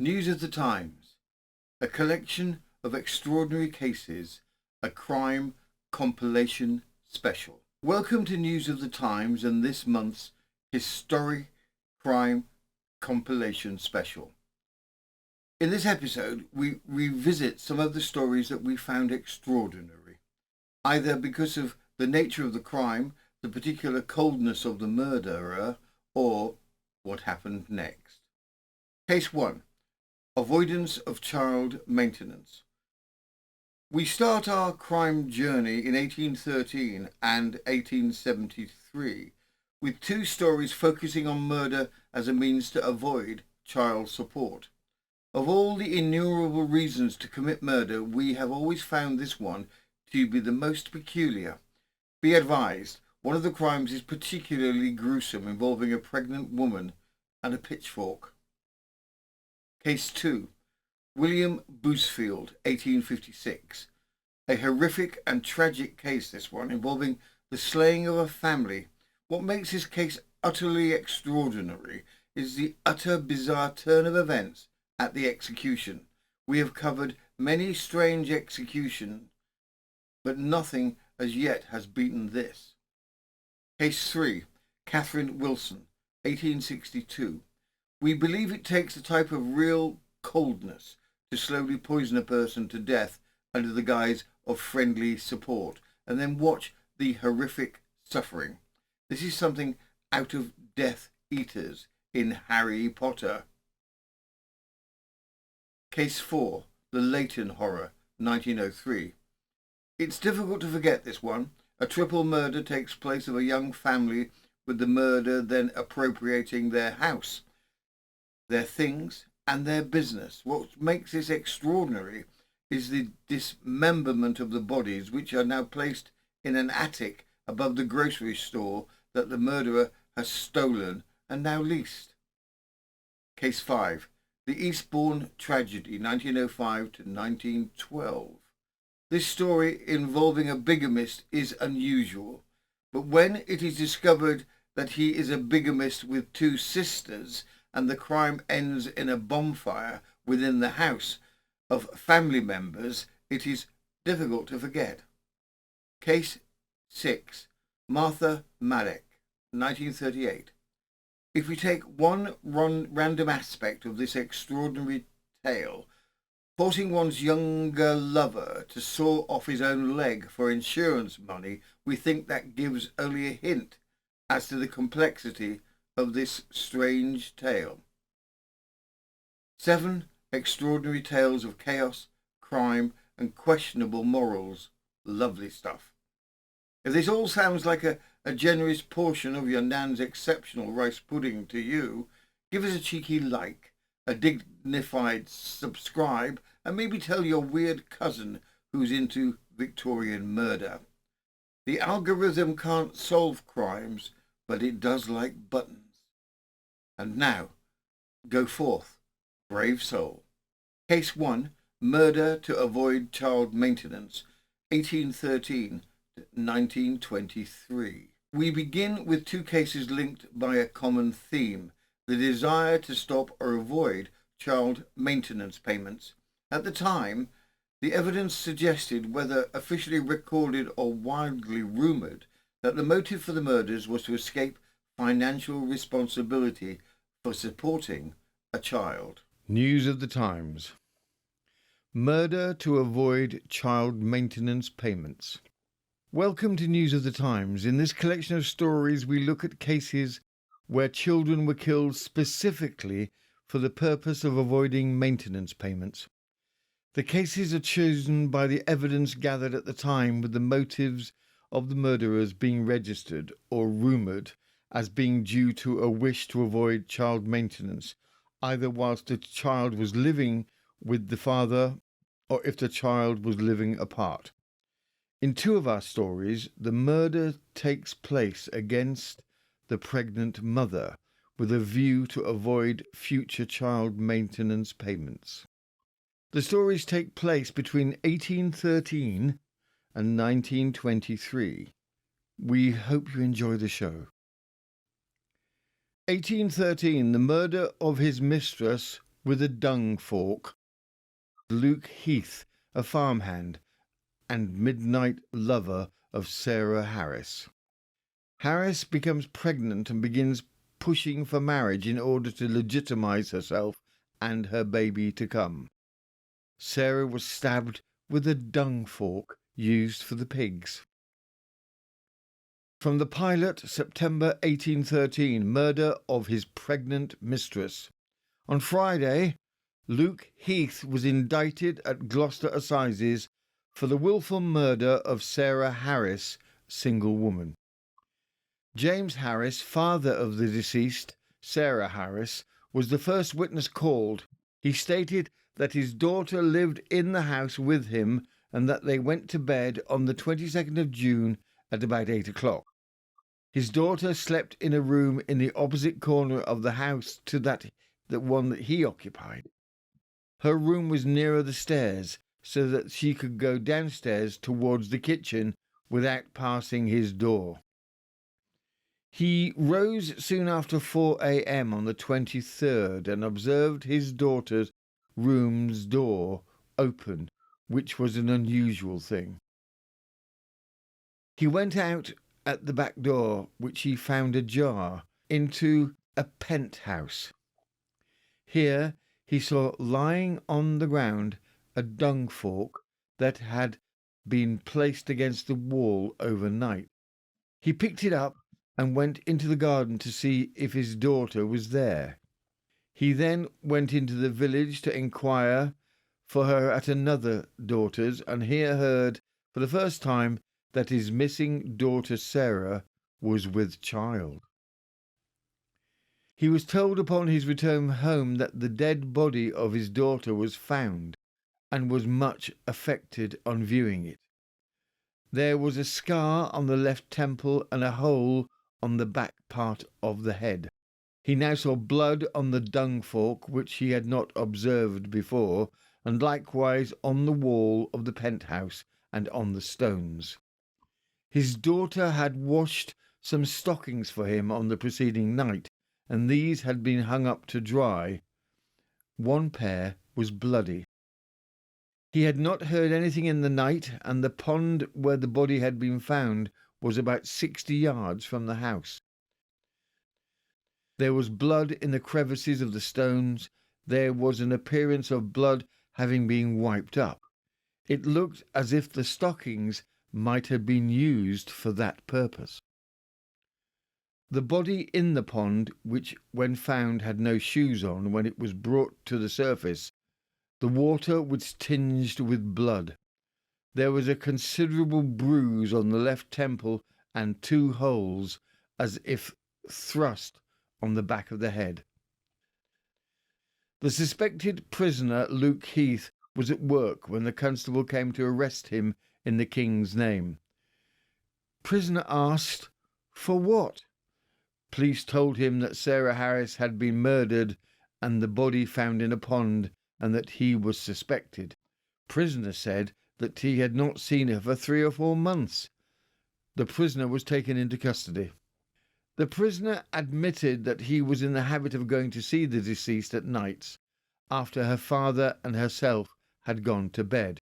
News of the Times, a collection of extraordinary cases, a crime compilation special. Welcome to News of the Times and this month's historic crime compilation special. In this episode, we revisit some of the stories that we found extraordinary, either because of the nature of the crime, the particular coldness of the murderer, or what happened next. Case 1. Avoidance of child maintenance. We start our crime journey in 1813 and 1873 with two stories focusing on murder as a means to avoid child support. Of all the innumerable reasons to commit murder, we have always found this one to be the most peculiar. Be advised, one of the crimes is particularly gruesome, involving a pregnant woman and a pitchfork. Case 2. William Bousefield, 1856. A horrific and tragic case, this one, involving the slaying of a family. What makes this case utterly extraordinary is the utter bizarre turn of events at the execution. We have covered many strange executions, but nothing as yet has beaten this. Case 3. Catherine Wilson, 1862. We believe it takes a type of real coldness to slowly poison a person to death under the guise of friendly support, and then watch the horrific suffering. This is something out of Death Eaters in Harry Potter. Case 4. The Leighton Horror, 1903. It's difficult to forget this one. A triple murder takes place of a young family, with the murder then appropriating their house, their things, and their business. What makes this extraordinary is the dismemberment of the bodies, which are now placed in an attic above the grocery store that the murderer has stolen and now leased. Case 5. The Eastbourne Tragedy, 1905 to 1912. This story involving a bigamist is unusual, but when it is discovered that he is a bigamist with two sisters, and the crime ends in a bonfire within the house of family members, it is difficult to forget. Case 6. Martha Malek, 1938. If we take one random aspect of this extraordinary tale, forcing one's younger lover to saw off his own leg for insurance money, we think that gives only a hint as to the complexity of this strange tale. 7 extraordinary tales of chaos, crime, and questionable morals. Lovely stuff. If this all sounds like a generous portion of your nan's exceptional rice pudding to you, give us a cheeky like, a dignified subscribe, and maybe tell your weird cousin who's into Victorian murder. The algorithm can't solve crimes, but it does like buttons. And now, go forth, brave soul. Case 1. Murder to avoid child maintenance, 1813 to 1923. We begin with two cases linked by a common theme, the desire to stop or avoid child maintenance payments. At the time, the evidence suggested, whether officially recorded or wildly rumoured, that the motive for the murders was to escape financial responsibility for supporting a child. News of the Times. Murder to avoid child maintenance payments. Welcome to News of the Times. In this collection of stories, we look at cases where children were killed specifically for the purpose of avoiding maintenance payments. The cases are chosen by the evidence gathered at the time, with the motives of the murderers being registered or rumoured as being due to a wish to avoid child maintenance, either whilst the child was living with the father or if the child was living apart. In two of our stories, the murder takes place against the pregnant mother with a view to avoid future child maintenance payments. The stories take place between 1813 and 1923. We hope you enjoy the show. 1813, the murder of his mistress with a dung fork. Luke Heath, a farmhand and midnight lover of Sarah Harris. Harris becomes pregnant and begins pushing for marriage in order to legitimize herself and her baby to come. Sarah was stabbed with a dung fork used for the pigs. From the pilot, September 1813, murder of his pregnant mistress. On Friday, Luke Heath was indicted at Gloucester Assizes for the willful murder of Sarah Harris, single woman. James Harris, father of the deceased, Sarah Harris, was the first witness called. He stated that his daughter lived in the house with him and that they went to bed on the 22nd of June at about 8 o'clock. His daughter slept in a room in the opposite corner of the house to the one that he occupied. Her room was nearer the stairs, so that she could go downstairs towards the kitchen without passing his door. He rose soon after 4 a.m. on the 23rd and observed his daughter's room's door open, which was an unusual thing. He went out at the back door, which he found ajar, into a penthouse. Here he saw lying on the ground a dung fork that had been placed against the wall overnight. He picked it up and went into the garden to see if his daughter was there. He then went into the village to inquire for her at another daughter's, and here heard for the first time that his missing daughter Sarah was with child. He was told upon his return home that the dead body of his daughter was found, and was much affected on viewing it. There was a scar on the left temple and a hole on the back part of the head. He now saw blood on the dung fork, which he had not observed before, and likewise on the wall of the penthouse and on the stones. His daughter had washed some stockings for him on the preceding night, and these had been hung up to dry. One pair was bloody. He had not heard anything in the night, and the pond where the body had been found was about 60 yards from the house. There was blood in the crevices of the stones. There was an appearance of blood having been wiped up. It looked as if the stockings might have been used for that purpose. The body in the pond, which when found had no shoes on when it was brought to the surface, the water was tinged with blood. There was a considerable bruise on the left temple and 2 holes, as if thrust on the back of the head. The suspected prisoner, Luke Heath, was at work when the constable came to arrest him in the King's name. Prisoner asked, "For what?" Police told him that Sarah Harris had been murdered and the body found in a pond, and that he was suspected. Prisoner said that he had not seen her for 3 or 4 months. The prisoner was taken into custody. The prisoner admitted that he was in the habit of going to see the deceased at nights, after her father and herself had gone to bed.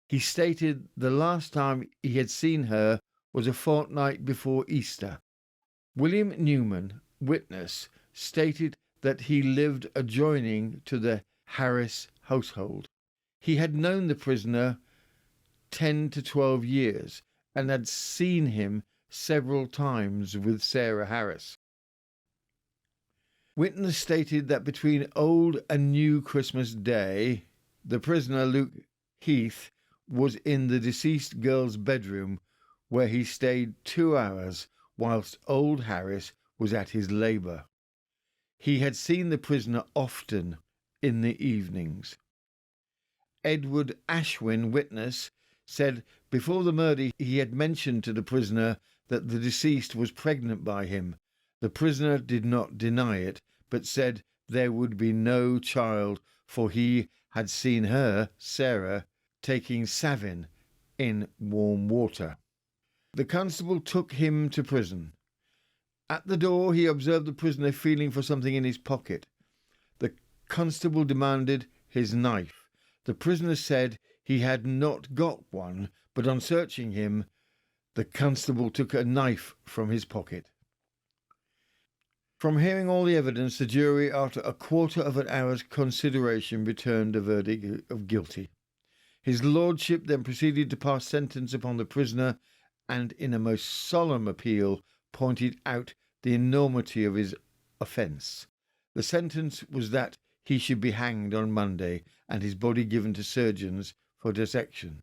He stated the last time he had seen her was a fortnight before Easter. William Newman, witness, stated that he lived adjoining to the Harris household. He had known the prisoner 10 to 12 years and had seen him several times with Sarah Harris. Witness stated that between Old and New Christmas Day, the prisoner Luke Heath was in the deceased girl's bedroom, where he stayed 2 hours whilst Old Harris was at his labour. He had seen the prisoner often in the evenings. Edward Ashwin, witness, said before the murder he had mentioned to the prisoner that the deceased was pregnant by him. The prisoner did not deny it, but said there would be no child, for he had seen her, Sarah, taking Savin in warm water. The constable took him to prison. At the door he observed the prisoner feeling for something in his pocket. The constable demanded his knife. The prisoner said he had not got one, but on searching him, the constable took a knife from his pocket. From hearing all the evidence, the jury, after a quarter of an hour's consideration, returned a verdict of guilty. His lordship then proceeded to pass sentence upon the prisoner, and in a most solemn appeal pointed out the enormity of his offence. The sentence was that he should be hanged on Monday, and his body given to surgeons for dissection.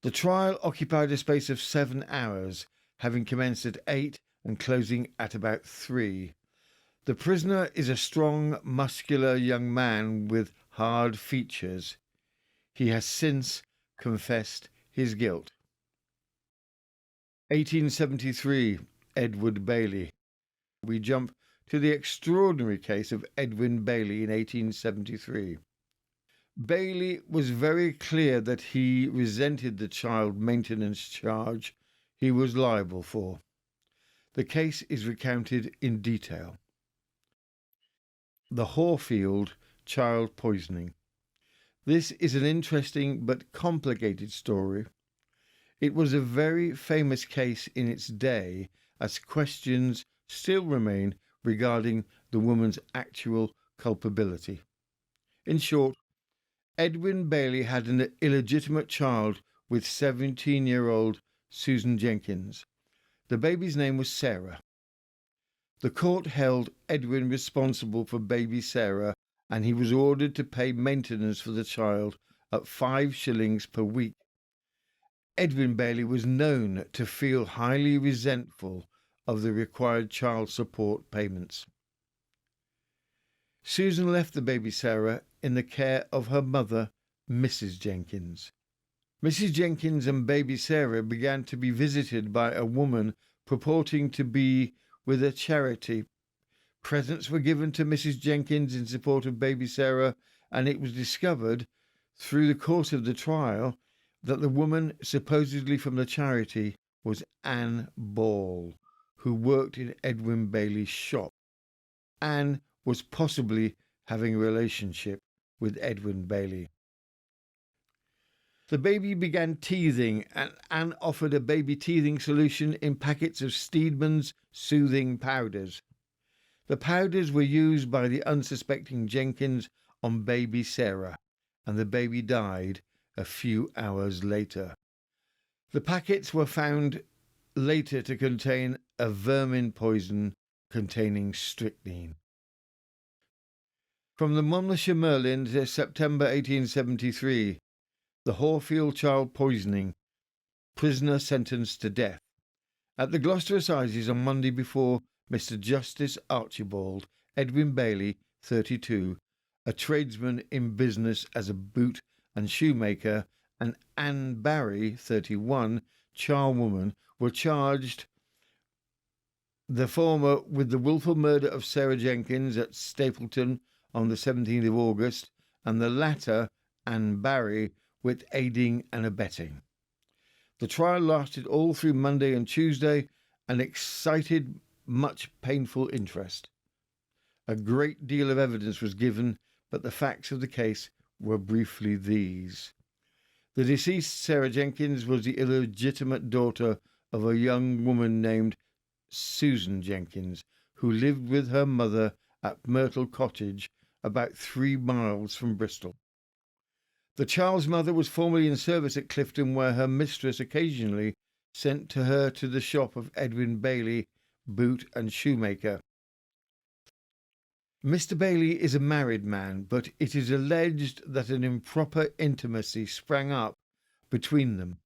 The trial occupied a space of 7 hours, having commenced at 8 and closing at about 3. The prisoner is a strong, muscular young man with hard features. He has since confessed his guilt. 1873, Edward Bailey. We jump to the extraordinary case of Edwin Bailey in 1873. Bailey was very clear that he resented the child maintenance charge he was liable for. The case is recounted in detail. The Horrifying child poisoning. This is an interesting but complicated story. It was a very famous case in its day, as questions still remain regarding the woman's actual culpability. In short, Edwin Bailey had an illegitimate child with 17-year-old Susan Jenkins. The baby's name was Sarah. The court held Edwin responsible for baby Sarah, and he was ordered to pay maintenance for the child at 5 shillings per week. Edwin Bailey was known to feel highly resentful of the required child support payments. Susan left the baby Sarah in the care of her mother, Mrs. Jenkins. Mrs. Jenkins and baby Sarah began to be visited by a woman purporting to be with a charity. Presents were given to Mrs. Jenkins in support of baby Sarah, and it was discovered through the course of the trial that the woman supposedly from the charity was Anne Ball, who worked in Edwin Bailey's shop. Anne was possibly having a relationship with Edwin Bailey. The baby began teething, and Anne offered a baby teething solution in packets of Steedman's soothing powders. The powders were used by the unsuspecting Jenkins on baby Sarah, and the baby died a few hours later. The packets were found later to contain a vermin poison containing strychnine. From the Monmouthshire Merlin to September 1873, the Horrifying child poisoning, prisoner sentenced to death. At the Gloucester Assizes on Monday before Mr. Justice Archibald, Edwin Bailey, 32, a tradesman in business as a boot and shoemaker, and Anne Barry, 31, charwoman, were charged, the former with the wilful murder of Sarah Jenkins at Stapleton on the 17th of August, and the latter, Anne Barry, with aiding and abetting. The trial lasted all through Monday and Tuesday and excited much painful interest. A great deal of evidence was given, but the facts of the case were briefly these. The deceased Sarah Jenkins was the illegitimate daughter of a young woman named Susan Jenkins, who lived with her mother at Myrtle Cottage, about 3 miles from Bristol. The child's mother was formerly in service at Clifton, where her mistress occasionally sent to her to the shop of Edwin Bailey, boot and shoemaker. Mr. Bailey is a married man, but it is alleged that an improper intimacy sprang up between them,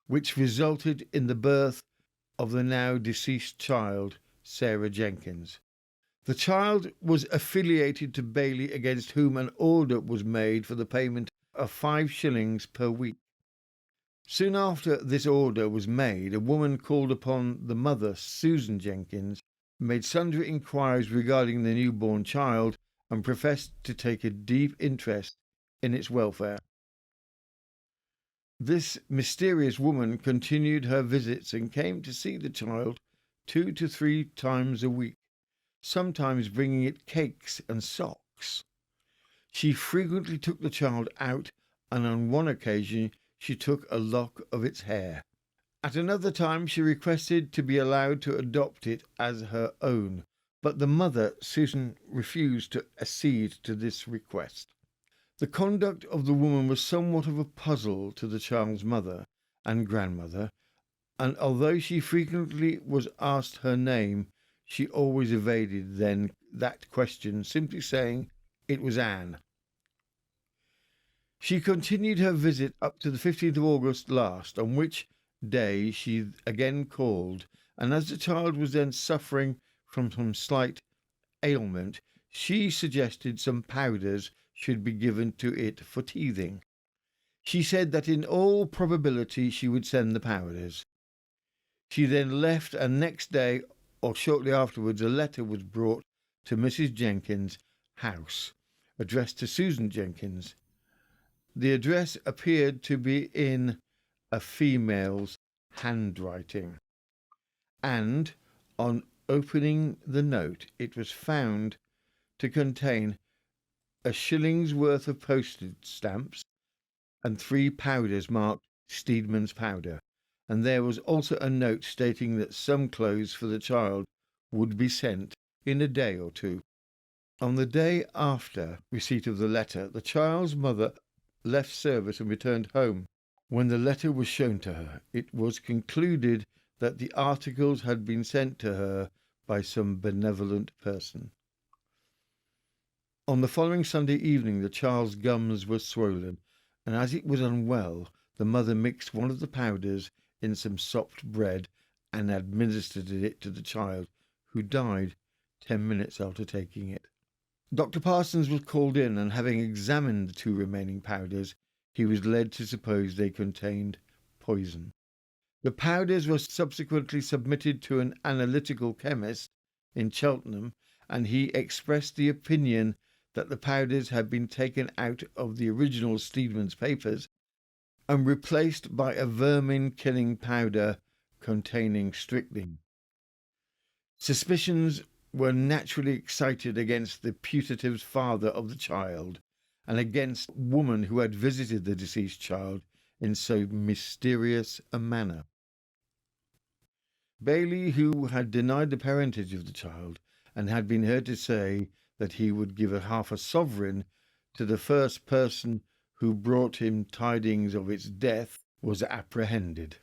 which resulted in the birth of the now deceased child, Sarah Jenkins. The child was affiliated to Bailey, against whom an order was made for the payment of 5 shillings per week. Soon after this order was made, a woman called upon the mother, Susan Jenkins, made sundry inquiries regarding the newborn child, and professed to take a deep interest in its welfare. This mysterious woman continued her visits and came to see the child 2 to 3 times a week, sometimes bringing it cakes and socks. She frequently took the child out, and on one occasion she took a lock of its hair. At another time she requested to be allowed to adopt it as her own, but the mother, Susan, refused to accede to this request. The conduct of the woman was somewhat of a puzzle to the child's mother and grandmother, and although she frequently was asked her name, she always evaded that question, simply saying it was Anne. She continued her visit up to the 15th of August last, on which day she again called, and as the child was then suffering from some slight ailment, she suggested some powders should be given to it for teething. She said that in all probability she would send the powders. She then left, and next day, or shortly afterwards, a letter was brought to Mrs. Jenkins' house, addressed to Susan Jenkins. The address appeared to be in a female's handwriting, and on opening the note it was found to contain a shilling's worth of postage stamps and 3 powders marked Steedman's powder, and there was also a note stating that some clothes for the child would be sent in a day or two. On the day after receipt of the letter, the child's mother left service and returned home. When the letter was shown to her, it was concluded that the articles had been sent to her by some benevolent person. On the following Sunday evening, the child's gums were swollen, and as it was unwell, the mother mixed one of the powders in some sopped bread and administered it to the child, who died 10 minutes after taking it. Dr. Parsons was called in, and having examined the 2 remaining powders, he was led to suppose they contained poison. The powders were subsequently submitted to an analytical chemist in Cheltenham, and he expressed the opinion that the powders had been taken out of the original Steedman's papers and replaced by a vermin-killing powder containing strychnine. Suspicions were naturally excited against the putative's father of the child, and against the woman who had visited the deceased child in so mysterious a manner. Bailey, who had denied the parentage of the child, and had been heard to say that he would give half a sovereign to the first person who brought him tidings of its death, was apprehended.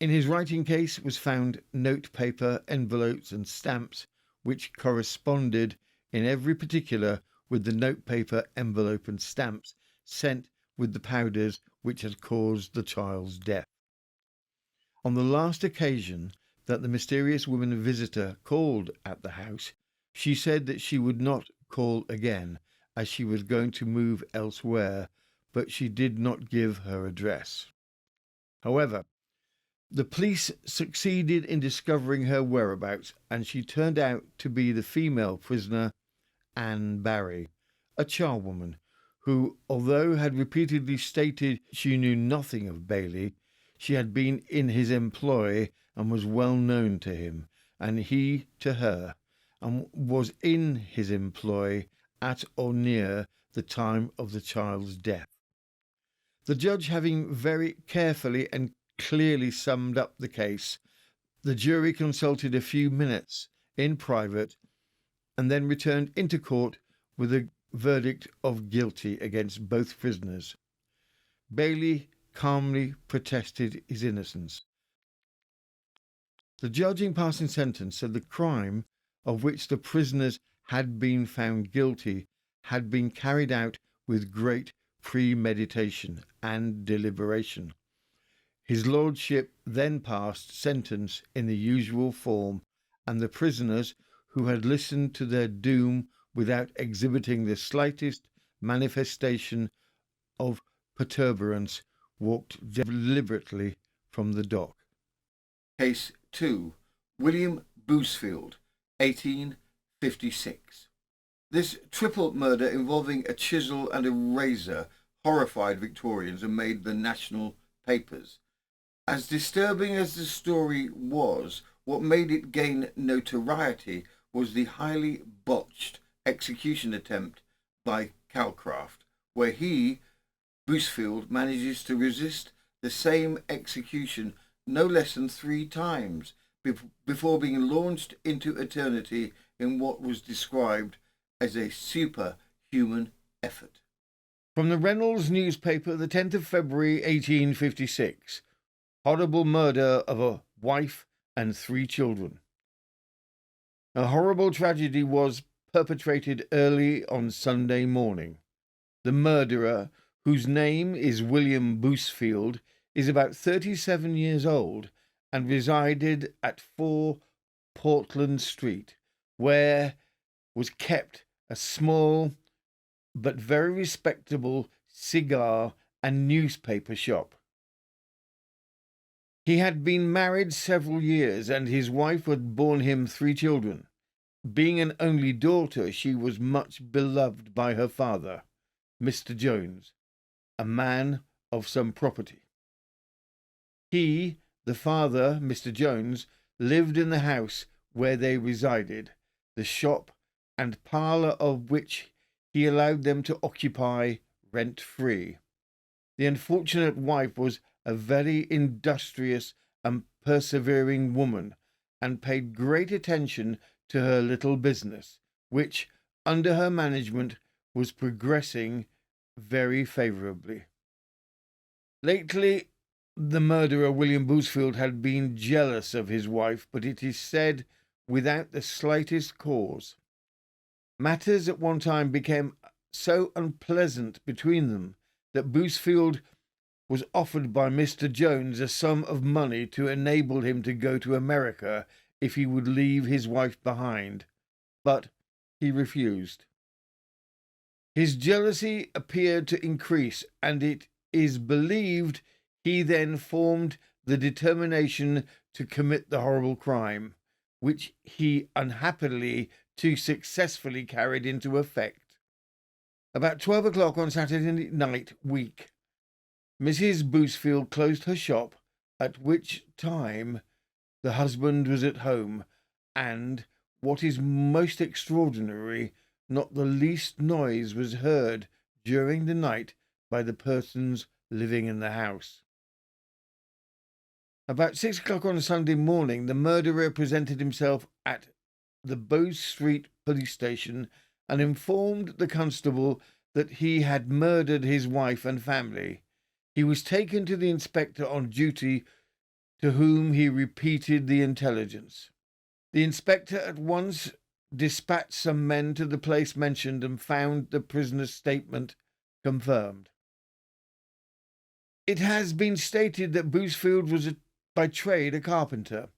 In his writing case was found note paper, envelopes, and stamps, which corresponded in every particular with the notepaper, envelope, and stamps sent with the powders which had caused the child's death. On the last occasion that the mysterious woman visitor called at the house, she said that she would not call again, as she was going to move elsewhere, but she did not give her address. However, the police succeeded in discovering her whereabouts, and she turned out to be the female prisoner, Anne Barry, a charwoman, who, although had repeatedly stated she knew nothing of Bailey, she had been in his employ and was well known to him, and he to her, and was in his employ at or near the time of the child's death. The judge having very carefully and clearly summed up the case, the jury consulted a few minutes in private and then returned into court with a verdict of guilty against both prisoners. Bailey calmly protested his innocence. The judge, in passing sentence, said the crime of which the prisoners had been found guilty had been carried out with great premeditation and deliberation. His lordship then passed sentence in the usual form, and the prisoners, who had listened to their doom without exhibiting the slightest manifestation of protuberance, walked deliberately from the dock. Case 2. William Bousefield, 1856. This triple murder involving a chisel and a razor horrified Victorians and made the national papers. As disturbing as the story was, what made it gain notoriety was the highly botched execution attempt by Calcraft, where he, Bousefield, manages to resist the same execution no less than 3 times before being launched into eternity in what was described as a superhuman effort. From the Reynolds newspaper, the 10th of February 1856. Horrible murder of a wife and 3 children. A horrible tragedy was perpetrated early on Sunday morning. The murderer, whose name is William Bousefield, is about 37 years old and resided at 4 Portland Street, where was kept a small but very respectable cigar and newspaper shop. He had been married several years, and his wife had borne him 3 children. Being an only daughter, she was much beloved by her father, Mr. Jones, a man of some property. He, the father, Mr. Jones, lived in the house where they resided, the shop and parlour of which he allowed them to occupy rent-free. The unfortunate wife was a very industrious and persevering woman, and paid great attention to her little business, which, under her management, was progressing very favourably. Lately, the murderer, William Bousefield, had been jealous of his wife, but it is said without the slightest cause. Matters at one time became so unpleasant between them that Bousefield was offered by Mr. Jones a sum of money to enable him to go to America if he would leave his wife behind, but he refused. His jealousy appeared to increase, and it is believed he then formed the determination to commit the horrible crime, which he unhappily too successfully carried into effect. About 12 o'clock on Saturday night week, Mrs. Bousefield closed her shop, at which time the husband was at home, and, what is most extraordinary, not the least noise was heard during the night by the persons living in the house. About 6 o'clock on Sunday morning, the murderer presented himself at the Bow Street police station and informed the constable that he had murdered his wife and family. He was taken to the inspector on duty, to whom he repeated the intelligence. The inspector at once dispatched some men to the place mentioned and found the prisoner's statement confirmed. It has been stated that Bousefield was by trade a carpenter.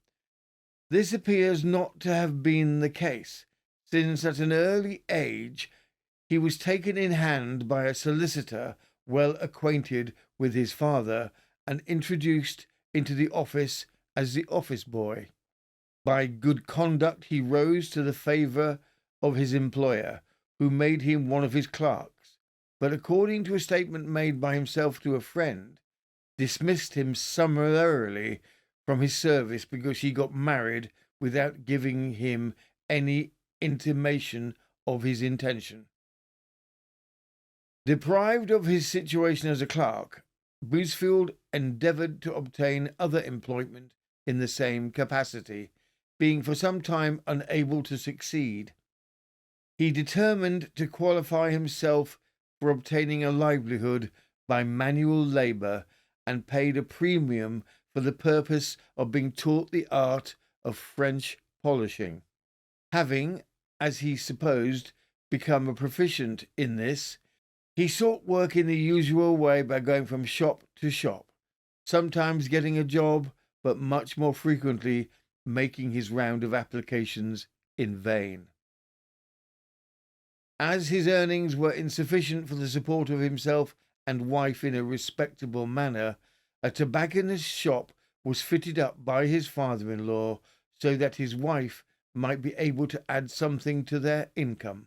This appears not to have been the case, since at an early age he was taken in hand by a solicitor well acquainted with his father and introduced into the office as the office boy. By good conduct he rose to the favour of his employer, who made him one of his clerks, but according to a statement made by himself to a friend, dismissed him summarily from his service because he got married without giving him any intimation of his intention. Deprived of his situation as a clerk, Bousefield endeavoured to obtain other employment in the same capacity, being for some time unable to succeed. He determined to qualify himself for obtaining a livelihood by manual labour, and paid a premium for the purpose of being taught the art of French polishing. Having, as he supposed, become a proficient in this, he sought work in the usual way by going from shop to shop, sometimes getting a job, but much more frequently making his round of applications in vain. As his earnings were insufficient for the support of himself and wife in a respectable manner, a tobacconist's shop was fitted up by his father-in-law so that his wife might be able to add something to their income.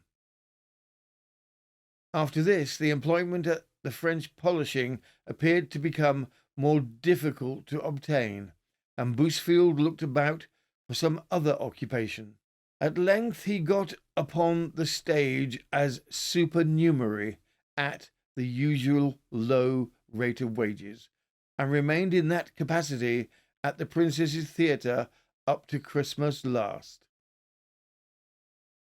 After this, the employment at the French polishing appeared to become more difficult to obtain, and Bousefield looked about for some other occupation. At length he got upon the stage as supernumerary at the usual low rate of wages, and remained in that capacity at the Princess's Theatre up to Christmas last.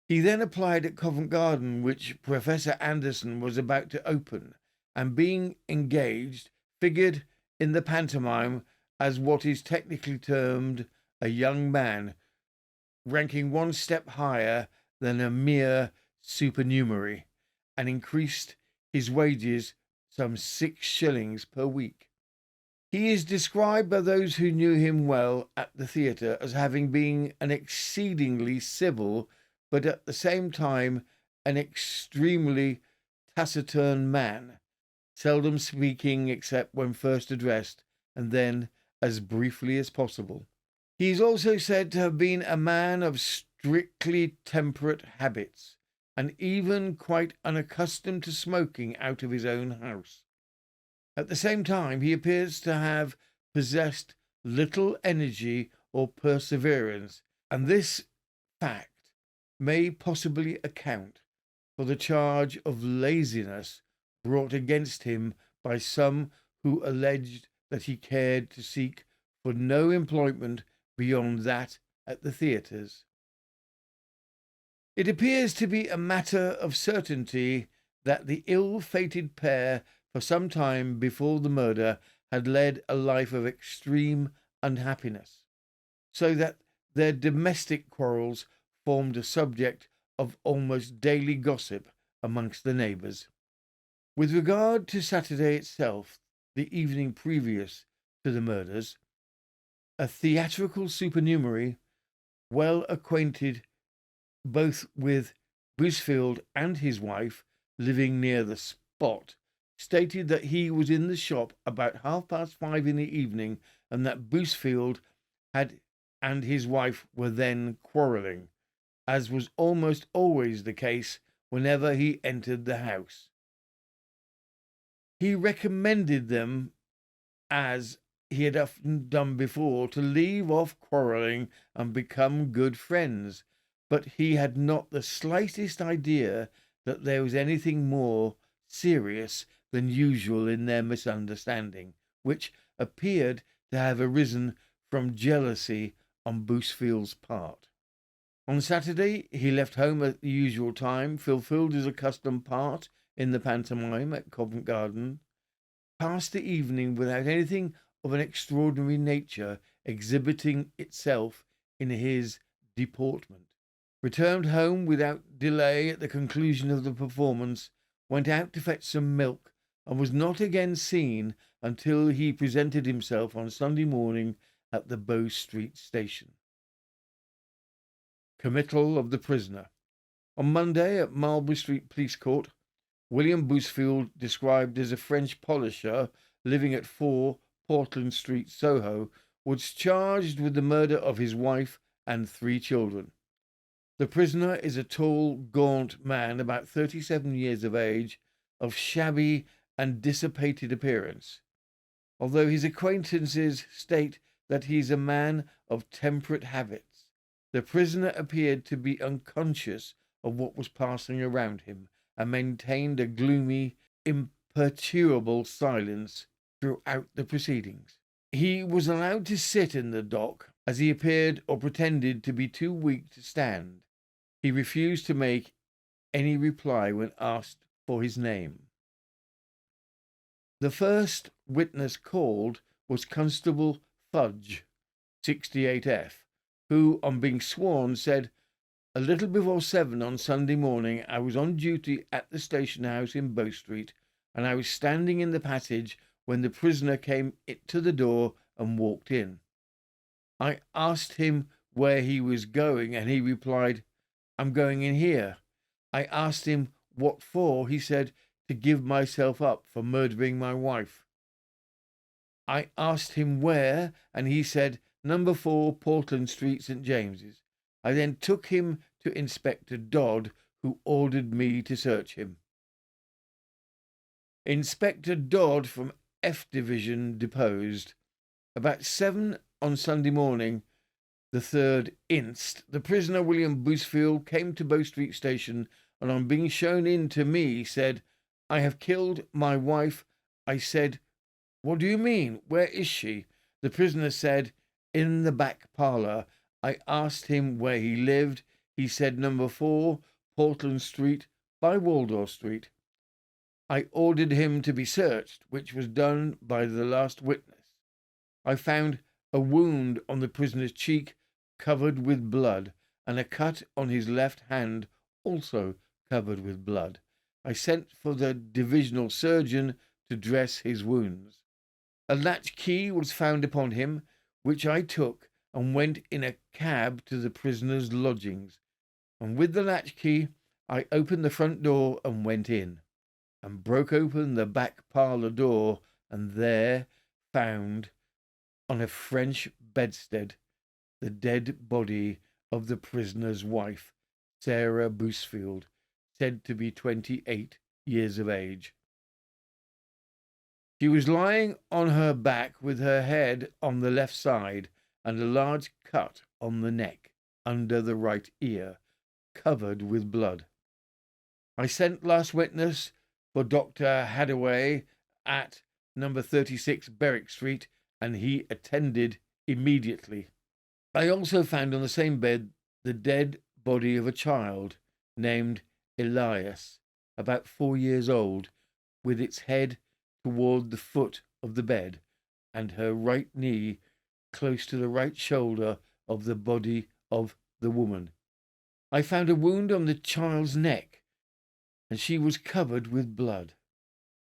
He then applied at Covent Garden, which Professor Anderson was about to open, and being engaged, figured in the pantomime as what is technically termed a young man, ranking one step higher than a mere supernumerary, and increased his wages some 6 shillings per week. He is described by those who knew him well at the theatre as having been an exceedingly civil, but at the same time an extremely taciturn man, seldom speaking except when first addressed, and then as briefly as possible. He is also said to have been a man of strictly temperate habits, and even quite unaccustomed to smoking out of his own house. At the same time, he appears to have possessed little energy or perseverance, and this fact may possibly account for the charge of laziness brought against him by some who alleged that he cared to seek for no employment beyond that at the theatres. It appears to be a matter of certainty that the ill-fated pair, for some time before the murder, had led a life of extreme unhappiness, so that their domestic quarrels formed a subject of almost daily gossip amongst the neighbours. With regard to Saturday itself, the evening previous to the murders, a theatrical supernumerary, well acquainted both with Bousefield and his wife, living near the spot, stated that he was in the shop about 5:30 in the evening, and that Bousefield and his wife were then quarrelling, as was almost always the case whenever he entered the house. He recommended them, as he had often done before, to leave off quarrelling and become good friends, but he had not the slightest idea that there was anything more serious than usual in their misunderstanding, which appeared to have arisen from jealousy on Bousefield's part. On Saturday he left home at the usual time, fulfilled his accustomed part in the pantomime at Covent Garden, passed the evening without anything of an extraordinary nature exhibiting itself in his deportment, returned home without delay at the conclusion of the performance, went out to fetch some milk, and was not again seen until he presented himself on Sunday morning at the Bow Street station. Committal of the prisoner. On Monday, at Marlborough Street Police Court, William Bousefield, described as a French polisher living at 4 Portland Street, Soho, was charged with the murder of his wife and 3 children. The prisoner is a tall, gaunt man, about 37 years of age, of shabby and dissipated appearance, although his acquaintances state that he is a man of temperate habits. The prisoner appeared to be unconscious of what was passing around him, and maintained a gloomy, imperturbable silence throughout the proceedings. He was allowed to sit in the dock, as he appeared or pretended to be too weak to stand. He refused to make any reply when asked for his name. The first witness called was Constable Fudge, 68F, who, on being sworn, said, "A little before 7 on Sunday morning, I was on duty at the station house in Bow Street, and I was standing in the passage when the prisoner came to the door and walked in. I asked him where he was going, and he replied, 'I'm going in here.' I asked him what for. He said, 'To give myself up for murdering my wife.' I asked him where, and he said, 'Number 4 Portland Street, St. James's.' I then took him to Inspector Dodd, who ordered me to search him. Inspector Dodd from F Division deposed. About 7 on Sunday morning, the 3rd inst., the prisoner William Bousefield came to Bow Street Station and on being shown in to me said, "I have killed my wife." I said, "What do you mean? Where is she?" The prisoner said, "In the back parlour." I asked him where he lived. He said number 4, Portland Street by Waldorf Street. I ordered him to be searched, which was done by the last witness. I found a wound on the prisoner's cheek covered with blood, and a cut on his left hand also covered with blood. I sent for the divisional surgeon to dress his wounds. A latch key was found upon him, which I took and went in a cab to the prisoner's lodgings, and with the latch key I opened the front door and went in, and broke open the back parlour door, and there found on a French bedstead the dead body of the prisoner's wife, Sarah Bousefield, said to be 28 years of age. She was lying on her back with her head on the left side and a large cut on the neck under the right ear, covered with blood. I sent last witness for Dr. Hadaway at number 36 Berwick Street, and he attended immediately. I also found on the same bed the dead body of a child named Elias, about 4 years old, with its head toward the foot of the bed and her right knee close to the right shoulder of the body of the woman. I found a wound on the child's neck, and she was covered with blood.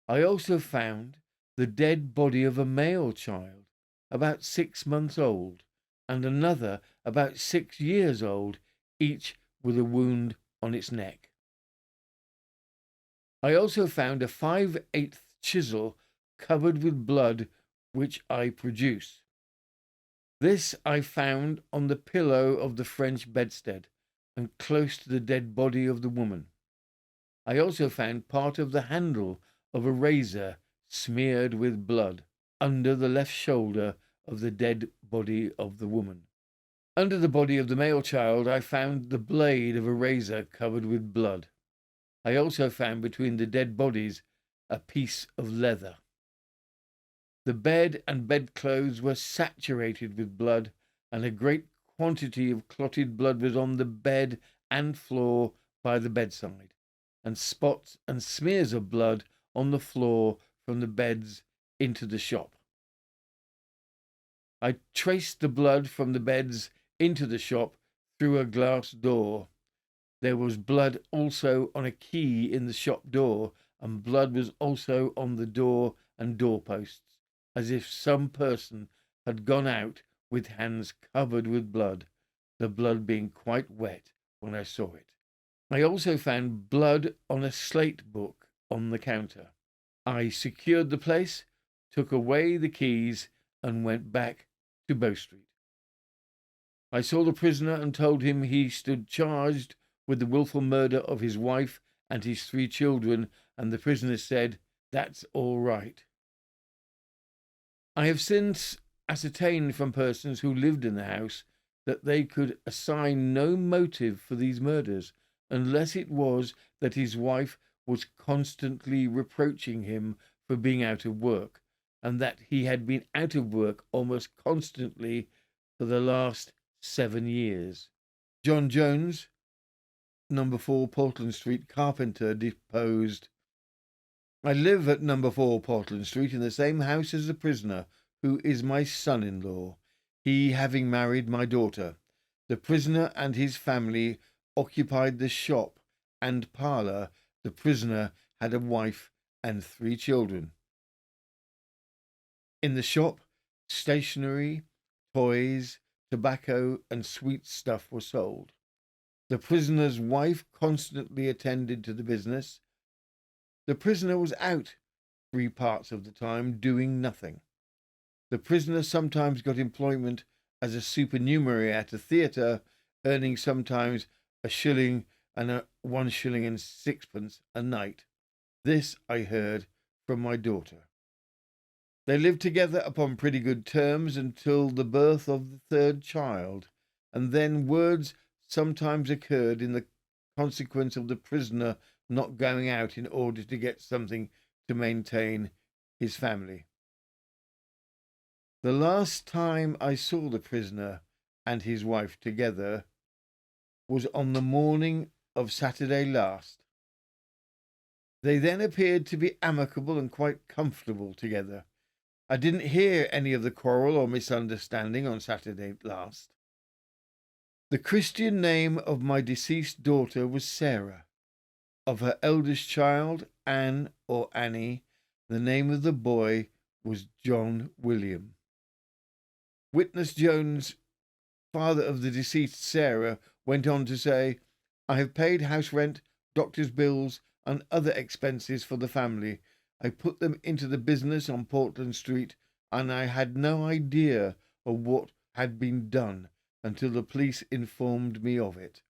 I also found the dead body of a male child, about 6 months old, and another about 6 years old, each with a wound on its neck. I also found a 5/8 chisel covered with blood, which I produce. This I found on the pillow of the French bedstead and close to the dead body of the woman. I also found part of the handle of a razor smeared with blood under the left shoulder of the dead body of the woman. Under the body of the male child, I found the blade of a razor covered with blood. I also found between the dead bodies a piece of leather. The bed and bedclothes were saturated with blood, and a great quantity of clotted blood was on the bed and floor by the bedside, and spots and smears of blood on the floor from the beds into the shop. I traced the blood from the beds into the shop through a glass door. There was blood also on a key in the shop door, and blood was also on the door and doorposts, as if some person had gone out with hands covered with blood, the blood being quite wet when I saw it. I also found blood on a slate book on the counter. I secured the place, took away the keys, and went back to Bow Street. I saw the prisoner and told him he stood charged with the wilful murder of his wife and his 3 children, and the prisoner said, "That's all right." I have since ascertained from persons who lived in the house that they could assign no motive for these murders, unless it was that his wife was constantly reproaching him for being out of work, and that he had been out of work almost constantly for the last 7 years. John Jones, number 4 Portland Street, carpenter, deposed, "I live at number 4 Portland Street in the same house as the prisoner, who is my son-in-law, he having married my daughter. The prisoner and his family occupied the shop and parlour. The prisoner had a wife and 3 children. In the shop, stationery, toys, tobacco, and sweet stuff were sold. The prisoner's wife constantly attended to the business. The prisoner was out 3 parts of the time doing nothing. The prisoner sometimes got employment as a supernumerary at a theatre, earning sometimes a shilling and 1 shilling and 6pence a night. This I heard from my daughter. They lived together upon pretty good terms until the birth of the 3rd child. and then words sometimes occurred in the consequence of the prisoner not going out in order to get something to maintain his family. The last time I saw the prisoner and his wife together was on the morning of Saturday last. They then appeared to be amicable and quite comfortable together. I didn't hear any of the quarrel or misunderstanding on Saturday last. The Christian name of my deceased daughter was Sarah. Of her eldest child, Anne or Annie, the name of the boy was John William. Witness Jones, father of the deceased Sarah, went on to say, I have paid house rent, doctor's bills, and other expenses for the family. I put them into the business on Portland Street, and I had no idea of what had been done until the police informed me of it.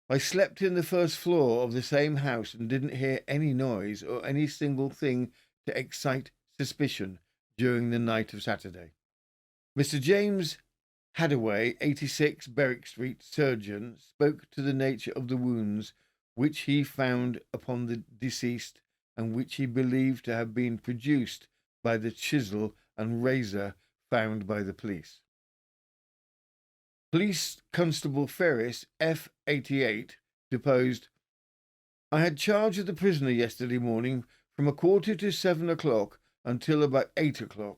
I slept in the first floor of the same house and didn't hear any noise or any single thing to excite suspicion during the night of Saturday. Mr. James Hadaway, 86 Berwick Street, surgeon, spoke to the nature of the wounds which he found upon the deceased and which he believed to have been produced by the chisel and razor found by the police. Police Constable Ferris, F88, deposed, I had charge of the prisoner yesterday morning from 6:45 until about 8:00.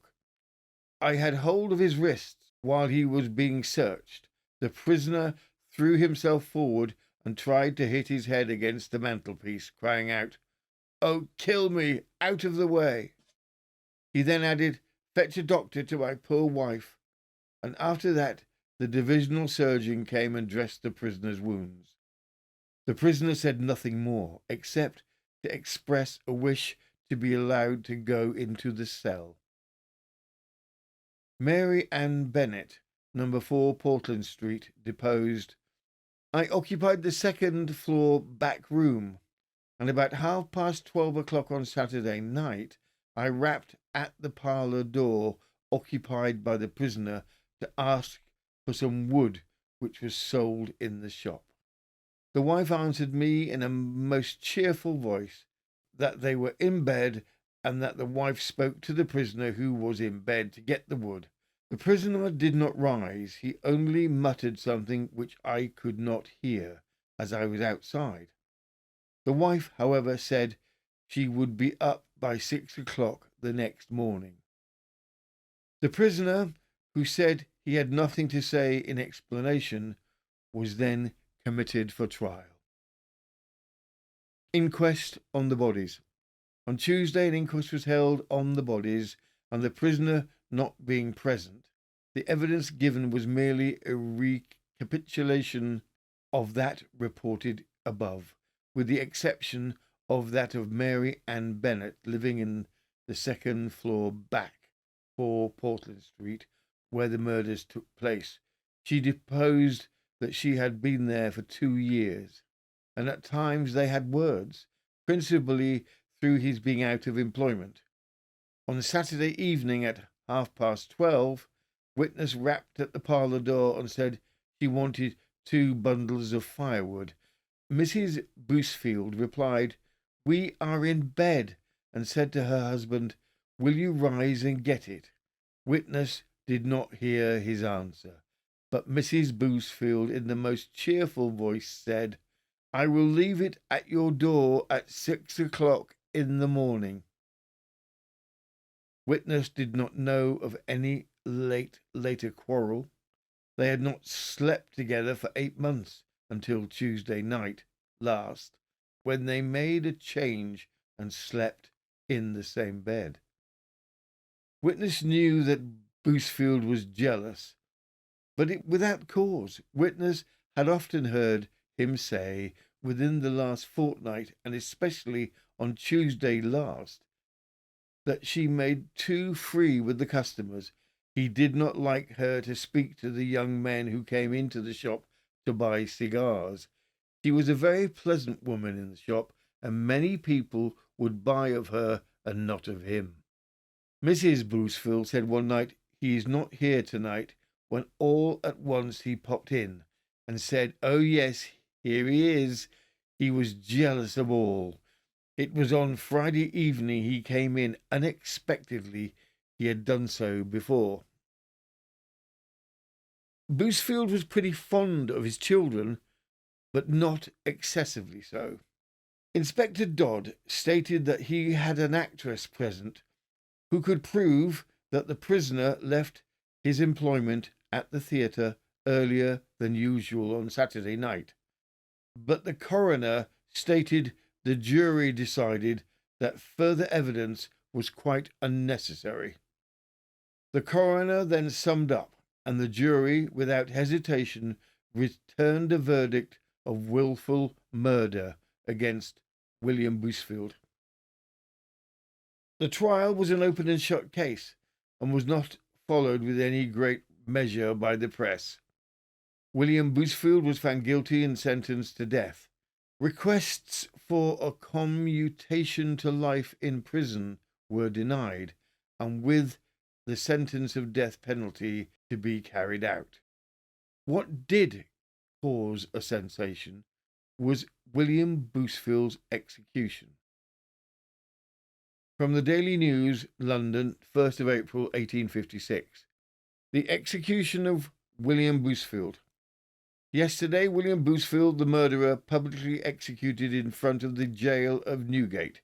I had hold of his wrists while he was being searched. The prisoner threw himself forward and tried to hit his head against the mantelpiece, crying out, Oh, kill me, out of the way. He then added, fetch a doctor to my poor wife, and after that the divisional surgeon came and dressed the prisoner's wounds. The prisoner said nothing more, except to express a wish to be allowed to go into the cell. Mary Ann Bennett, number 4 Portland Street, deposed, I occupied the second floor back room, and about 12:30 on Saturday night, I rapped at the parlour door occupied by the prisoner to ask for some wood which was sold in the shop. The wife answered me in a most cheerful voice that they were in bed and that the wife spoke to the prisoner who was in bed to get the wood. The prisoner did not rise. He only muttered something which I could not hear, as I was outside. The wife, however, said she would be up by 6:00 the next morning. The prisoner, who said he had nothing to say in explanation, was then committed for trial. Inquest on the bodies. On Tuesday, an inquest was held on the bodies, and the prisoner not being present, the evidence given was merely a recapitulation of that reported above, with the exception of that of Mary Ann Bennett, living in the second floor back, 4 Portland Street, where the murders took place. She deposed that she had been there for 2 years, and at times they had words, principally through his being out of employment. On Saturday evening at 12:30, witness rapped at the parlour door and said she wanted 2 bundles of firewood. Mrs. Bousefield replied, We are in bed, and said to her husband, Will you rise and get it? Witness did not hear his answer, but Mrs. Bousefield, in the most cheerful voice, said, I will leave it at your door at 6:00 in the morning. Witness did not know of any later quarrel. They had not slept together for 8 months until Tuesday night last, when they made a change and slept in the same bed. Witness knew that Bousefield was jealous, but without cause. Witness had often heard him say within the last fortnight, and especially on Tuesday last, that she made too free with the customers. He did not like her to speak to the young men who came into the shop to buy cigars. She was a very pleasant woman in the shop, and many people would buy of her and not of him. Mrs. Bousefield said one night, He is not here tonight, when all at once he popped in, and said, "Oh, yes, here he is. He was jealous of all. It was on Friday evening he came in unexpectedly. He had done so before." Bousefield was pretty fond of his children, but not excessively so. Inspector Dodd stated that he had an actress present who could prove that the prisoner left his employment at the theatre earlier than usual on Saturday night. But the coroner stated the jury decided that further evidence was quite unnecessary. The coroner then summed up, and the jury, without hesitation, returned a verdict of wilful murder against William Bousefield. The trial was an open and shut case, and was not followed with any great measure by the press. William Bousefield was found guilty and sentenced to death. Requests for a commutation to life in prison were denied, and with the sentence of death penalty to be carried out. What did cause a sensation was William Bousefield's execution. From the Daily News, London, 1st of April 1856. The execution of William Bousefield. Yesterday, William Bousefield, the murderer, publicly executed in front of the jail of Newgate.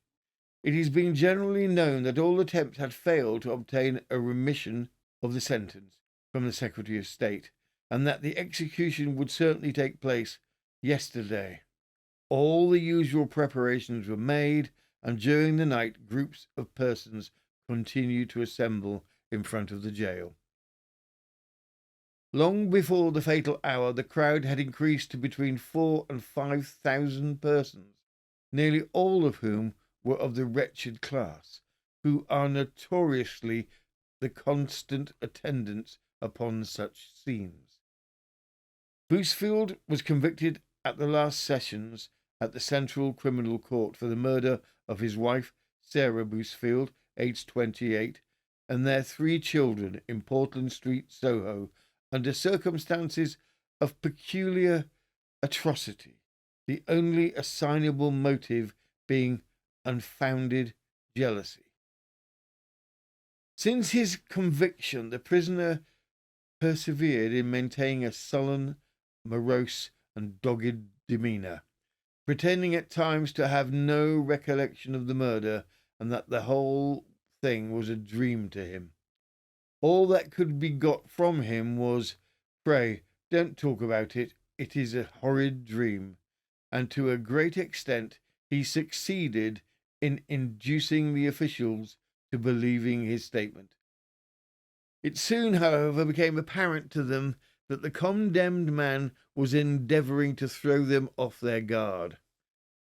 It has been generally known that all attempts had failed to obtain a remission of the sentence from the Secretary of State, and that the execution would certainly take place yesterday. All the usual preparations were made, and during the night groups of persons continued to assemble in front of the jail. Long before the fatal hour, the crowd had increased to between 4,000 and 5,000 persons, nearly all of whom were of the wretched class, who are notoriously the constant attendants upon such scenes. Bousefield was convicted at the last sessions at the Central Criminal Court for the murder of his wife, Sarah Bousefield, aged 28, and their 3 children in Portland Street, Soho, under circumstances of peculiar atrocity, the only assignable motive being unfounded jealousy. Since his conviction, the prisoner persevered in maintaining a sullen, morose, and dogged demeanour, pretending at times to have no recollection of the murder, and that the whole thing was a dream to him. All that could be got from him was, "Pray, don't talk about it. It is a horrid dream." And to a great extent he succeeded in inducing the officials to believing his statement. It soon, however, became apparent to them that the condemned man was endeavouring to throw them off their guard,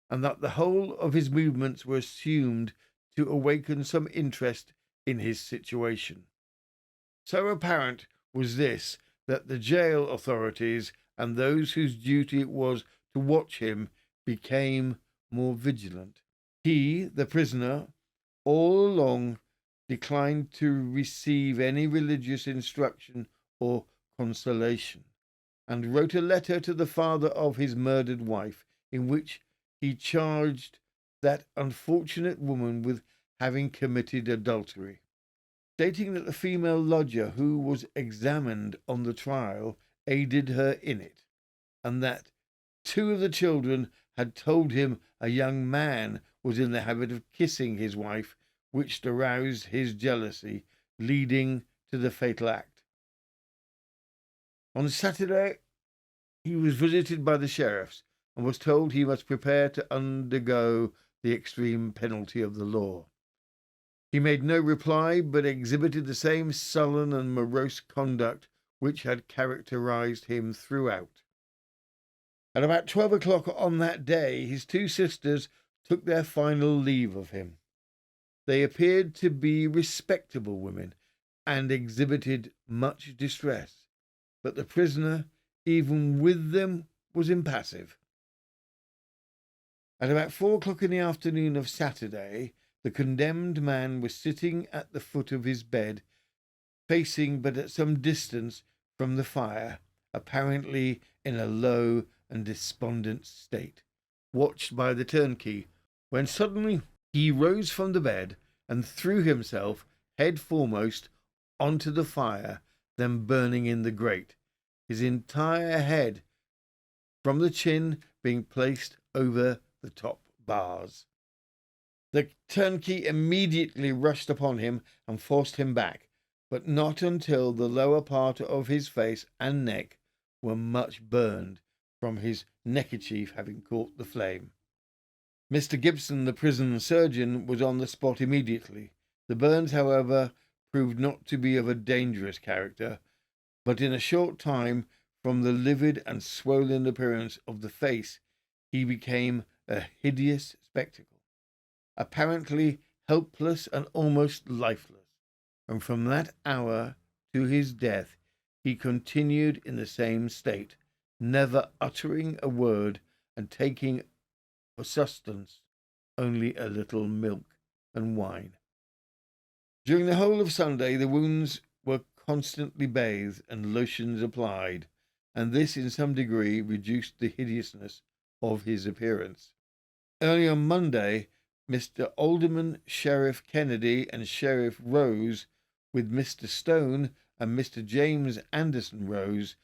and that the whole of his movements were assumed to awaken some interest in his situation. So apparent was this that the jail authorities and those whose duty it was to watch him became more vigilant. He, the prisoner, all along declined to receive any religious instruction or consolation, and wrote a letter to the father of his murdered wife, in which he charged that unfortunate woman with having committed adultery, stating that the female lodger who was examined on the trial aided her in it, and that 2 of the children had told him a young man was in the habit of kissing his wife, which aroused his jealousy, leading to the fatal act. On Saturday, he was visited by the sheriffs and was told he must prepare to undergo the extreme penalty of the law. He made no reply, but exhibited the same sullen and morose conduct which had characterized him throughout. At about 12 o'clock on that day, his 2 sisters took their final leave of him. They appeared to be respectable women, and exhibited much distress, but the prisoner, even with them, was impassive. At about 4 o'clock in the afternoon of Saturday, the condemned man was sitting at the foot of his bed, facing but at some distance from the fire, apparently in a low and despondent state, watched by the turnkey, when suddenly he rose from the bed and threw himself head foremost onto the fire then burning in the grate, his entire head from the chin being placed over the top bars. The turnkey immediately rushed upon him and forced him back, but not until the lower part of his face and neck were much burned from his neckerchief having caught the flame. Mr. Gibson, the prison surgeon, was on the spot immediately. The burns, however, proved not to be of a dangerous character, but in a short time, from the livid and swollen appearance of the face, he became a hideous spectacle, apparently helpless and almost lifeless, and from that hour to his death he continued in the same state, never uttering a word and taking for sustenance only a little milk and wine. During the whole of Sunday the wounds were constantly bathed and lotions applied, and this in some degree reduced the hideousness of his appearance. Early on Monday, Mr. Alderman Sheriff Kennedy and Sheriff Rose, with Mr. Stone and Mr. James Anderson Rose,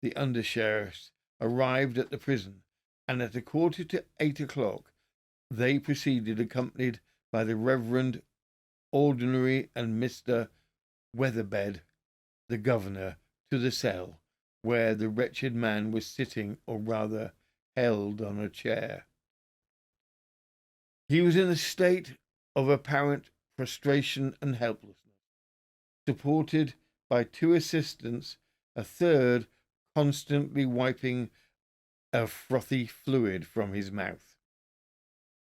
the under-sheriffs, arrived at the prison, and at 7:45 they proceeded, accompanied by the Reverend Ordinary and Mr. Weatherbed, the governor, to the cell, where the wretched man was sitting, or rather held on a chair. He was in a state of apparent prostration and helplessness, supported by two assistants, a third constantly wiping a frothy fluid from his mouth.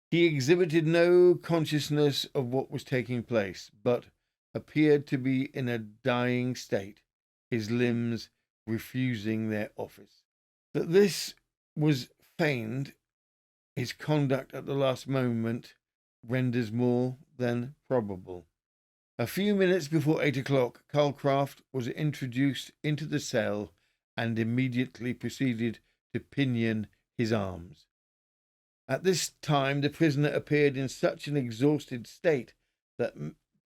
He exhibited no consciousness of what was taking place, but appeared to be in a dying state, his limbs refusing their office. That this was feigned, his conduct at the last moment renders more than probable. A few minutes before 8 o'clock, Calcraft was introduced into the cell and immediately proceeded to pinion his arms. At this time the prisoner appeared in such an exhausted state that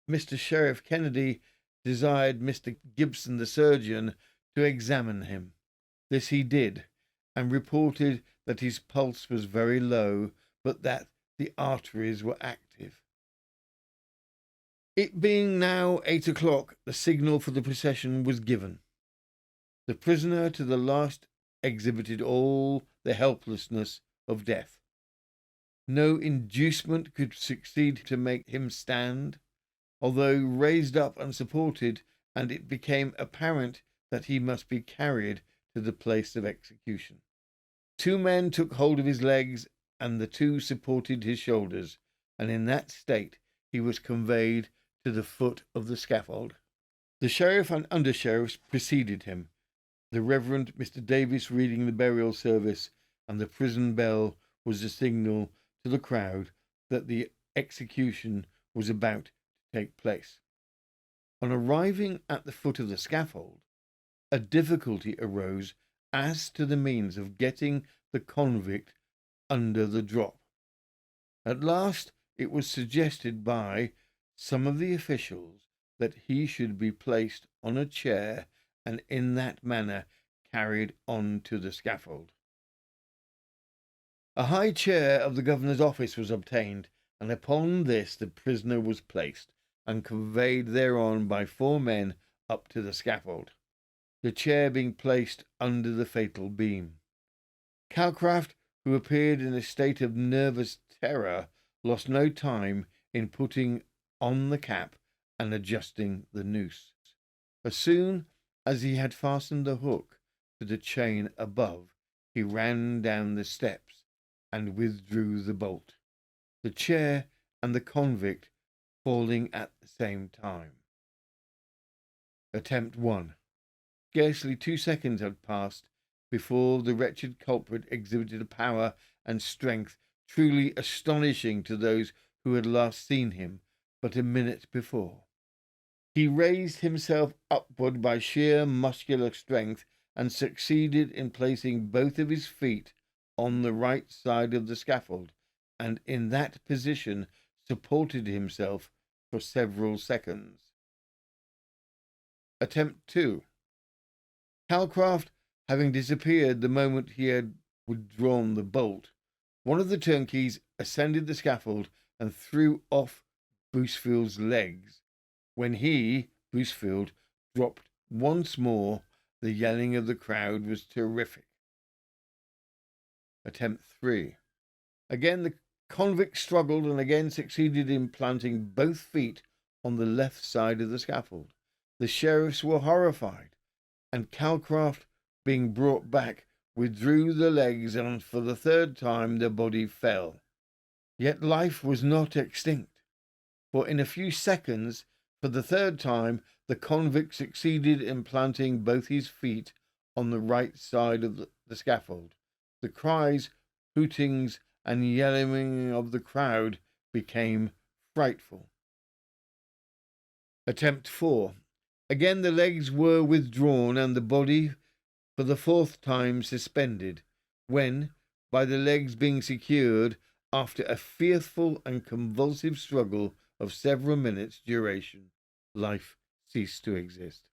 Mr. Sheriff Kennedy desired Mr. Gibson, the surgeon, to examine him. This he did, and reported that his pulse was very low, but that the arteries were active. It being now 8 o'clock, the signal for the procession was given. The prisoner to the last exhibited all the helplessness of death. No inducement could succeed to make him stand, although raised up and supported, and it became apparent that he must be carried to the place of execution. Two men took hold of his legs, and the two supported his shoulders, and in that state he was conveyed to the foot of the scaffold. The sheriff and under-sheriffs preceded him, the Reverend Mr. Davis reading the burial service, and the prison bell was the signal to the crowd that the execution was about to take place. On arriving at the foot of the scaffold, a difficulty arose as to the means of getting the convict under the drop. At last it was suggested by some of the officials that he should be placed on a chair and in that manner carried on to the scaffold. A high chair of the governor's office was obtained, and upon this the prisoner was placed and conveyed thereon by 4 men up to the scaffold, the chair being placed under the fatal beam. Calcraft, who appeared in a state of nervous terror, lost no time in putting on the cap and adjusting the noose. As soon as he had fastened the hook to the chain above, he ran down the steps and withdrew the bolt, the chair and the convict falling at the same time. Attempt 1. Scarcely 2 seconds had passed before the wretched culprit exhibited a power and strength truly astonishing to those who had last seen him but a minute before. He raised himself upward by sheer muscular strength and succeeded in placing both of his feet on the right side of the scaffold, and in that position supported himself for several seconds. Attempt 2. Calcraft having disappeared the moment he had withdrawn the bolt, one of the turnkeys ascended the scaffold and threw off Bousefield's legs. When he, Bousefield, dropped once more, the yelling of the crowd was terrific. Attempt 3. Again the convict struggled and again succeeded in planting both feet on the left side of the scaffold. The sheriffs were horrified, and Calcraft, being brought back, withdrew the legs, and for the third time the body fell. Yet life was not extinct, for in a few seconds, for the third time, the convict succeeded in planting both his feet on the right side of the scaffold. The cries, hootings, and yelling of the crowd became frightful. Attempt 4. Again the legs were withdrawn and the body for the fourth time suspended, when, by the legs being secured, after a fearful and convulsive struggle of several minutes' duration, life ceased to exist.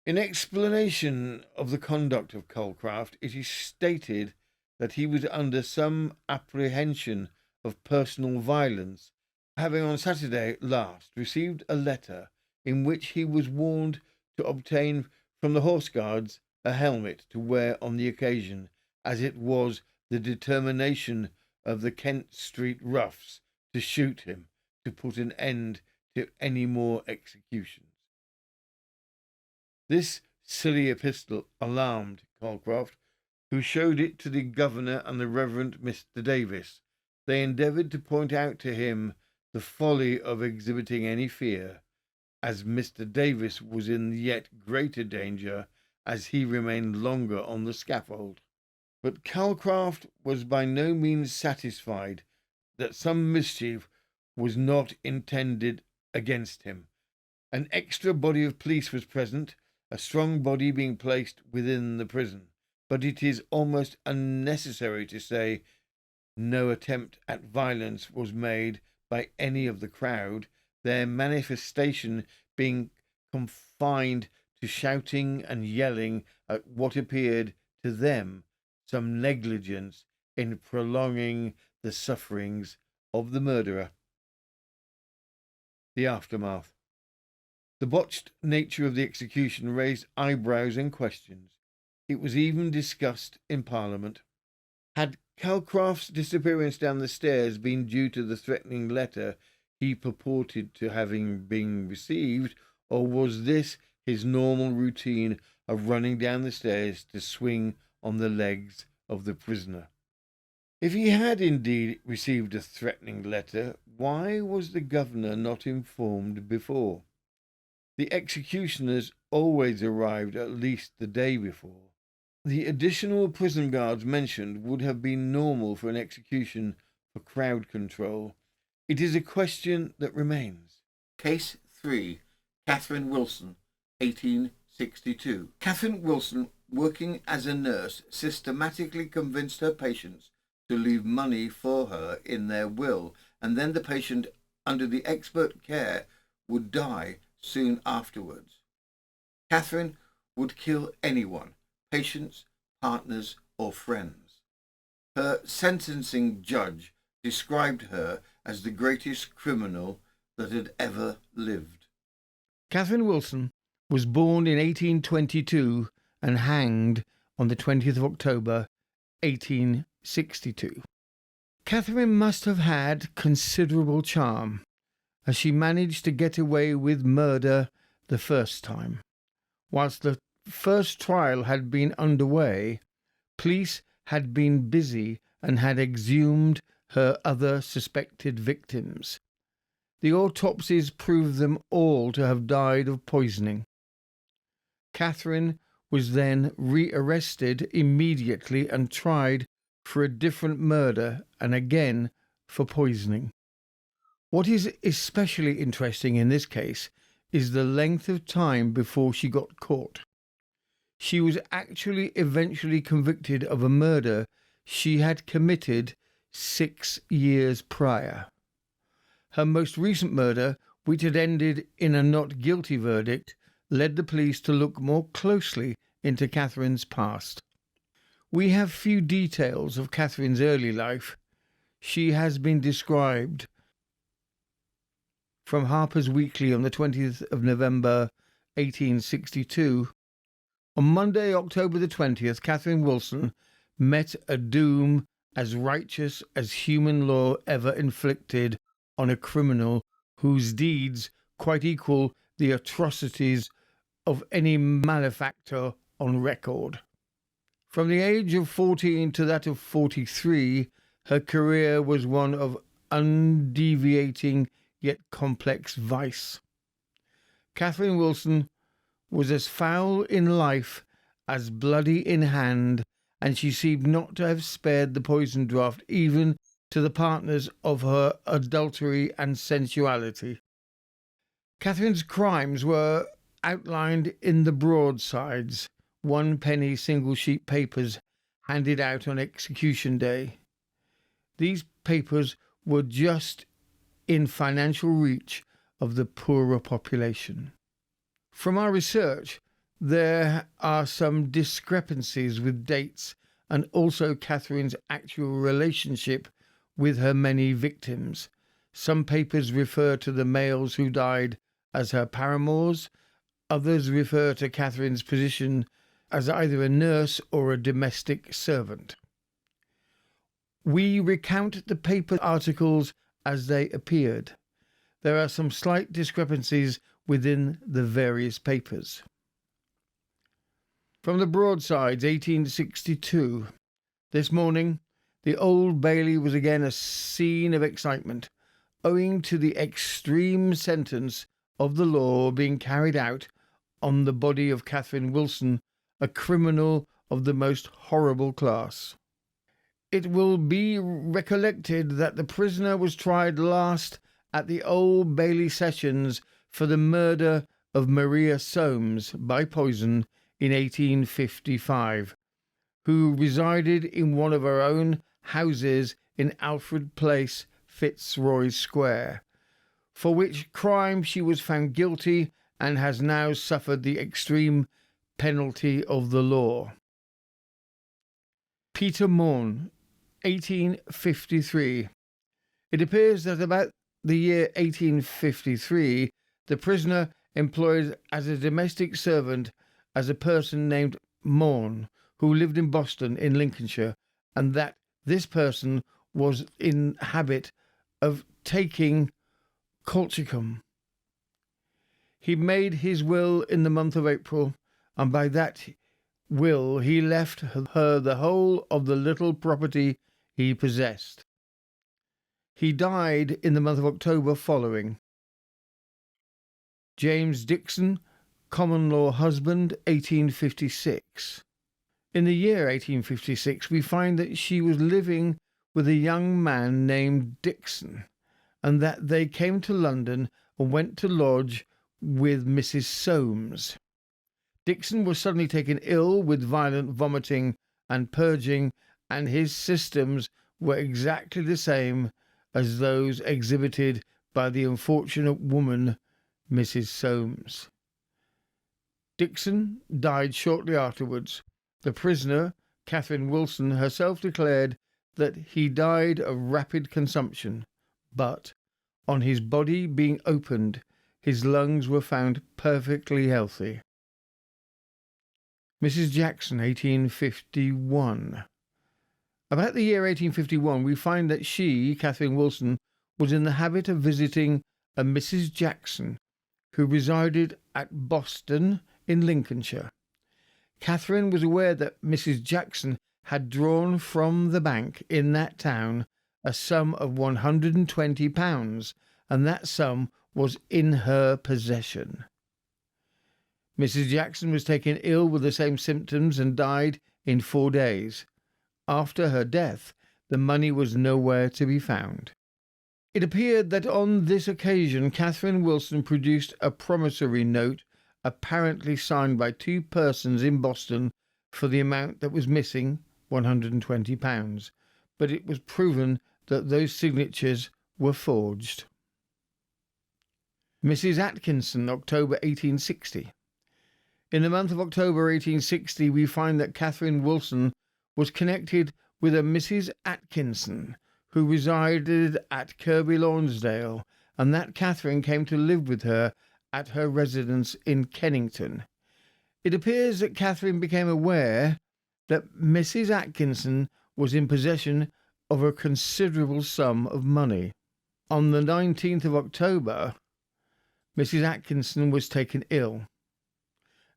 In explanation of the conduct of Calcraft, it is stated that he was under some apprehension of personal violence, having on Saturday last received a letter in which he was warned to obtain from the Horse Guards a helmet to wear on the occasion, as it was the determination of the Kent Street roughs to shoot him, to put an end to any more executions. This silly epistle alarmed Calcraft, who showed it to the governor and the Reverend Mr. Davis. They endeavoured to point out to him the folly of exhibiting any fear, as Mr. Davis was in yet greater danger as he remained longer on the scaffold. But Calcraft was by no means satisfied that some mischief was not intended against him. An extra body of police was present, a strong body being placed within the prison, but it is almost unnecessary to say no attempt at violence was made by any of the crowd, their manifestation being confined to shouting and yelling at what appeared to them some negligence in prolonging the sufferings of the murderer. The aftermath. The botched nature of the execution raised eyebrows and questions. It was even discussed in Parliament. Had Calcraft's disappearance down the stairs been due to the threatening letter he purported to having been received, or was this his normal routine of running down the stairs to swing on the legs of the prisoner? If he had indeed received a threatening letter, why was the governor not informed before? The executioners always arrived at least the day before. The additional prison guards mentioned would have been normal for an execution for crowd control. It is a question that remains. Case 3. Catherine Wilson, 1862. Catherine Wilson, working as a nurse, systematically convinced her patients to leave money for her in their will, and then the patient, under the expert care, would die soon afterwards. Catherine would kill anyone, patients, partners, or friends. Her sentencing judge described her as the greatest criminal that had ever lived. Catherine Wilson was born in 1822 and hanged on the 20th of October, 1862. Catherine must have had considerable charm, as she managed to get away with murder the first time. Whilst the first trial had been underway, police had been busy and had exhumed her other suspected victims. The autopsies proved them all to have died of poisoning. Catherine was then rearrested immediately and tried for a different murder and again for poisoning. What is especially interesting in this case is the length of time before she got caught. she was actually eventually convicted of a murder she had committed 6 years prior. Her most recent murder, which had ended in a not guilty verdict, led the police to look more closely into Catherine's past. We have few details of Catherine's early life. She has been described from Harper's Weekly on the 20th of November 1862. On Monday, October the 20th, Catherine Wilson met a doom as righteous as human law ever inflicted on a criminal whose deeds quite equal the atrocities of any malefactor on record. From the age of 14 to that of 43, her career was one of undeviating yet complex vice. Catherine Wilson was as foul in life as bloody in hand, and she seemed not to have spared the poison draught even to the partners of her adultery and sensuality. Catherine's crimes were outlined in the broadsides, 1-penny single-sheet papers handed out on execution day. These papers were just in financial reach of the poorer population. From our research, there are some discrepancies with dates and also Catherine's actual relationship with her many victims. Some papers refer to the males who died as her paramours. Others refer to Catherine's position as either a nurse or a domestic servant. We recount the paper articles as they appeared. There are some slight discrepancies within the various papers. From the broadsides, 1862. This morning, the Old Bailey was again a scene of excitement, owing to the extreme sentence of the law being carried out on the body of Catherine Wilson, a criminal of the most horrible class. It will be recollected that the prisoner was tried last at the Old Bailey Sessions for the murder of Maria Soames by poison in 1855, who resided in one of her own houses in Alfred Place, Fitzroy Square, for which crime she was found guilty and has now suffered the extreme penalty of the law. Peter Morn, 1853. It appears that about the year 1853, the prisoner employed as a domestic servant as a person named Morn, who lived in Boston in Lincolnshire, and that this person was in habit of taking colchicum. He made his will in the month of April, and by that will he left her the whole of the little property he possessed. He died in the month of October following. James Dixon, common law husband, 1856. In the year 1856, we find that she was living with a young man named Dixon, and that they came to London and went to lodge with Mrs. Soames. Dixon was suddenly taken ill with violent vomiting and purging, and his symptoms were exactly the same as those exhibited by the unfortunate woman, Mrs. Soames. Dixon died shortly afterwards. The prisoner, Catherine Wilson, herself declared that he died of rapid consumption, but, on his body being opened, his lungs were found perfectly healthy. Mrs. Jackson, 1851. About the year 1851, we find that she, Catherine Wilson, was in the habit of visiting a Mrs. Jackson, who resided at Boston in Lincolnshire. Catherine was aware that Mrs. Jackson had drawn from the bank in that town a sum of £120, and that sum was in her possession. Mrs. Jackson was taken ill with the same symptoms and died in 4 days. After her death, the money was nowhere to be found. It appeared that on this occasion Catherine Wilson produced a promissory note apparently signed by two persons in Boston for the amount that was missing, £120, but it was proven that those signatures were forged. Mrs. Atkinson, October 1860. In the month of October 1860, we find that Catherine Wilson was connected with a Mrs. Atkinson, who resided at Kirby Lonsdale, and that Catherine came to live with her at her residence in Kennington. It appears that Catherine became aware that Mrs. Atkinson was in possession of a considerable sum of money. On the 19th of October, Mrs. Atkinson was taken ill.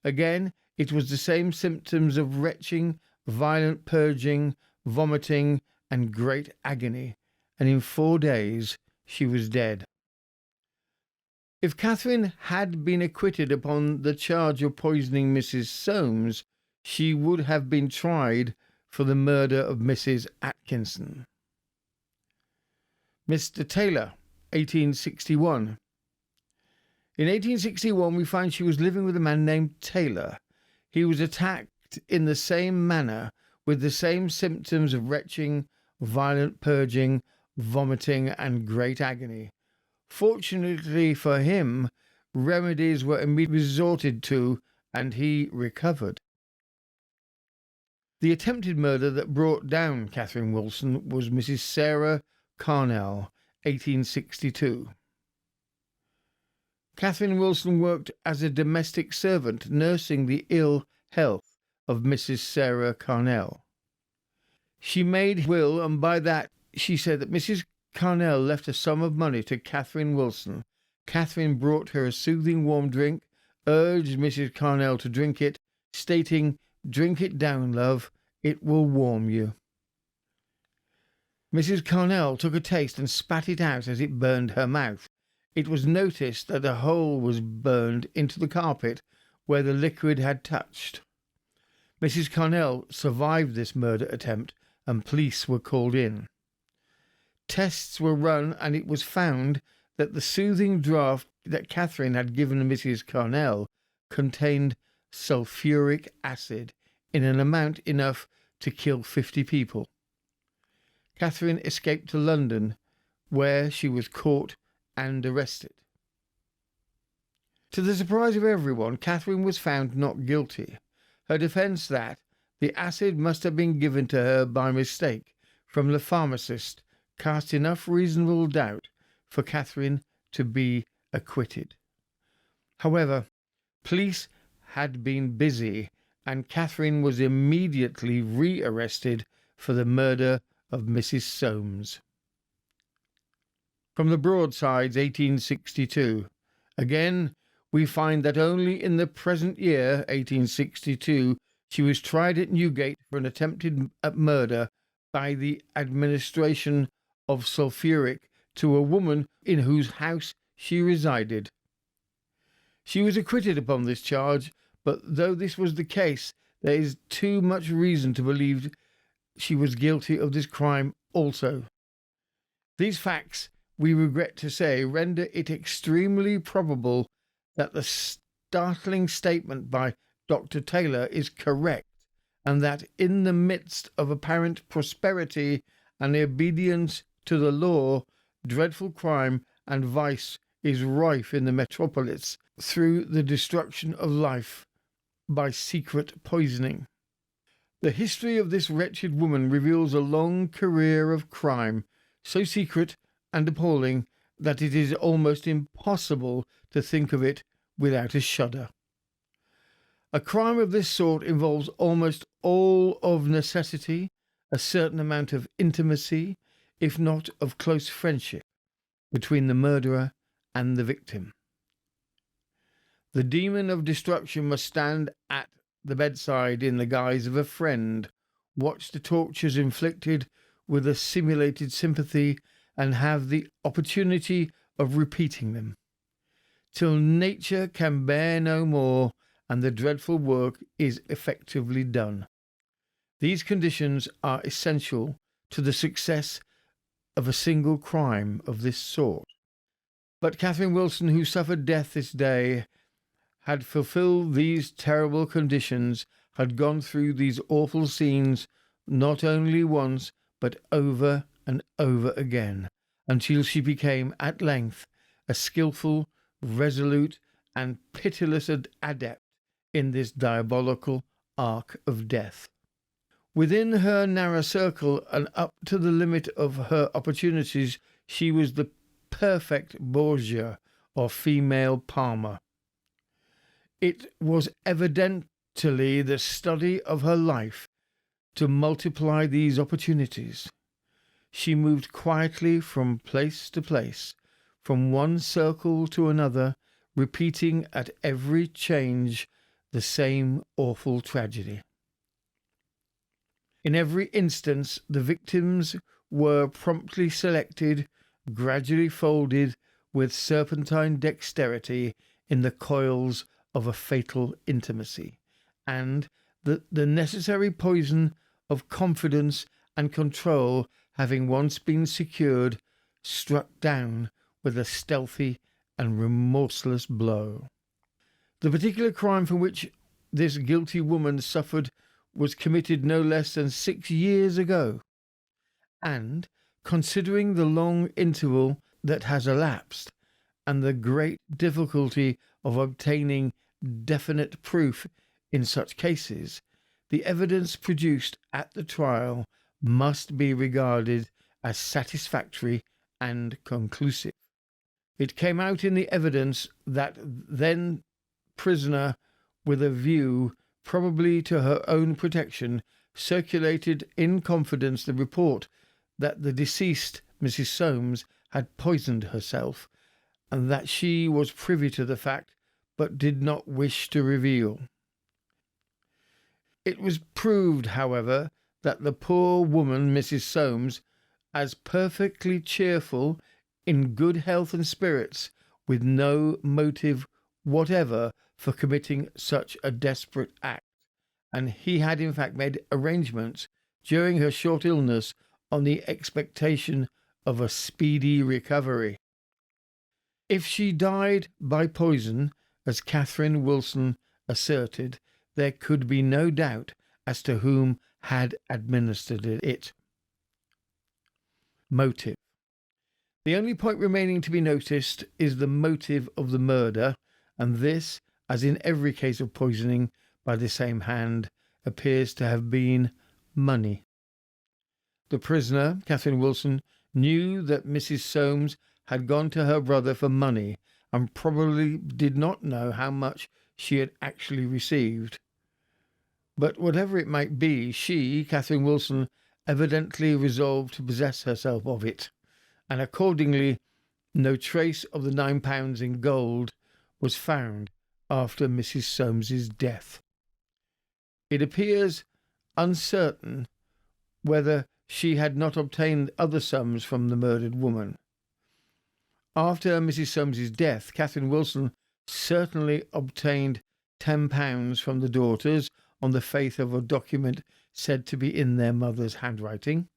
Again, it was the same symptoms of retching, violent purging, vomiting, and great agony, and in 4 days she was dead. If Catherine had been acquitted upon the charge of poisoning Mrs. Soames, she would have been tried for the murder of Mrs. Atkinson. Mr. Taylor, 1861. In 1861, we find she was living with a man named Taylor. He was attacked in the same manner, with the same symptoms of retching, violent purging, vomiting, and great agony. Fortunately for him, remedies were immediately resorted to, and he recovered. The attempted murder that brought down Catherine Wilson was Mrs. Sarah Carnell, 1862. Catherine Wilson worked as a domestic servant, nursing the ill health of Mrs. Sarah Carnell. She made a will, and by that she said that Mrs. Carnell left a sum of money to Catherine Wilson. Catherine brought her a soothing warm drink, urged Mrs. Carnell to drink it, stating, "Drink it down, love, it will warm you." Mrs. Carnell took a taste and spat it out as it burned her mouth. It was noticed that a hole was burned into the carpet where the liquid had touched. Mrs. Carnell survived this murder attempt, and police were called in. Tests were run, and it was found that the soothing draught that Catherine had given Mrs. Carnell contained sulphuric acid in an amount enough to kill 50 people. Catherine escaped to London, where she was caught and arrested. To the surprise of everyone, Catherine was found not guilty. Her defence that the acid must have been given to her by mistake from the pharmacist cast enough reasonable doubt for Catherine to be acquitted. However, police had been busy, and Catherine was immediately rearrested for the murder of Mrs. Soames. From the Broadsides, 1862. Again, we find that only in the present year, 1862, she was tried at Newgate for an attempted murder by the administration of sulphuric to a woman in whose house she resided. She was acquitted upon this charge, but though this was the case, there is too much reason to believe she was guilty of this crime also. These facts, we regret to say, render it extremely probable that the startling statement by Dr. Taylor is correct, and that in the midst of apparent prosperity and obedience to the law, dreadful crime and vice is rife in the metropolis through the destruction of life by secret poisoning. The history of this wretched woman reveals a long career of crime, so secret and appalling that it is almost impossible to think of it without a shudder. A crime of this sort involves almost all of necessity, a certain amount of intimacy, if not of close friendship, between the murderer and the victim. The demon of destruction must stand at the bedside in the guise of a friend, watch the tortures inflicted with a simulated sympathy, and have the opportunity of repeating them, till nature can bear no more and the dreadful work is effectively done. These conditions are essential to the success of a single crime of this sort. But Catherine Wilson, who suffered death this day, had fulfilled these terrible conditions, had gone through these awful scenes not only once, but over and over again, until she became at length a skilful, resolute, and pitiless adept in this diabolical arc of death. Within her narrow circle and up to the limit of her opportunities, she was the perfect Borgia, or female Palmer. It was evidently the study of her life to multiply these opportunities. She moved quietly from place to place, from one circle to another, repeating at every change the same awful tragedy. In every instance, the victims were promptly selected, gradually folded with serpentine dexterity in the coils of a fatal intimacy, and the necessary poison of confidence and control having once been secured, struck down with a stealthy and remorseless blow. The particular crime for which this guilty woman suffered was committed no less than 6 years ago, and, considering the long interval that has elapsed, and the great difficulty of obtaining definite proof in such cases, the evidence produced at the trial must be regarded as satisfactory and conclusive. It came out in the evidence that then prisoner, with a view probably to her own protection, circulated in confidence the report that the deceased Mrs. Soames had poisoned herself, and that she was privy to the fact, but did not wish to reveal. It was proved, however, that the poor woman, Mrs. Soames, as perfectly cheerful, in good health and spirits, with no motive whatever for committing such a desperate act, and he had in fact made arrangements during her short illness on the expectation of a speedy recovery. If she died by poison, as Catherine Wilson asserted, there could be no doubt as to whom had administered it. Motive. The only point remaining to be noticed is the motive of the murder, and this, as in every case of poisoning by the same hand, appears to have been money. The prisoner, Catherine Wilson, knew that Mrs. Soames had gone to her brother for money, and probably did not know how much she had actually received. But whatever it might be, she, Catherine Wilson, evidently resolved to possess herself of it, and accordingly no trace of the £9 in gold was found after Mrs. Soames's death. It appears uncertain whether she had not obtained other sums from the murdered woman. After Mrs. Soames's death, Catherine Wilson certainly obtained £10 from the daughters on the faith of a document said to be in their mother's handwriting.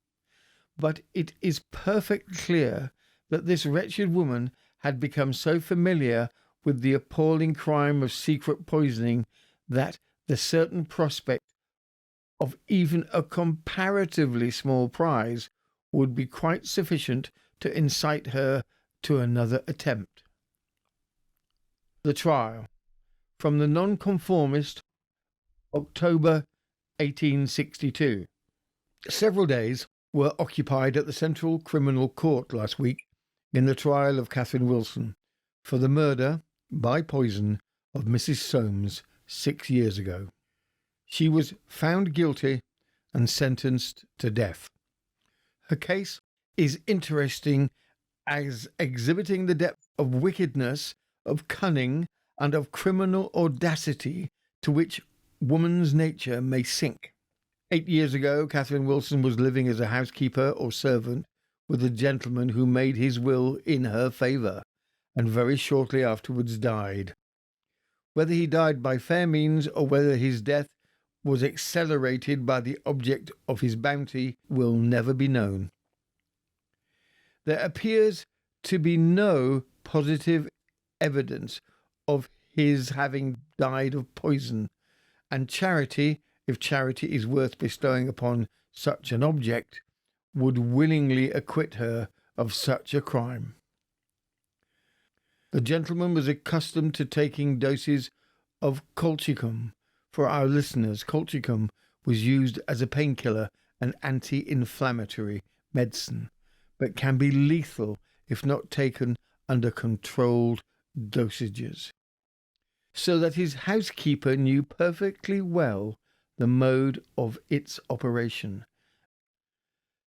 But it is perfectly clear that this wretched woman had become so familiar with the appalling crime of secret poisoning that the certain prospect of even a comparatively small prize would be quite sufficient to incite her to another attempt. The trial. From the Nonconformist, October 1862. Several days were occupied at the Central Criminal Court last week in the trial of Catherine Wilson for the murder by poison of Mrs. Soames 6 years ago. She was found guilty and sentenced to death. Her case is interesting as exhibiting the depth of wickedness, of cunning, and of criminal audacity to which woman's nature may sink. 8 years ago, Catherine Wilson was living as a housekeeper or servant with a gentleman who made his will in her favour, and very shortly afterwards died. Whether he died by fair means or whether his death was accelerated by the object of his bounty will never be known. There appears to be no positive evidence of his having died of poison, and charity, if charity is worth bestowing upon such an object, would willingly acquit her of such a crime. The gentleman was accustomed to taking doses of colchicum. For our listeners, colchicum was used as a painkiller and anti-inflammatory medicine, but can be lethal if not taken under controlled dosages. So that his housekeeper knew perfectly well the mode of its operation.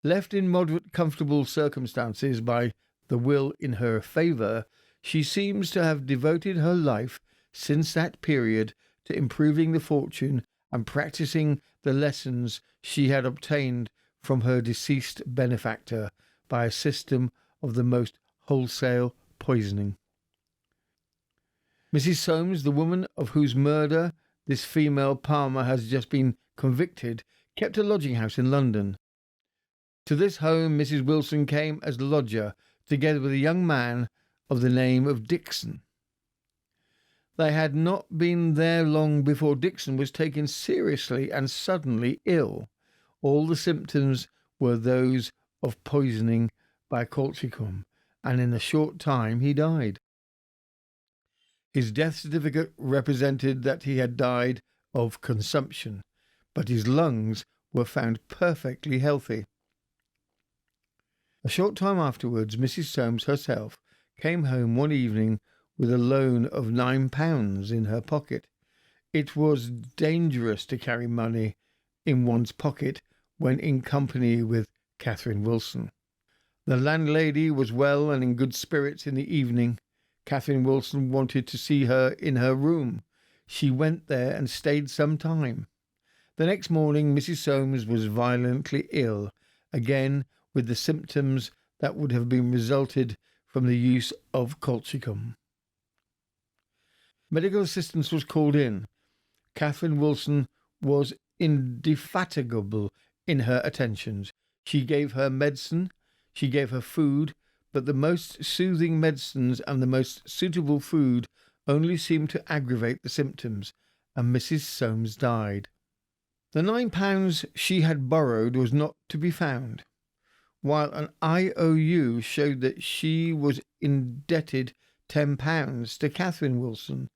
Left in moderate comfortable circumstances by the will in her favour, she seems to have devoted her life since that period to improving the fortune and practising the lessons she had obtained from her deceased benefactor by a system of the most wholesale poisoning. Mrs. Soames, the woman of whose murder this female palmer has just been convicted, kept a lodging house in London. To this home Mrs. Wilson came as lodger, together with a young man of the name of Dixon. They had not been there long before Dixon was taken seriously and suddenly ill. All the symptoms were those of poisoning by colchicum, and in a short time he died. His death certificate represented that he had died of consumption, but his lungs were found perfectly healthy. A short time afterwards, Mrs. Soames herself came home one evening with a loan of £9 in her pocket. It was dangerous to carry money in one's pocket when in company with Catherine Wilson. The landlady was well and in good spirits in the evening. Catherine Wilson wanted to see her in her room. She went there and stayed some time. The next morning Mrs. Soames was violently ill, again with the symptoms that would have been resulted from the use of colchicum. Medical assistance was called in. Catherine Wilson was indefatigable in her attentions. She gave her medicine, she gave her food, but the most soothing medicines and the most suitable food only seemed to aggravate the symptoms, and Mrs. Soames died. The £9 she had borrowed was not to be found, while an IOU showed that she was indebted £10 to Catherine Wilson,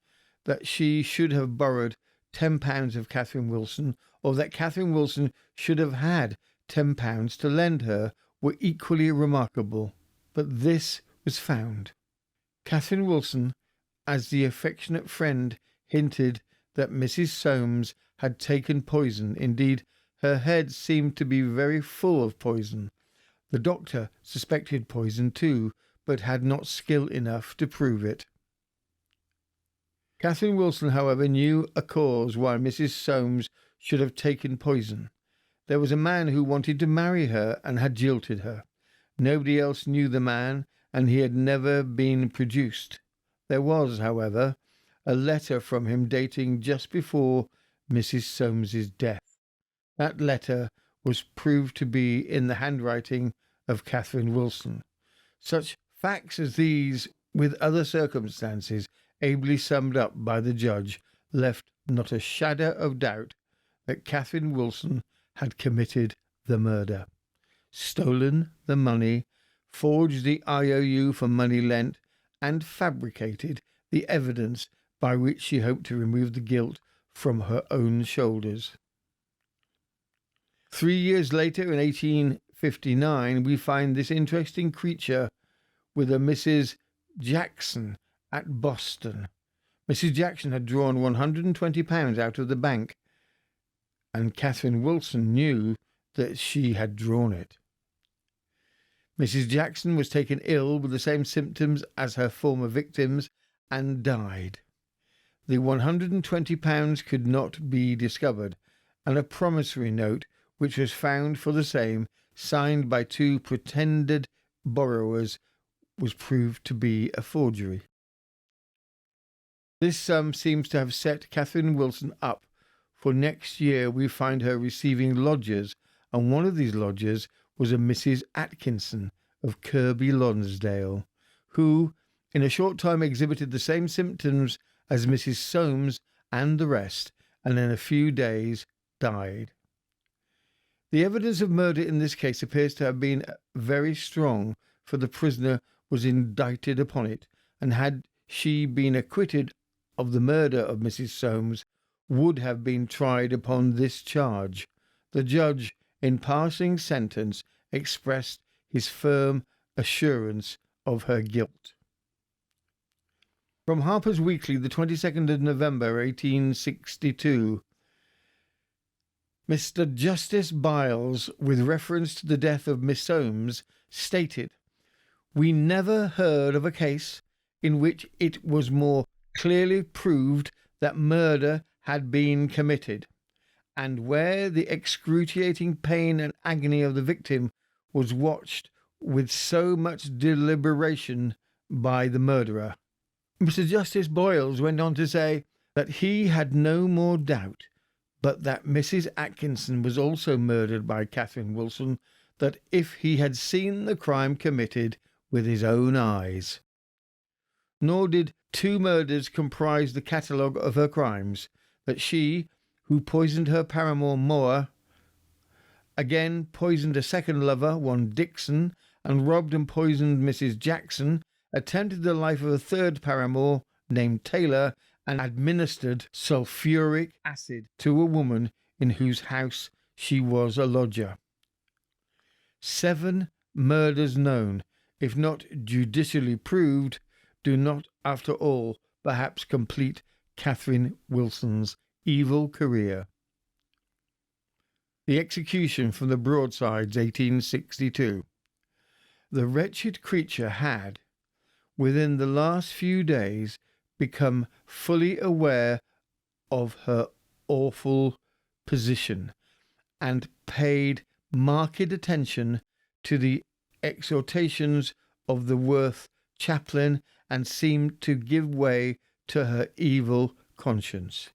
that she should have borrowed £10 of Catherine Wilson, or that Catherine Wilson should have had £10 to lend her, were equally remarkable. But this was found. Catherine Wilson, as the affectionate friend, hinted that Mrs. Soames had taken poison. Indeed, her head seemed to be very full of poison. The doctor suspected poison too, but had not skill enough to prove it. Catherine Wilson, however, knew a cause why Mrs. Soames should have taken poison. There was a man who wanted to marry her and had jilted her. Nobody else knew the man, and he had never been produced. There was, however, a letter from him dating just before Mrs. Soames's death. That letter was proved to be in the handwriting of Catherine Wilson. Such facts as these, with other circumstances ably summed up by the judge, left not a shadow of doubt that Catherine Wilson had committed the murder, stolen the money, forged the IOU for money lent, and fabricated the evidence by which she hoped to remove the guilt from her own shoulders. 3 years later, in 1859, we find this interesting creature with a Mrs. Jackson at Boston. Mrs. Jackson had drawn £120 out of the bank, and Catherine Wilson knew that she had drawn it. Mrs. Jackson was taken ill with the same symptoms as her former victims and died. The £120 could not be discovered, and a promissory note, which was found for the same, signed by two pretended borrowers, was proved to be a forgery. This sum seems to have set Catherine Wilson up, for next year we find her receiving lodgers, and one of these lodgers was a Mrs. Atkinson of Kirby Lonsdale, who in a short time exhibited the same symptoms as Mrs. Soames and the rest, and in a few days died. The evidence of murder in this case appears to have been very strong, for the prisoner was indicted upon it, and had she been acquitted of the murder of Mrs. Soames, would have been tried upon this charge. The judge, in passing sentence, expressed his firm assurance of her guilt. From Harper's Weekly, the 22nd of November, 1862. Mr. Justice Byles, with reference to the death of Miss Soames, stated, "We never heard of a case in which it was more clearly proved that murder had been committed, and where the excruciating pain and agony of the victim was watched with so much deliberation by the murderer." Mr. Justice Boyles went on to say that he had no more doubt but that Mrs. Atkinson was also murdered by Catherine Wilson, that if he had seen the crime committed with his own eyes. Nor did two murders comprise the catalogue of her crimes, that she, who poisoned her paramour Moore, again poisoned a second lover, one Dixon, and robbed and poisoned Mrs. Jackson, attempted the life of a third paramour named Taylor, and administered sulphuric acid to a woman in whose house she was a lodger. 7 murders known, if not judicially proved, do not, after all, perhaps complete Catherine Wilson's evil career. The execution from the Broadsides, 1862. The wretched creature had, within the last few days, become fully aware of her awful position, and paid marked attention to the exhortations of the Worth chaplain, and seemed to give way to her evil conscience.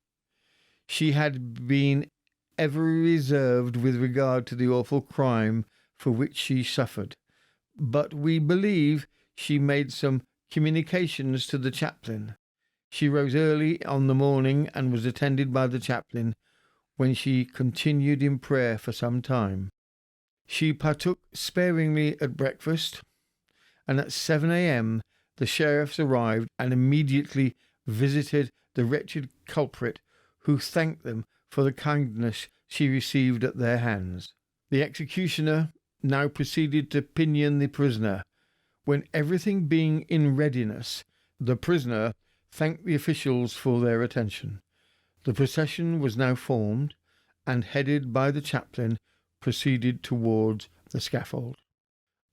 She had been ever reserved with regard to the awful crime for which she suffered, but we believe she made some communications to the chaplain. She rose early on the morning and was attended by the chaplain, when she continued in prayer for some time. She partook sparingly at breakfast, and at 7 a.m. the sheriffs arrived and immediately visited the wretched culprit, who thanked them for the kindness she received at their hands. The executioner now proceeded to pinion the prisoner. When everything being in readiness, the prisoner thanked the officials for their attention. The procession was now formed, and, headed by the chaplain, proceeded towards the scaffold.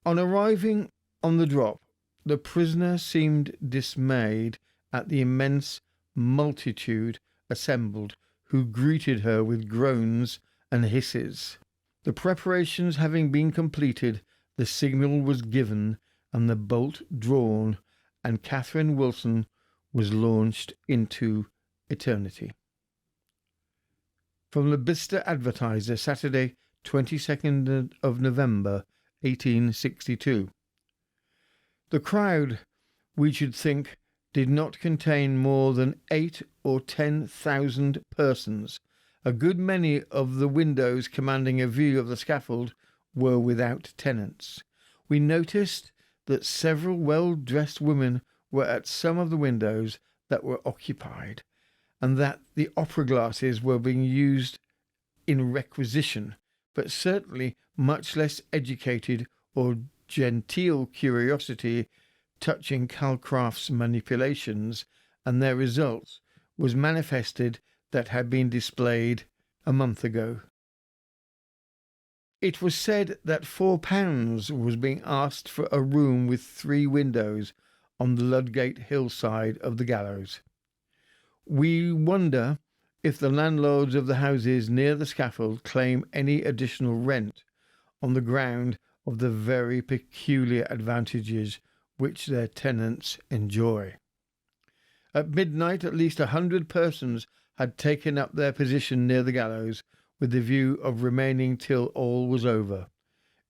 On arriving on the drop, the prisoner seemed dismayed at the immense multitude assembled, who greeted her with groans and hisses. The preparations having been completed, the signal was given, and the bolt drawn, and Catherine Wilson was launched into eternity. From the Bicester Advertiser, Saturday, 22nd of November, 1862. The crowd, we should think, did not contain more than 8,000 or 10,000 persons. A good many of the windows commanding a view of the scaffold were without tenants. We noticed that several well-dressed women were at some of the windows that were occupied, and that the opera glasses were being used in requisition, but certainly much less educated or genteel curiosity touching Calcraft's manipulations and their results was manifested that had been displayed a month ago. It was said that £4 was being asked for a room with 3 windows on the Ludgate hillside of the gallows. We wonder if the landlords of the houses near the scaffold claim any additional rent on the ground of the very peculiar advantages which their tenants enjoy. At midnight, at least 100 persons had taken up their position near the gallows, with the view of remaining till all was over.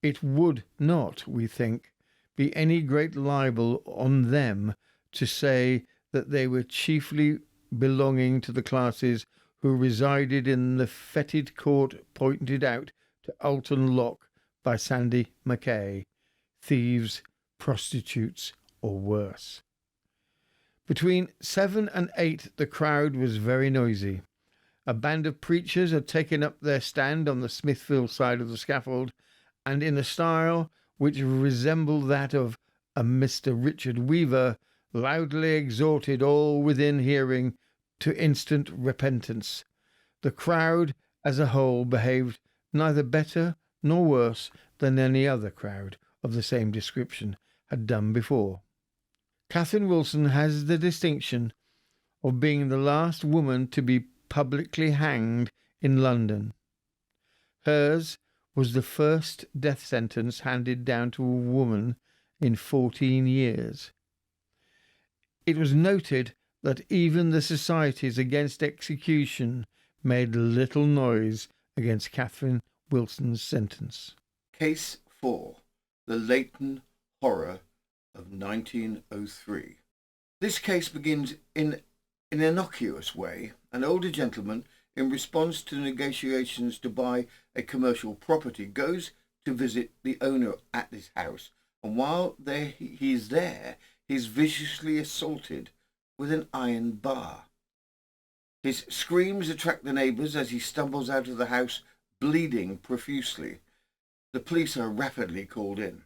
It would not, we think, be any great libel on them to say that they were chiefly belonging to the classes who resided in the fetid court pointed out to Alton Lock by Sandy Mackay, thieves, prostitutes, or worse. Between 7 and 8 the crowd was very noisy. A band of preachers had taken up their stand on the Smithfield side of the scaffold, and in a style which resembled that of a Mr. Richard Weaver, loudly exhorted all within hearing to instant repentance. The crowd as a whole behaved neither better nor worse than any other crowd of the same description had done before. Catherine Wilson has the distinction of being the last woman to be publicly hanged in London. Hers was the first death sentence handed down to a woman in 14 years. It was noted that even the societies against execution made little noise against Catherine Wilson's sentence. Case 4. The Leighton Horror of 1903. This case begins in an innocuous way. An older gentleman, in response to negotiations to buy a commercial property, goes to visit the owner at his house, and while he is there, he is viciously assaulted with an iron bar. His screams attract the neighbours as he stumbles out of the house, bleeding profusely. The police are rapidly called in.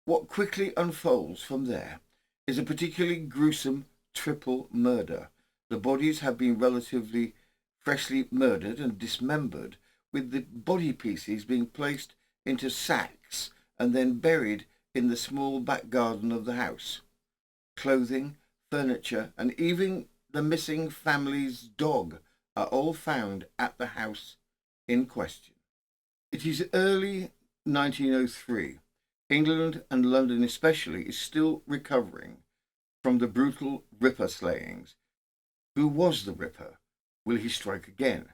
What quickly unfolds from there is a particularly gruesome triple murder. The bodies have been relatively freshly murdered and dismembered, with the body pieces being placed into sacks and then buried in the small back garden of the house. Clothing, furniture, and even the missing family's dog are all found at the house in question. It is early 1903. England, and London especially, is still recovering from the brutal Ripper slayings. Who was the Ripper? Will he strike again?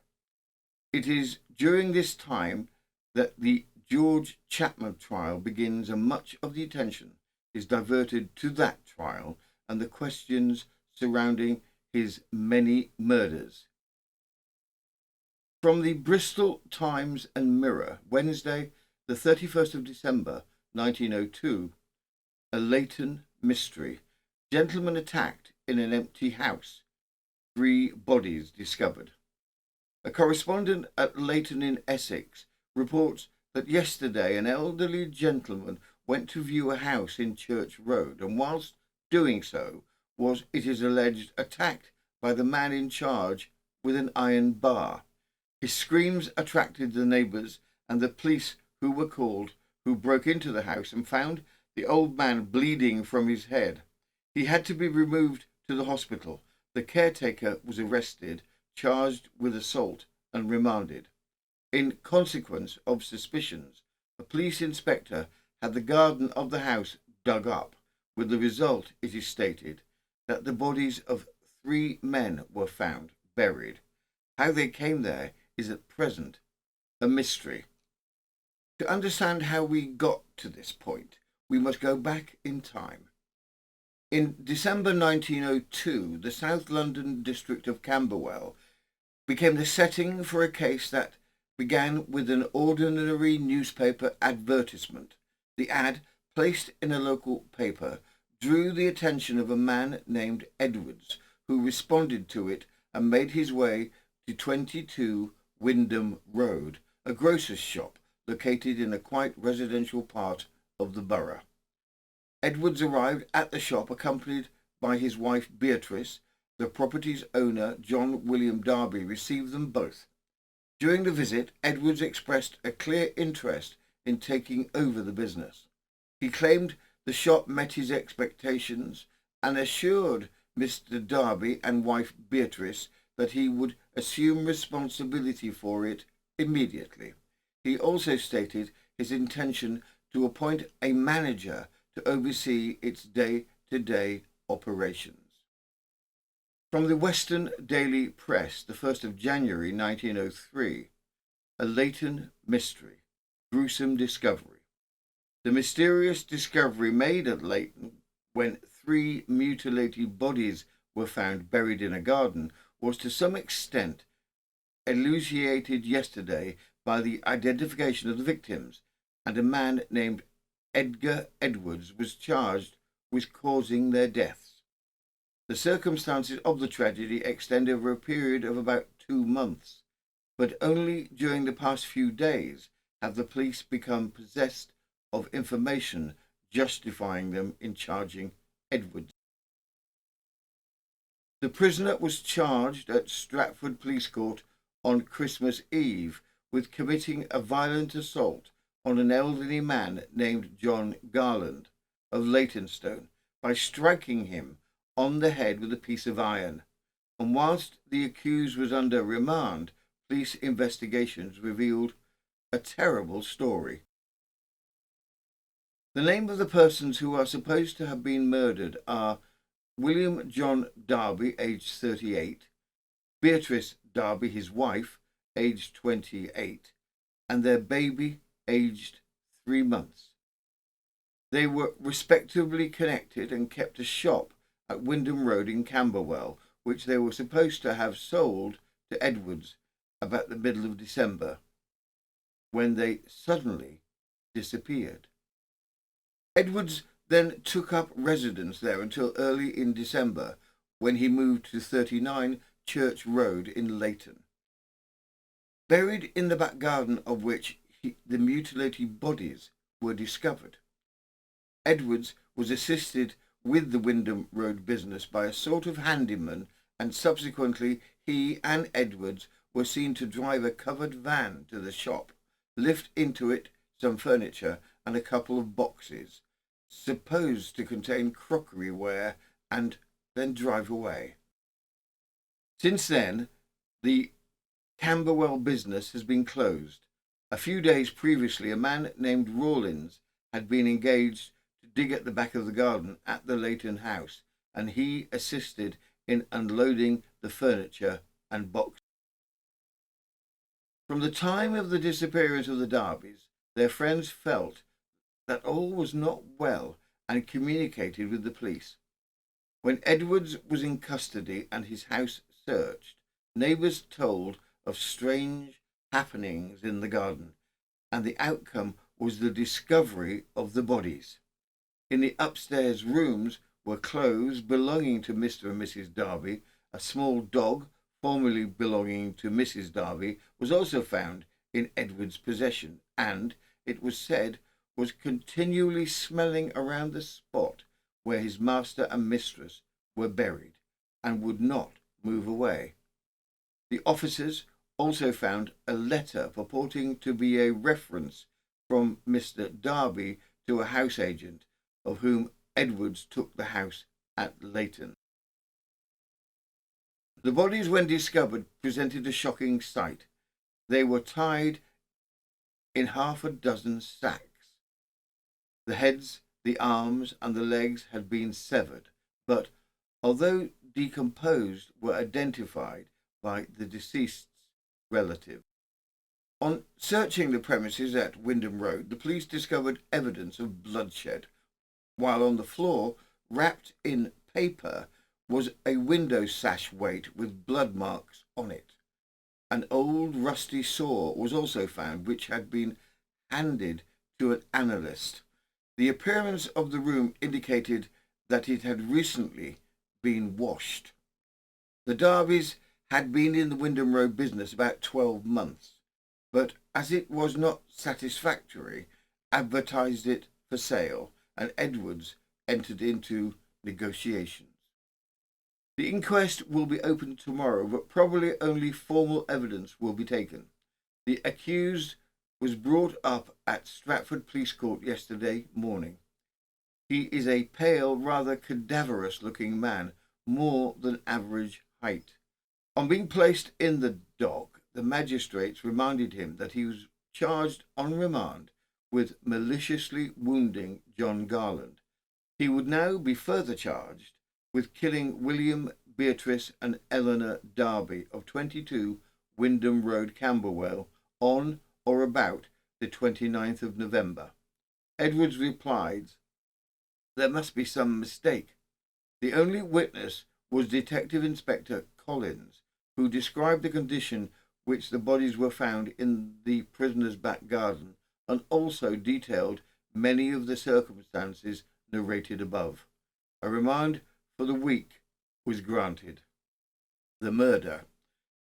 It is during this time that the George Chapman trial begins, and much of the attention is diverted to that trial and the questions surrounding his many murders. From the Bristol Times and Mirror, Wednesday, the 31st of December, 1902, a Leighton mystery. Gentleman attacked in an empty house. 3 bodies discovered. A correspondent at Leighton in Essex reports that yesterday an elderly gentleman went to view a house in Church Road, and whilst doing so was, it is alleged, attacked by the man in charge with an iron bar. His screams attracted the neighbours and the police, who were called, who broke into the house and found the old man bleeding from his head. He had to be removed to the hospital. The caretaker was arrested, charged with assault, and remanded. In consequence of suspicions, a police inspector had the garden of the house dug up, with the result, it is stated, that the bodies of 3 men were found buried. How they came there is at present a mystery. To understand how we got to this point, we must go back in time. In December 1902, the South London district of Camberwell became the setting for a case that began with an ordinary newspaper advertisement. The ad, placed in a local paper, drew the attention of a man named Edwards, who responded to it and made his way to 22 Wyndham Road, a grocer's shop located in a quite residential part of the borough. Edwards arrived at the shop accompanied by his wife Beatrice. The property's owner, John William Darby, received them both. During the visit, Edwards expressed a clear interest in taking over the business. He claimed the shop met his expectations and assured Mr. Darby and wife Beatrice that he would assume responsibility for it immediately. He also stated his intention to appoint a manager to oversee its day-to-day operations. From the Western Daily Press, the 1st of January 1903, a Leighton mystery, gruesome discovery. The mysterious discovery made at Leighton when 3 mutilated bodies were found buried in a garden was to some extent elucidated yesterday by the identification of the victims, and a man named Edgar Edwards was charged with causing their deaths. The circumstances of the tragedy extend over a period of about 2 months, but only during the past few days have the police become possessed of information justifying them in charging Edwards. The prisoner was charged at Stratford Police Court on Christmas Eve with committing a violent assault on an elderly man named John Garland of Leytonstone by striking him on the head with a piece of iron. And whilst the accused was under remand, police investigations revealed a terrible story. The name of the persons who are supposed to have been murdered are William John Darby, aged 38, Beatrice Darby, his wife, aged 28, and their baby, aged 3 months. They were respectively connected and kept a shop at Windham Road in Camberwell, which they were supposed to have sold to Edwards about the middle of December, when they suddenly disappeared. Edwards then took up residence there until early in December, when he moved to 39 Church Road in Leyton, buried in the back garden of which the mutilated bodies were discovered. Edwards was assisted with the Windham Road business by a sort of handyman, and subsequently he and Edwards were seen to drive a covered van to the shop, lift into it some furniture and a couple of boxes, supposed to contain crockery ware, and then drive away. Since then, the Camberwell business has been closed. A few days previously, a man named Rawlins had been engaged to dig at the back of the garden at the Leyton house, and he assisted in unloading the furniture and boxes. From the time of the disappearance of the Darbys, their friends felt that all was not well and communicated with the police. When Edwards was in custody and his house searched, neighbours told of strange happenings in the garden, and the outcome was the discovery of the bodies. In the upstairs rooms were clothes belonging to Mr. and Mrs. Darby. A small dog, formerly belonging to Mrs. Darby, was also found in Edward's possession, and, it was said, was continually smelling around the spot where his master and mistress were buried, and would not move away. The officers also found a letter purporting to be a reference from Mr. Darby to a house agent, of whom Edwards took the house at Leyton. The bodies, when discovered, presented a shocking sight. They were tied in 6 sacks. The heads, the arms, and the legs had been severed, but, although decomposed, were identified by the deceased's relative. On searching the premises at Windham Road, the police discovered evidence of bloodshed, while on the floor, wrapped in paper, was a window sash weight with blood marks on it. An old rusty saw was also found, which had been handed to an analyst. The appearance of the room indicated that it had recently been washed. The Darbys had been in the Windham Road business about 12 months, but as it was not satisfactory, advertised it for sale, and Edwards entered into negotiations. The inquest will be opened tomorrow, but probably only formal evidence will be taken. The accused was brought up at Stratford Police Court yesterday morning. He is a pale, rather cadaverous-looking man, more than average height. On being placed in the dock, the magistrates reminded him that he was charged on remand with maliciously wounding John Garland. He would now be further charged with killing William, Beatrice and Eleanor Darby of 22 Windham Road, Camberwell, on or about the 29th of November. Edwards replied, "There must be some mistake. The only witness was Detective Inspector Collins, who described the condition which the bodies were found in the prisoner's back garden and also detailed many of the circumstances narrated above. A remand for the week was granted. The murder.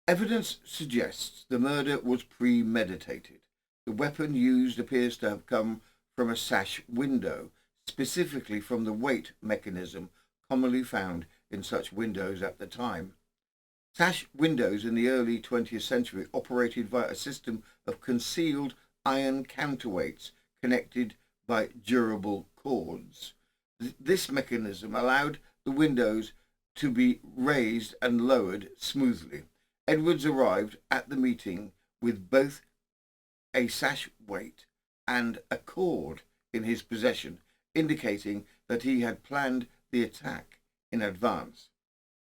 Evidence suggests the murder was premeditated. The weapon used appears to have come from a sash window, specifically from the weight mechanism commonly found in such windows at the time. Sash windows in the early 20th century operated via a system of concealed iron counterweights connected by durable cords. This mechanism allowed the windows to be raised and lowered smoothly. Edwards arrived at the meeting with both a sash weight and a cord in his possession, indicating that he had planned the attack in advance.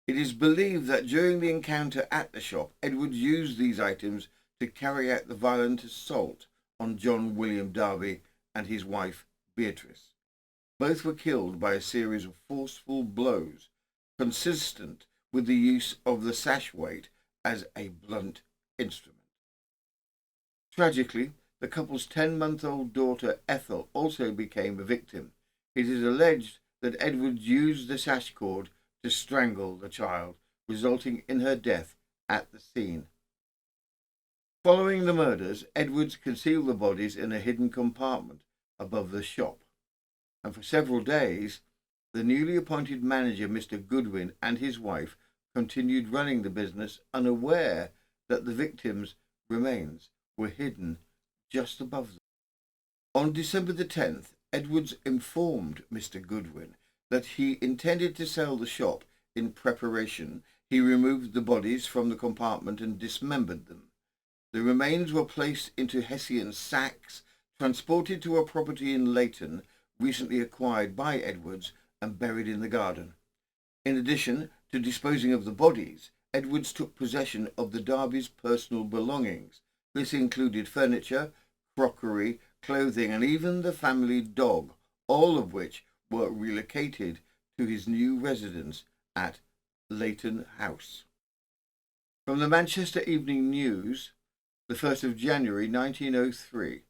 It is believed that during the encounter at the shop, Edwards used these items to carry out the violent assault on John William Darby and his wife Beatrice. Both were killed by a series of forceful blows, consistent with the use of the sash weight as a blunt instrument. Tragically, the couple's 10-month-old daughter Ethel also became a victim. It is alleged that Edwards used the sash cord to strangle the child, resulting in her death at the scene. Following the murders, Edwards concealed the bodies in a hidden compartment above the shop, and for several days, the newly appointed manager, Mr. Goodwin, and his wife continued running the business, unaware that the victims' remains were hidden just above them. On December the 10th, Edwards informed Mr. Goodwin that he intended to sell the shop. In preparation, he removed the bodies from the compartment and dismembered them. The remains were placed into Hessian sacks, transported to a property in Leighton, recently acquired by Edwards, and buried in the garden. In addition to disposing of the bodies, Edwards took possession of the Darbys' personal belongings. This included furniture, crockery, clothing, and even the family dog, all of which were relocated to his new residence at Leighton House. From the Manchester Evening News, the 1st of January 1903,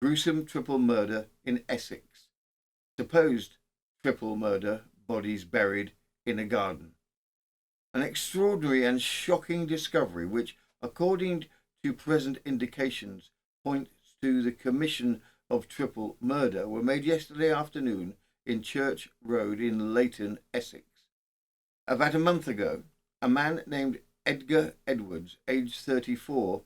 gruesome triple murder in Essex. Supposed triple murder, bodies buried in a garden. An extraordinary and shocking discovery which, according to present indications, points to the commission of triple murder, were made yesterday afternoon in Church Road in Leighton, Essex. About a month ago, a man named Edgar Edwards, aged 34,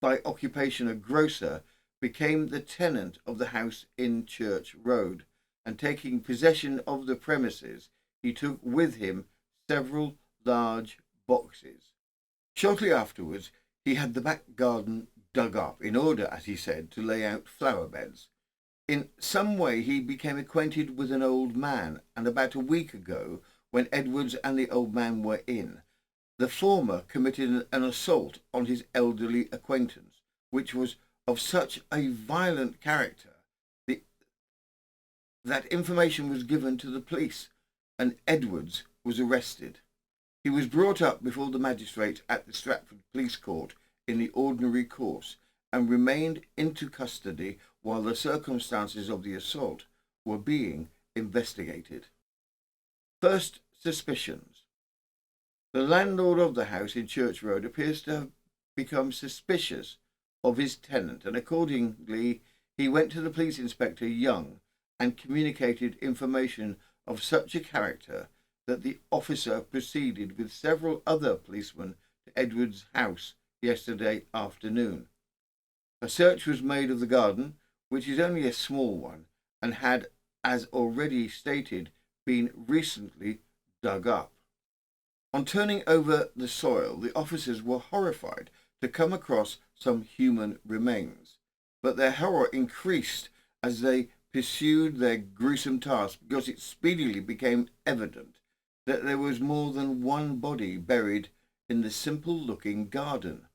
by occupation a grocer, became the tenant of the house in Church Road, and taking possession of the premises, he took with him several large boxes. Shortly afterwards, he had the back garden dug up in order, as he said, to lay out flower beds. In some way he became acquainted with an old man, and about a week ago, when Edwards and the old man were in, the former committed an assault on his elderly acquaintance, which was of such a violent character that information was given to the police, and Edwards was arrested. He was brought up before the magistrate at the Stratford Police Court in the ordinary course, and remained into custody while the circumstances of the assault were being investigated. First suspicions. The landlord of the house in Church Road appears to have become suspicious of his tenant, and accordingly he went to the police inspector Young and communicated information of such a character that the officer proceeded with several other policemen to Edwards' house yesterday afternoon. A search was made of the garden, which is only a small one, and had, as already stated, been recently dug up. On turning over the soil, the officers were horrified to come across some human remains, but their horror increased as they pursued their gruesome task, because it speedily became evident that there was more than one body buried in the simple-looking garden.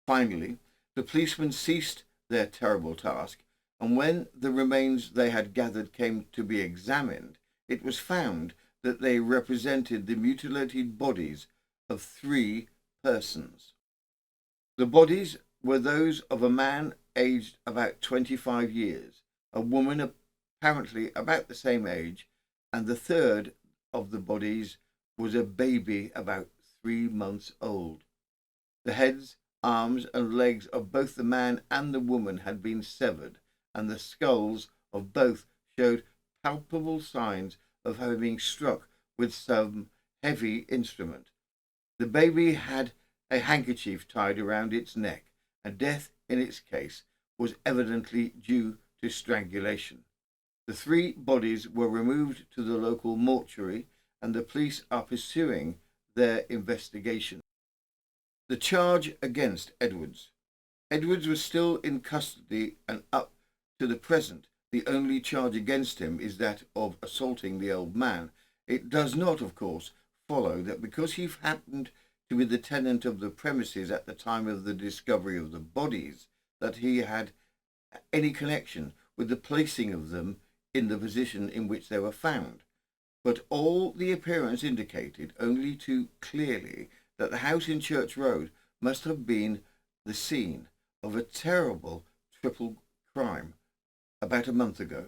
Finally, the policemen ceased their terrible task, and when the remains they had gathered came to be examined, it was found that they represented the mutilated bodies of 3 persons. The bodies were those of a man aged about 25 years, a woman apparently about the same age, and the third of the bodies was a baby about 3 months old. The heads, arms, and legs of both the man and the woman had been severed, and the skulls of both showed palpable signs of having been struck with some heavy instrument. The baby had a handkerchief tied around its neck, and death in its case was evidently due to strangulation. The 3 bodies were removed to the local mortuary, and the police are pursuing their investigation. The charge against Edwards. Edwards was still in custody, and up to the present the only charge against him is that of assaulting the old man. It does not, of course, follow that because he happened to be the tenant of the premises at the time of the discovery of the bodies, that he had any connection with the placing of them in the position in which they were found. But all the appearance indicated only too clearly that the house in Church Road must have been the scene of a terrible triple crime about a month ago.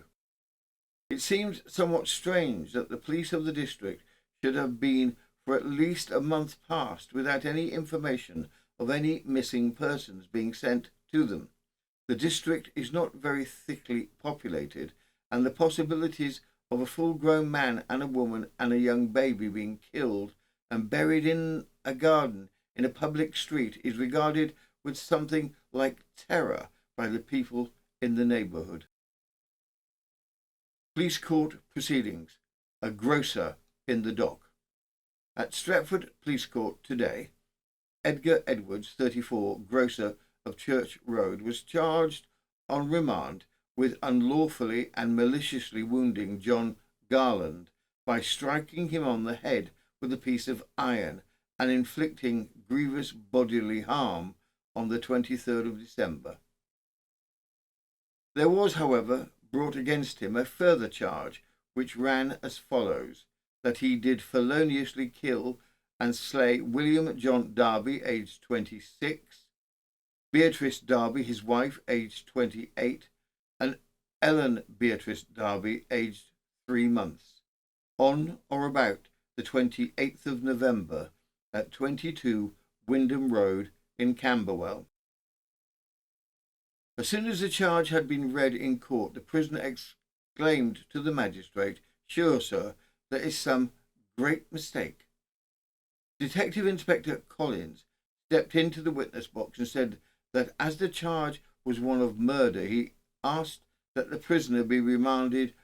It seems somewhat strange that the police of the district should have been for at least a month past without any information of any missing persons being sent to them. The district is not very thickly populated, and the possibilities of a full-grown man and a woman and a young baby being killed and buried in a garden in a public street is regarded with something like terror by the people in the neighbourhood. Police court proceedings. A grocer in the dock. At Stretford Police Court today, Edgar Edwards, 34, grocer of Church Road, was charged on remand with unlawfully and maliciously wounding John Garland by striking him on the head with a piece of iron and inflicting grievous bodily harm on the 23rd of December. There was, however, brought against him a further charge, which ran as follows: that he did feloniously kill and slay William John Darby, aged 26, Beatrice Darby, his wife, aged 28, and Ellen Beatrice Darby, aged 3 months, on or about the 28th of November at 22 Wyndham Road in Camberwell. As soon as the charge had been read in court, the prisoner exclaimed to the magistrate, "Sure, sir, there is some great mistake." Detective Inspector Collins stepped into the witness box and said that as the charge was one of murder, he asked that the prisoner be remanded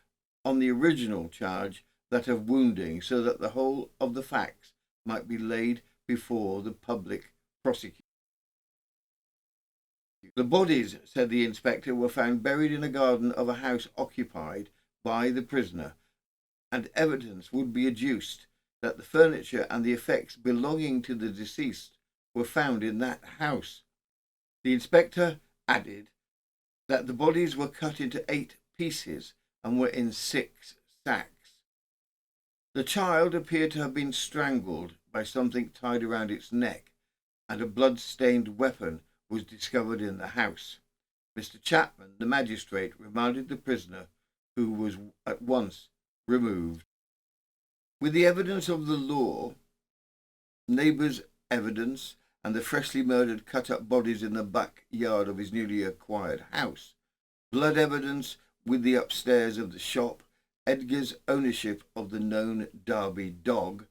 on the original charge, that of wounding, so that the whole of the facts might be laid before the public prosecutor. The bodies, said the inspector, were found buried in a garden of a house occupied by the prisoner, and evidence would be adduced that the furniture and the effects belonging to the deceased were found in that house. The inspector added that the bodies were cut into 8 pieces and were in 6 sacks. The child appeared to have been strangled by something tied around its neck, and a blood-stained weapon was discovered in the house. Mr. Chapman, the magistrate, remanded the prisoner, who was at once removed. With the evidence of the law, neighbours' evidence, and the freshly murdered cut-up bodies in the backyard of his newly acquired house, blood evidence with the upstairs of the shop, Edgar's ownership of the known Darby dog,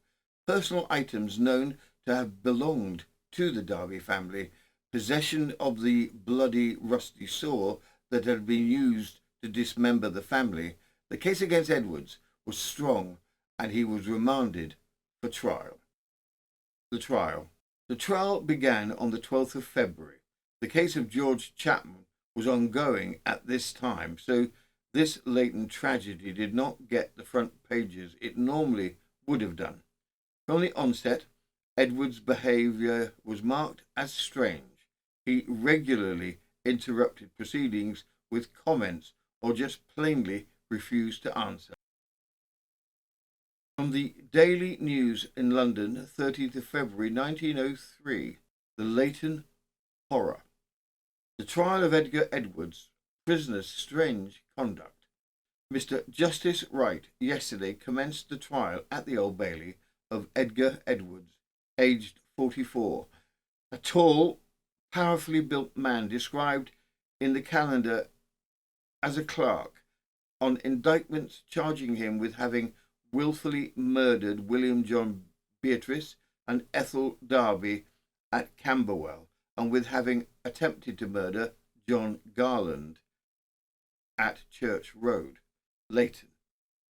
personal items known to have belonged to the Darby family, possession of the bloody rusty saw that had been used to dismember the family, the case against Edwards was strong, and he was remanded for trial. The trial began on the 12th of February. The case of George Chapman was ongoing at this time, so this latent tragedy did not get the front pages it normally would have done. From the onset, Edwards' behaviour was marked as strange. He regularly interrupted proceedings with comments or just plainly refused to answer. From the Daily News in London, 13th of February 1903, The Leighton Horror. The trial of Edgar Edwards, prisoner's strange conduct. Mr. Justice Wright yesterday commenced the trial at the Old Bailey of Edgar Edwards, aged 44, a tall, powerfully built man described in the calendar as a clerk, on indictments charging him with having wilfully murdered William John Beatrice and Ethel Darby at Camberwell, and with having attempted to murder John Garland at Church Road, Leighton,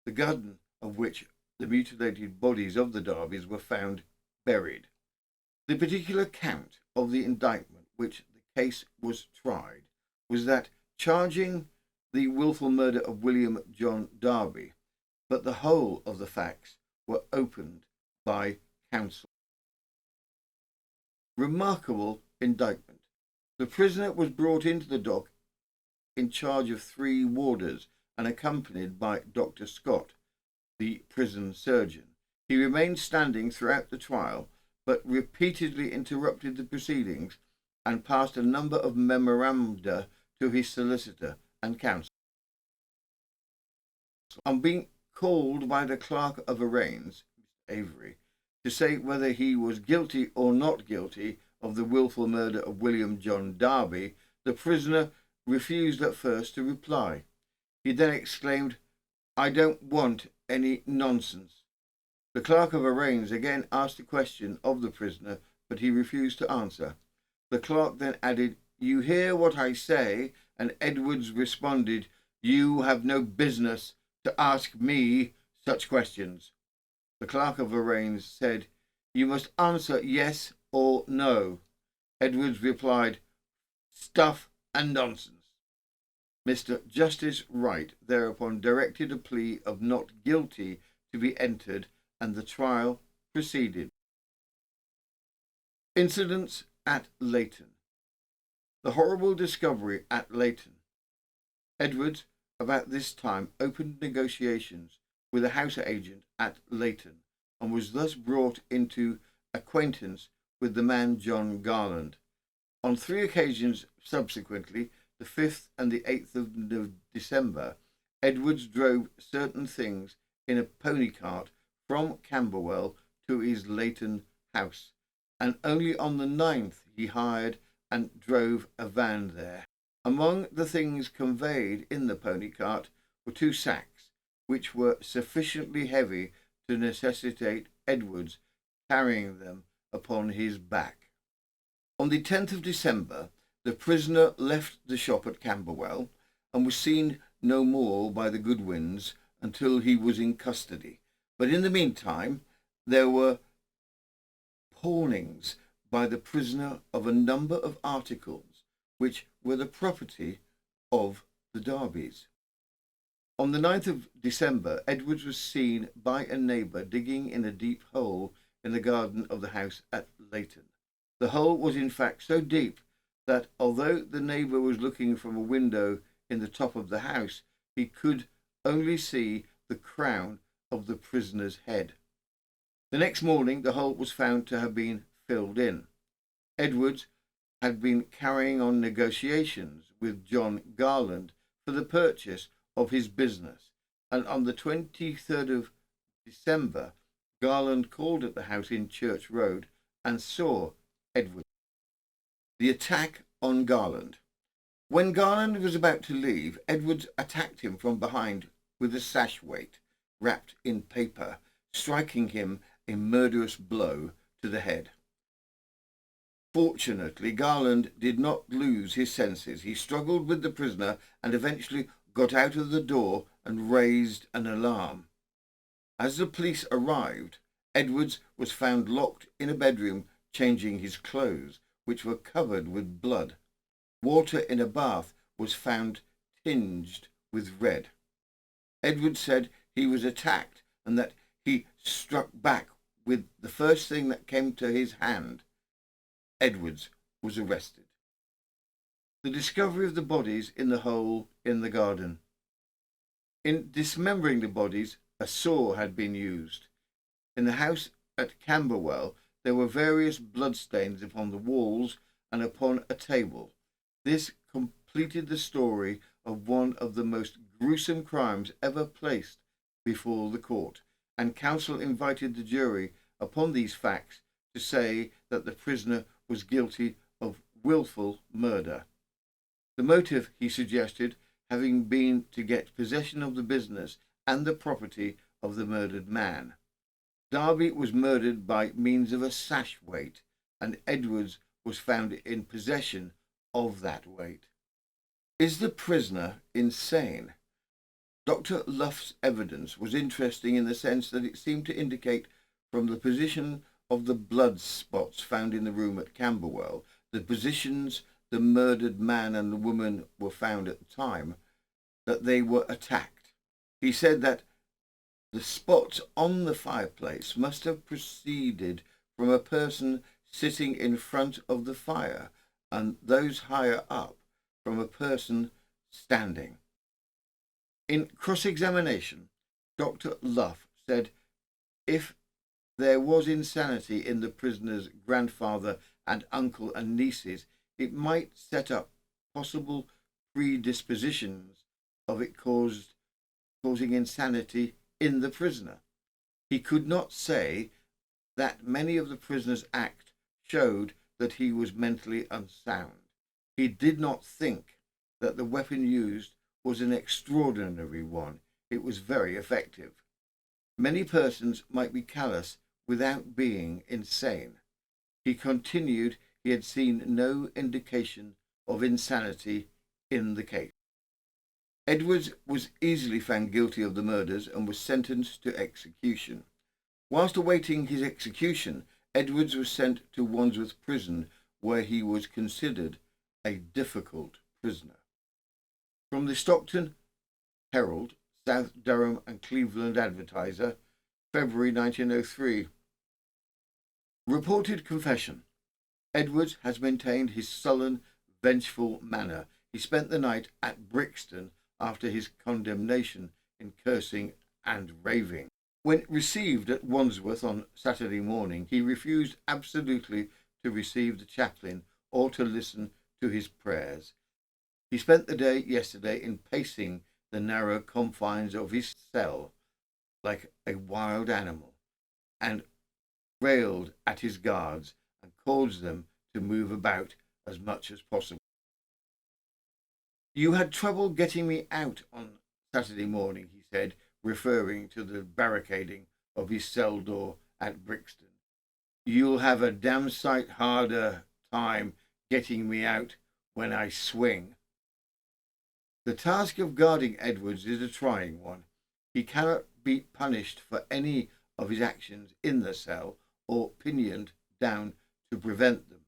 the garden of which the mutilated bodies of the Darbys were found buried. The particular count of the indictment which the case was tried was that charging the wilful murder of William John Darby, but the whole of the facts were opened by counsel. Remarkable indictment. The prisoner was brought into the dock in charge of 3 warders and accompanied by Dr. Scott, the prison surgeon. He remained standing throughout the trial, but repeatedly interrupted the proceedings and passed a number of memoranda to his solicitor and counsel. On being called by the clerk of arraigns, Mr. Avery, to say whether he was guilty or not guilty of the wilful murder of William John Darby, the prisoner refused at first to reply. He then exclaimed, "I don't want any nonsense." The clerk of arraigns again asked a question of the prisoner, but he refused to answer. The clerk then added, "You hear what I say?" and Edwards responded, "You have no business to ask me such questions." The clerk of arraigns said, "You must answer yes or no." Edwards replied, "Stuff and nonsense." Mr. Justice Wright thereupon directed a plea of not guilty to be entered, and the trial proceeded. Incidents at Leighton. The horrible discovery at Leighton. Edwards, about this time, opened negotiations with a house agent at Leighton, and was thus brought into acquaintance with the man John Garland. On 3 occasions subsequently, the 5th and the 8th of December, Edwards drove certain things in a pony cart from Camberwell to his Leighton house, and only on the 9th he hired and drove a van there. Among the things conveyed in the pony cart were 2 sacks, which were sufficiently heavy to necessitate Edwards carrying them upon his back. On the 10th of December, the prisoner left the shop at Camberwell, and was seen no more by the Goodwins until he was in custody. But in the meantime, there were pawnings by the prisoner of a number of articles which were the property of the Darbys. On the 9th of December, Edwards was seen by a neighbour digging in a deep hole in the garden of the house at Leighton. The hole was in fact so deep that, although the neighbour was looking from a window in the top of the house, he could only see the crown of the prisoner's head. The next morning the hole was found to have been filled in. Edwards had been carrying on negotiations with John Garland for the purchase of his business, and on the 23rd of December Garland called at the house in Church Road and saw Edwards. The attack on Garland. When Garland was about to leave, Edwards attacked him from behind with a sash weight wrapped in paper, striking him a murderous blow to the head. Fortunately, Garland did not lose his senses. He struggled with the prisoner and eventually got out of the door and raised an alarm. As the police arrived, Edwards was found locked in a bedroom changing his clothes, which were covered with blood. Water in a bath was found tinged with red. Edwards said he was attacked and that he struck back with the first thing that came to his hand. Edwards was arrested. The discovery of the bodies in the hole in the garden. In dismembering the bodies, a saw had been used. In the house at Camberwell, there were various bloodstains upon the walls and upon a table. This completed the story of one of the most gruesome crimes ever placed before the court, and counsel invited the jury upon these facts to say that the prisoner was guilty of wilful murder. The motive, he suggested, having been to get possession of the business and the property of the murdered man. Darby was murdered by means of a sash weight, and Edwards was found in possession of that weight. Is the prisoner insane? Dr. Luff's evidence was interesting in the sense that it seemed to indicate, from the position of the blood spots found in the room at Camberwell, the positions the murdered man and the woman were found at the time, that they were attacked. He said that the spots on the fireplace must have proceeded from a person sitting in front of the fire, and those higher up from a person standing. In cross-examination, Dr. Luff said if there was insanity in the prisoner's grandfather and uncle and nieces, it might set up possible predispositions of it causing insanity in the prisoner. He could not say that many of the prisoner's acts showed that he was mentally unsound. He did not think that the weapon used was an extraordinary one. It was very effective. Many persons might be callous without being insane. He continued he had seen no indication of insanity in the case. Edwards was easily found guilty of the murders and was sentenced to execution. Whilst awaiting his execution, Edwards was sent to Wandsworth Prison, where he was considered a difficult prisoner. From the Stockton Herald, South Durham and Cleveland Advertiser, February 1903. Reported confession. Edwards has maintained his sullen, vengeful manner. He spent the night at Brixton after his condemnation in cursing and raving. When received at Wandsworth on Saturday morning, he refused absolutely to receive the chaplain or to listen to his prayers. He spent the day yesterday in pacing the narrow confines of his cell like a wild animal, and railed at his guards and caused them to move about as much as possible. You had trouble getting me out on Saturday morning, he said, referring to the barricading of his cell door at Brixton. You'll have a damn sight harder time getting me out when I swing. The task of guarding Edwards is a trying one. He cannot be punished for any of his actions in the cell or pinioned down to prevent them.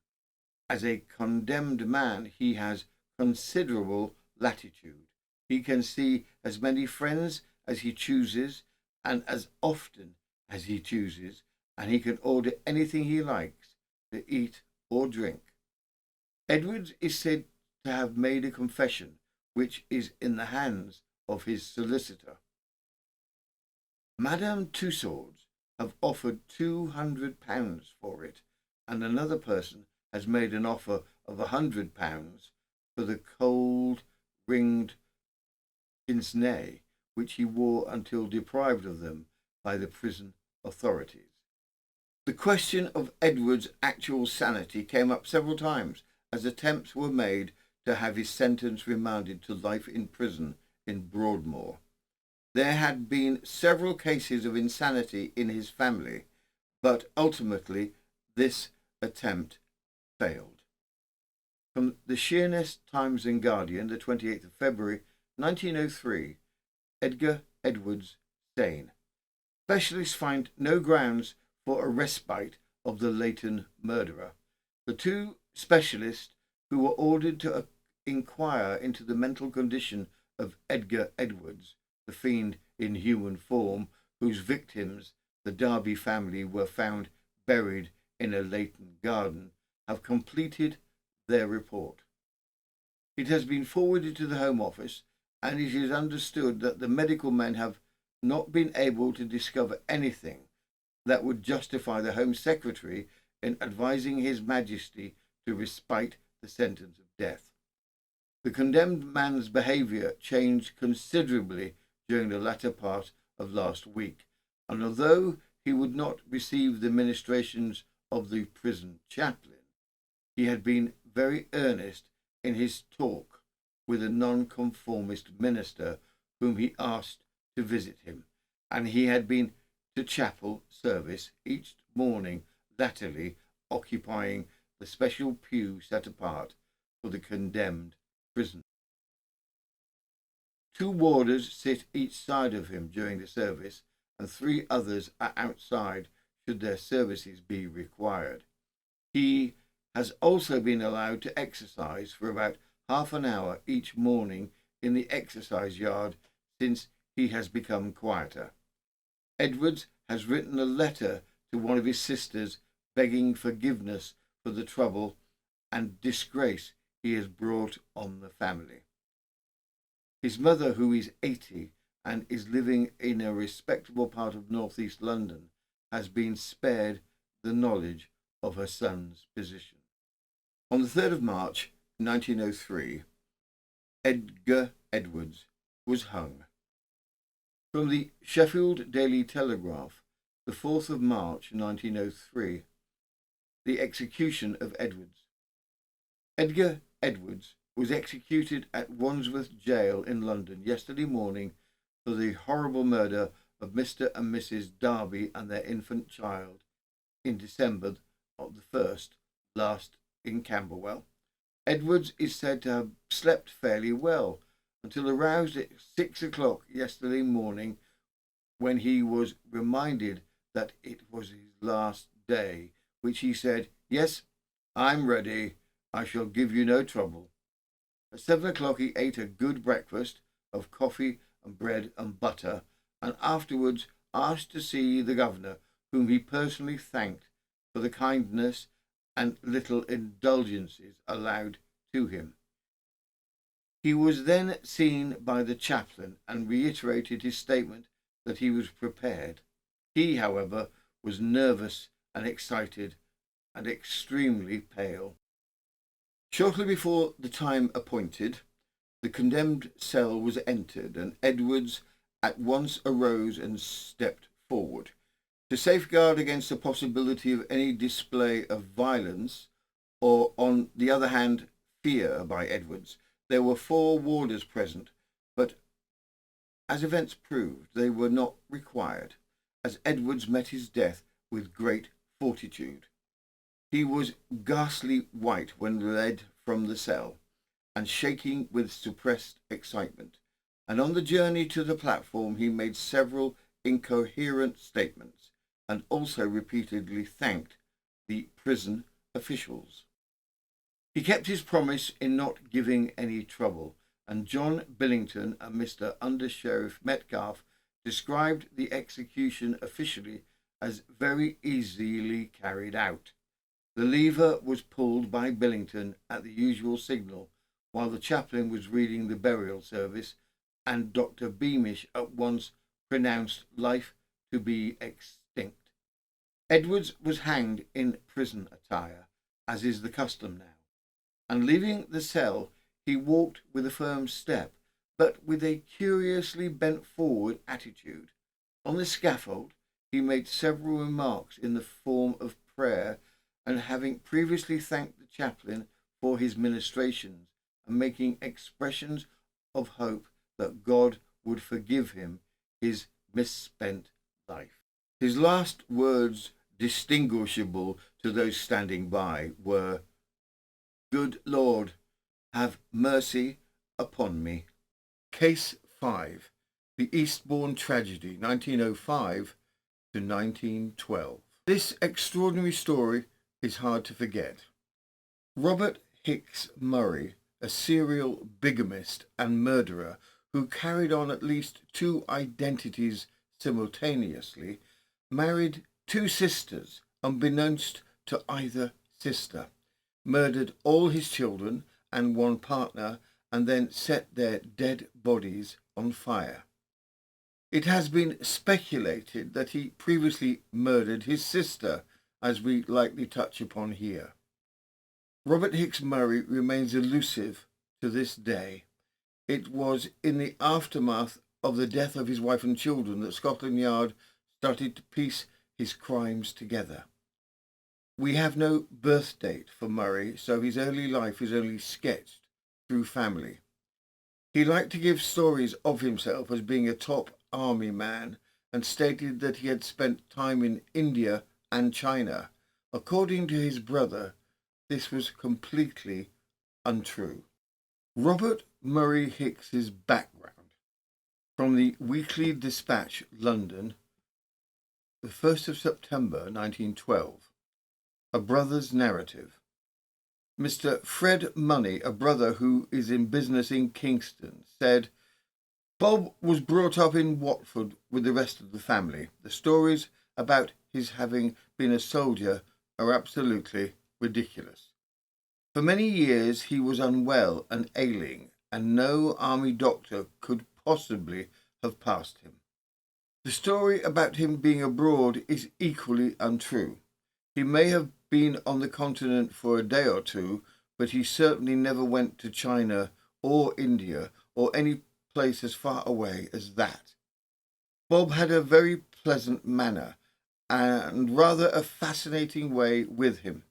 As a condemned man, he has considerable latitude. He can see as many friends as he chooses and as often as he chooses, and he can order anything he likes to eat or drink. Edwards is said to have made a confession, which is in the hands of his solicitor. Madame Tussauds have offered £200 for it, and another person has made an offer of £100 for the cold ringed pince nez, which he wore until deprived of them by the prison authorities. The question of Edward's actual sanity came up several times as attempts were made to have his sentence remanded to life in prison in Broadmoor. There had been several cases of insanity in his family, but ultimately this attempt failed. From the Sheerness Times and Guardian, the 28th of February, 1903, Edgar Edwards sane. Specialists find no grounds for a respite of the Leighton murderer. The two specialists who were ordered to inquire into the mental condition of Edgar Edwards, the fiend in human form, whose victims, the Darby family, were found buried in a Leighton garden, have completed their report. It has been forwarded to the Home Office, and it is understood that the medical men have not been able to discover anything that would justify the Home Secretary in advising His Majesty to respite the sentence of death. The condemned man's behaviour changed considerably during the latter part of last week, and although he would not receive the ministrations of the prison chaplain, he had been very earnest in his talk with a nonconformist minister whom he asked to visit him, and he had been to chapel service each morning, latterly occupying the special pew set apart for the condemned prisoner. 2 warders sit each side of him during the service, and 3 others are outside should their services be required. He has also been allowed to exercise for about half an hour each morning in the exercise yard since he has become quieter. Edwards has written a letter to one of his sisters begging forgiveness for the trouble and disgrace he has brought on the family. His mother, who is 80 and is living in a respectable part of northeast London, has been spared the knowledge of her son's position. On the 3rd of March 1903, Edgar Edwards was hung. From the Sheffield Daily Telegraph, the 4th of March 1903, the execution of Edwards. Edgar Edwards was executed at Wandsworth Jail in London yesterday morning for the horrible murder of Mr. and Mrs. Darby and their infant child in December of the 1st last in Camberwell. Edwards is said to have slept fairly well until aroused at 6 o'clock yesterday morning, when he was reminded that it was his last day, which he said, "Yes, I'm ready. I shall give you no trouble." At 7 o'clock he ate a good breakfast of coffee and bread and butter, and afterwards asked to see the governor, whom he personally thanked for the kindness and little indulgences allowed to him. He was then seen by the chaplain and reiterated his statement that he was prepared. He, however, was nervous and excited and extremely pale. Shortly before the time appointed, the condemned cell was entered, and Edwards at once arose and stepped forward. To safeguard against the possibility of any display of violence, or on the other hand, fear by Edwards, there were 4 warders present, but as events proved, they were not required, as Edwards met his death with great fortitude. He was ghastly white when led from the cell, and shaking with suppressed excitement, and on the journey to the platform he made several incoherent statements, and also repeatedly thanked the prison officials. He kept his promise in not giving any trouble, and John Billington and Mr. Under Sheriff Metcalfe described the execution officially as very easily carried out. The lever was pulled by Billington at the usual signal, while the chaplain was reading the burial service, and Dr. Beamish at once pronounced life to be extinct. Edwards was hanged in prison attire, as is the custom now, and leaving the cell he walked with a firm step, but with a curiously bent forward attitude. On the scaffold he made several remarks in the form of prayer, and having previously thanked the chaplain for his ministrations, and making expressions of hope that God would forgive him his misspent life. His last words, distinguishable to those standing by, were, "Good Lord, have mercy upon me." Case 5. The Eastbourne Tragedy, 1905 to 1912. This extraordinary story is hard to forget. Robert Hicks Murray, a serial bigamist and murderer who carried on at least 2 identities simultaneously, married 2 sisters unbeknownst to either sister, murdered all his children and 1 partner, and then set their dead bodies on fire. It has been speculated that he previously murdered his sister, as we likely touch upon here. Robert Hicks Murray remains elusive to this day. It was in the aftermath of the death of his wife and children that Scotland Yard started to piece his crimes together. We have no birth date for Murray, so his early life is only sketched through family. He liked to give stories of himself as being a top army man and stated that he had spent time in India and China. According to his brother, this was completely untrue. Robert Murray Hicks's background. From the Weekly Dispatch, London, the 1st of September 1912. A brother's narrative. Mr. Fred Money, a brother who is in business in Kingston, said, Bob was brought up in Watford with the rest of the family. The stories about his having been a soldier are absolutely ridiculous. For many years he was unwell and ailing, and no army doctor could possibly have passed him. The story about him being abroad is equally untrue. He may have been on the continent for a day or two, but he certainly never went to China or India or any place as far away as that. Bob had a very pleasant manner and rather a fascinating way with him,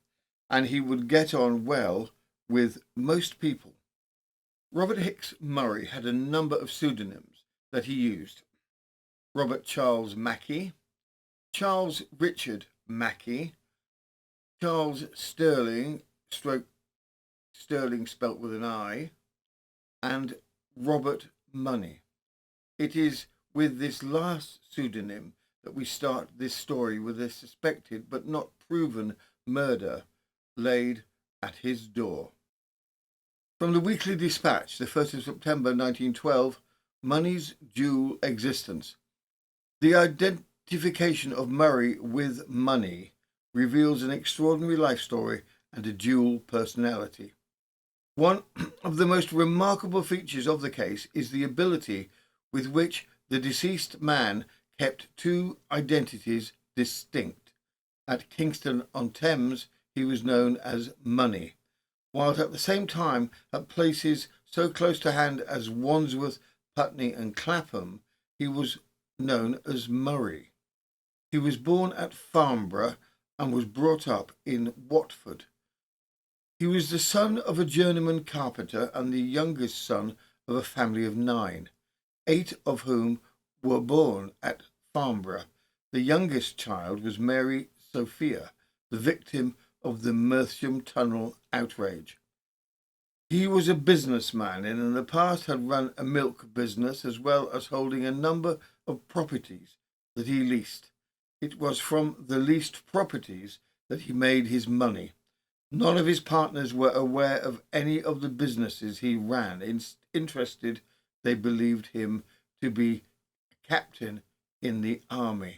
and he would get on well with most people. Robert Hicks Murray had a number of pseudonyms that he used. Robert Charles Mackey, Charles Richard Mackey, Charles Sterling, Sterling spelt with an I, and Robert Money. It is with this last pseudonym that we start this story with a suspected but not proven murder laid at his door. From the Weekly Dispatch, the 1st of September 1912, Money's dual existence. The identification of Murray with Money reveals an extraordinary life story and a dual personality. One of the most remarkable features of the case is the ability with which the deceased man kept two identities distinct. At Kingston-on-Thames, he was known as Money, while at the same time at places so close to hand as Wandsworth, Putney and Clapham, he was known as Murray. He was born at Farnborough and was brought up in Watford. He was the son of a journeyman carpenter and the youngest son of a family of 9, 8 of whom were born at Farnborough. The youngest child was Mary Sophia, the victim of the Merstham Tunnel outrage. He was a businessman and in the past had run a milk business as well as holding a number of properties that he leased. It was from the leased properties that he made his money. None of his partners were aware of any of the businesses he ran. Interested, they believed him to be a captain in the army.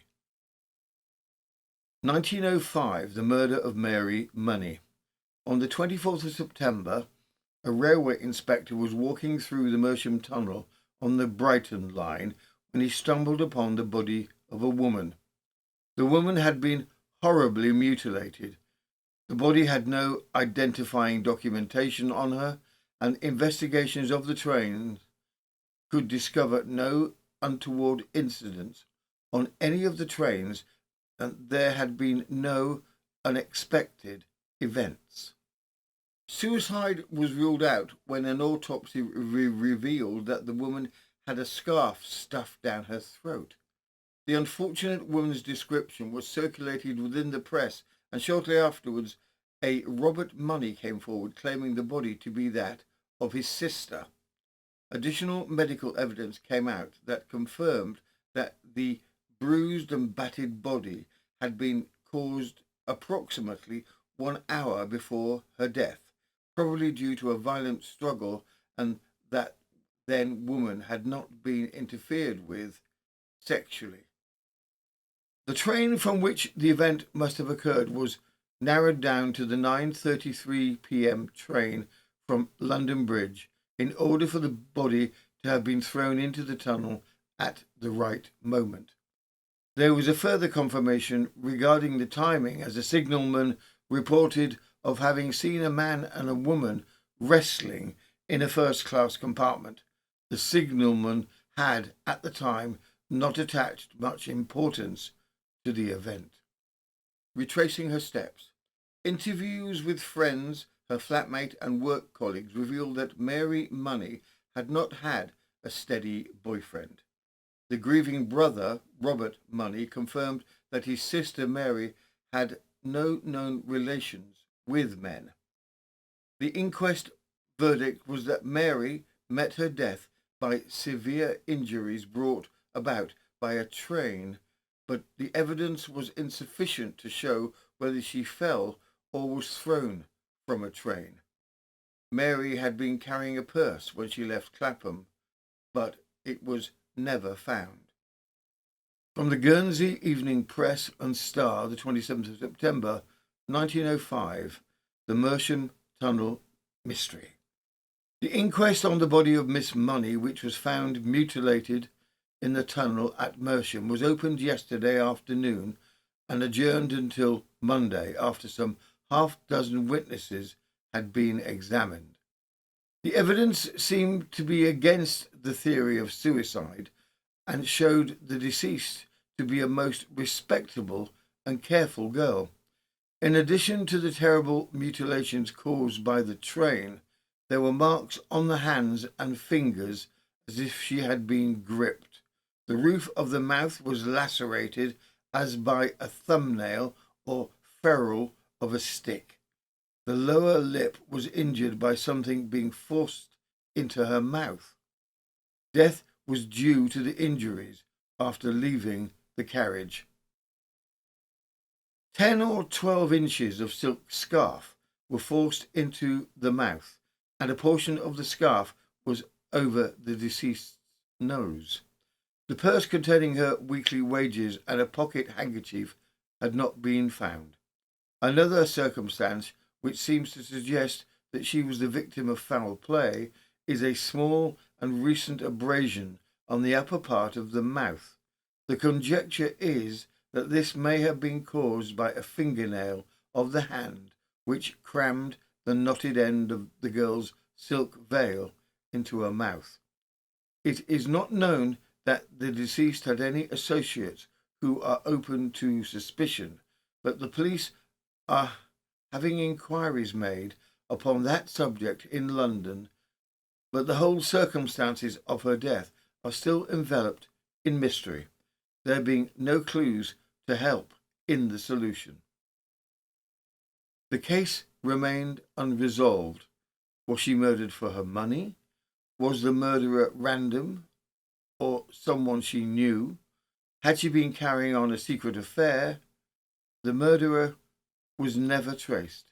1905, the murder of Mary Money. On the 24th of September, a railway inspector was walking through the Merstham Tunnel on the Brighton line when he stumbled upon the body of a woman. The woman had been horribly mutilated. The body had no identifying documentation on her, and investigations of the train could discover no untoward incidents on any of the trains, and there had been no unexpected events. Suicide was ruled out when an autopsy revealed that the woman had a scarf stuffed down her throat. The unfortunate woman's description was circulated within the press, and shortly afterwards a Robert Money came forward claiming the body to be that of his sister. Additional medical evidence came out that confirmed that the bruised and battered body had been caused approximately 1 hour before her death, probably due to a violent struggle, and that then woman had not been interfered with sexually. The train from which the event must have occurred was narrowed down to the 9:33 p.m. train from London Bridge in order for the body to have been thrown into the tunnel at the right moment. There was a further confirmation regarding the timing, as a signalman reported of having seen a man and a woman wrestling in a first-class compartment. The signalman had, at the time, not attached much importance to the event. Retracing her steps. Interviews with friends, her flatmate and work colleagues revealed that Mary Money had not had a steady boyfriend. The grieving brother, Robert Money, confirmed that his sister Mary had no known relations with men. The inquest verdict was that Mary met her death by severe injuries brought about by a train, but the evidence was insufficient to show whether she fell or was thrown from a train. Mary had been carrying a purse when she left Clapham, but it was never found. From the Guernsey Evening Press and Star, the 27th of September 1905, the Mersham Tunnel Mystery. The inquest on the body of Miss Money, which was found mutilated in the tunnel at Mersham, was opened yesterday afternoon and adjourned until Monday after some half-dozen witnesses had been examined. The evidence seemed to be against the theory of suicide and showed the deceased to be a most respectable and careful girl. In addition to the terrible mutilations caused by the train, there were marks on the hands and fingers as if she had been gripped. The roof of the mouth was lacerated as by a thumbnail or ferrule of a stick. The lower lip was injured by something being forced into her mouth. Death was due to the injuries after leaving the carriage. 10 or 12 inches of silk scarf were forced into the mouth, and a portion of the scarf was over the deceased's nose. The purse containing her weekly wages and a pocket handkerchief had not been found. Another circumstance which seems to suggest that she was the victim of foul play is a small and recent abrasion on the upper part of the mouth. The conjecture is that this may have been caused by a fingernail of the hand which crammed the knotted end of the girl's silk veil into her mouth. It is not known that the deceased had any associates who are open to suspicion, but the police are having inquiries made upon that subject in London, but the whole circumstances of her death are still enveloped in mystery, there being no clues to help in the solution. The case remained unresolved. Was she murdered for her money? Was the murderer random or someone she knew? Had she been carrying on a secret affair? The murderer was never traced.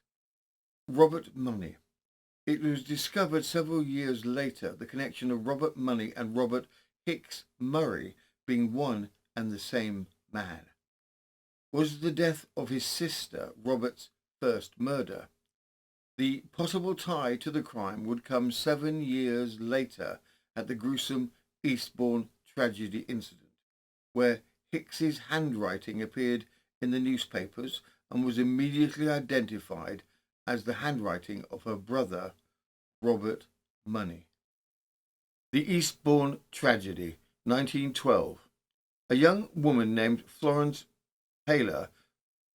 Robert Money. It was discovered several years later the connection of Robert Money and Robert Hicks Murray being one and the same man. Was the death of his sister Robert's first murder? The possible tie to the crime would come 7 years later at the gruesome Eastbourne tragedy incident, where Hicks's handwriting appeared in the newspapers and was immediately identified as the handwriting of her brother, Robert Money. The Eastbourne tragedy, 1912. A young woman named Florence Taylor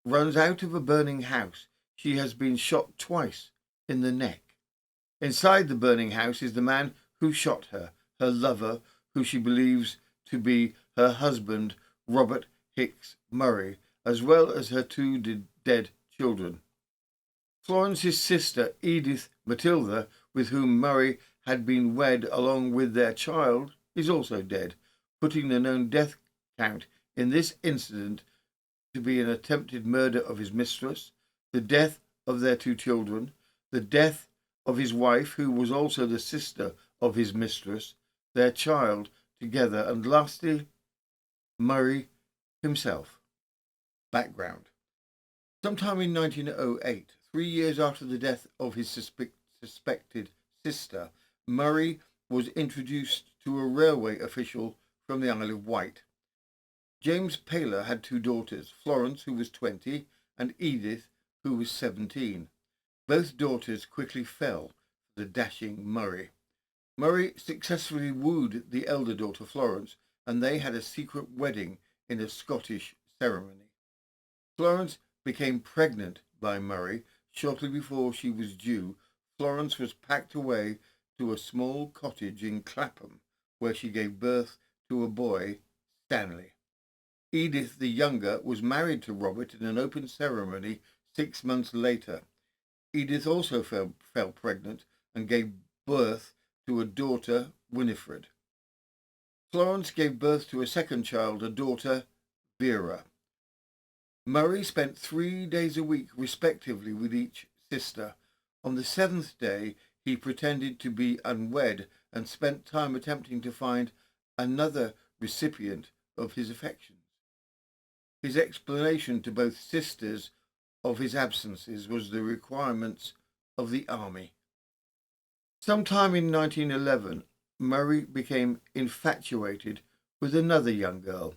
runs out of a burning house. She has been shot twice in the neck. Inside the burning house is the man who shot her, her lover, who she believes to be her husband, Robert Hicks Murray, as well as her two dead children. Florence's sister, Edith Matilda, with whom Murray had been wed along with their child, is also dead, putting the known death count in this incident to be an attempted murder of his mistress, the death of their two children, the death of his wife, who was also the sister of his mistress, their child together, and lastly, Murray himself. Background. Sometime in 1908, 3 years after the death of his suspected sister, Murray was introduced to a railway official from the Isle of Wight. James Paler had two daughters, Florence, who was 20, and Edith, who was 17. Both daughters quickly fell for the dashing Murray. Murray successfully wooed the elder daughter, Florence, and they had a secret wedding in a Scottish ceremony. Florence became pregnant by Murray shortly before she was due. Florence was packed away to a small cottage in Clapham, where she gave birth to a boy, Stanley. Edith, the younger, was married to Robert in an open ceremony 6 months later. Edith also fell pregnant and gave birth to a daughter, Winifred. Florence gave birth to a second child, a daughter, Vera. Murray spent 3 days a week, respectively, with each sister. On the 7th day, he pretended to be unwed and spent time attempting to find another recipient of his affections. His explanation to both sisters of his absences was the requirements of the army. Sometime in 1911, Murray became infatuated with another young girl.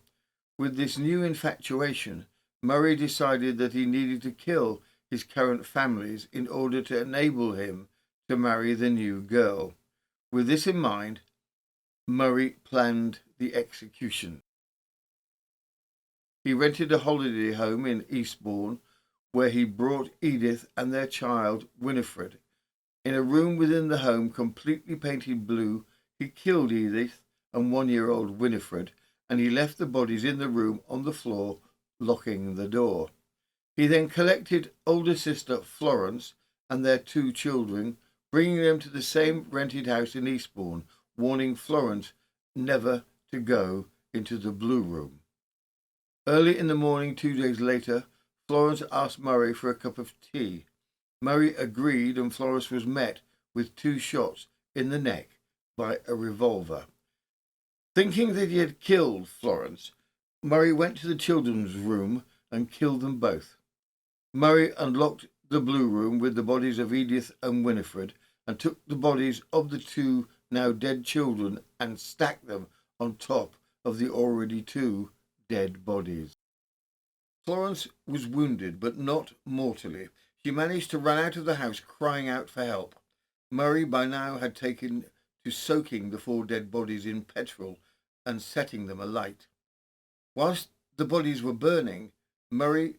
With this new infatuation, Murray decided that he needed to kill his current families in order to enable him to marry the new girl. With this in mind, Murray planned the execution. He rented a holiday home in Eastbourne, where he brought Edith and their child, Winifred. In a room within the home, completely painted blue, he killed Edith and 1-year-old Winifred, and he left the bodies in the room on the floor, locking the door. He then collected older sister Florence and their 2 children, bringing them to the same rented house in Eastbourne, warning Florence never to go into the blue room. Early in the morning 2 days later, Florence asked Murray for a cup of tea. Murray agreed, and Florence was met with 2 shots in the neck by a revolver. Thinking that he had killed Florence, Murray went to the children's room and killed them both. Murray unlocked the blue room with the bodies of Edith and Winifred and took the bodies of the 2 now dead children and stacked them on top of the already 2 dead bodies. Florence was wounded, but not mortally. She managed to run out of the house crying out for help. Murray by now had taken to soaking the 4 dead bodies in petrol and setting them alight. Whilst the bodies were burning, Murray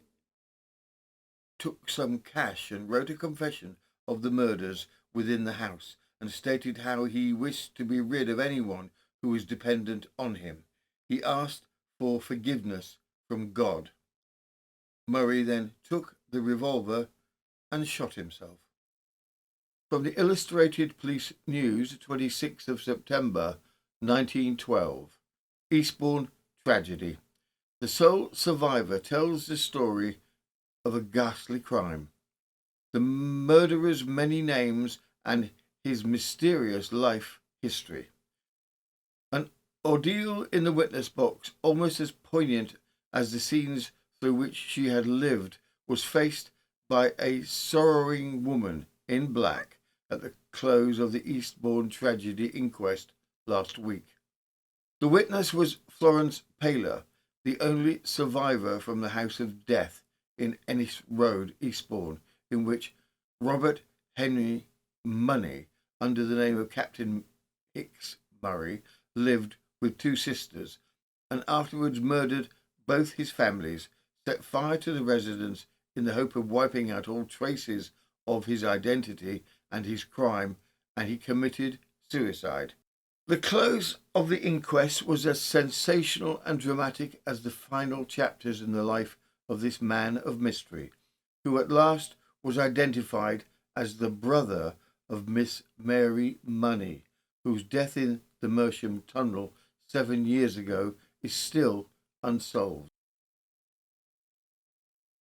took some cash and wrote a confession of the murders within the house and stated how he wished to be rid of anyone who was dependent on him. He asked for forgiveness from God. Murray then took the revolver and shot himself. From the Illustrated Police News, 26th of September 1912, Eastbourne tragedy. The sole survivor tells the story of a ghastly crime, the murderer's many names and his mysterious life history. An ordeal in the witness box, almost as poignant as the scenes through which she had lived, was faced by a sorrowing woman in black at the close of the Eastbourne tragedy inquest last week. The witness was Florence Paler, the only survivor from the house of death in Ennis Road, Eastbourne, in which Robert Henry Money, under the name of Captain Hicks Murray, lived with 2 sisters, and afterwards murdered both his families, set fire to the residence in the hope of wiping out all traces of his identity and his crime, and he committed suicide. The close of the inquest was as sensational and dramatic as the final chapters in the life of this man of mystery, who at last was identified as the brother of Miss Mary Money, whose death in the Mersham Tunnel 7 years ago is still unsolved.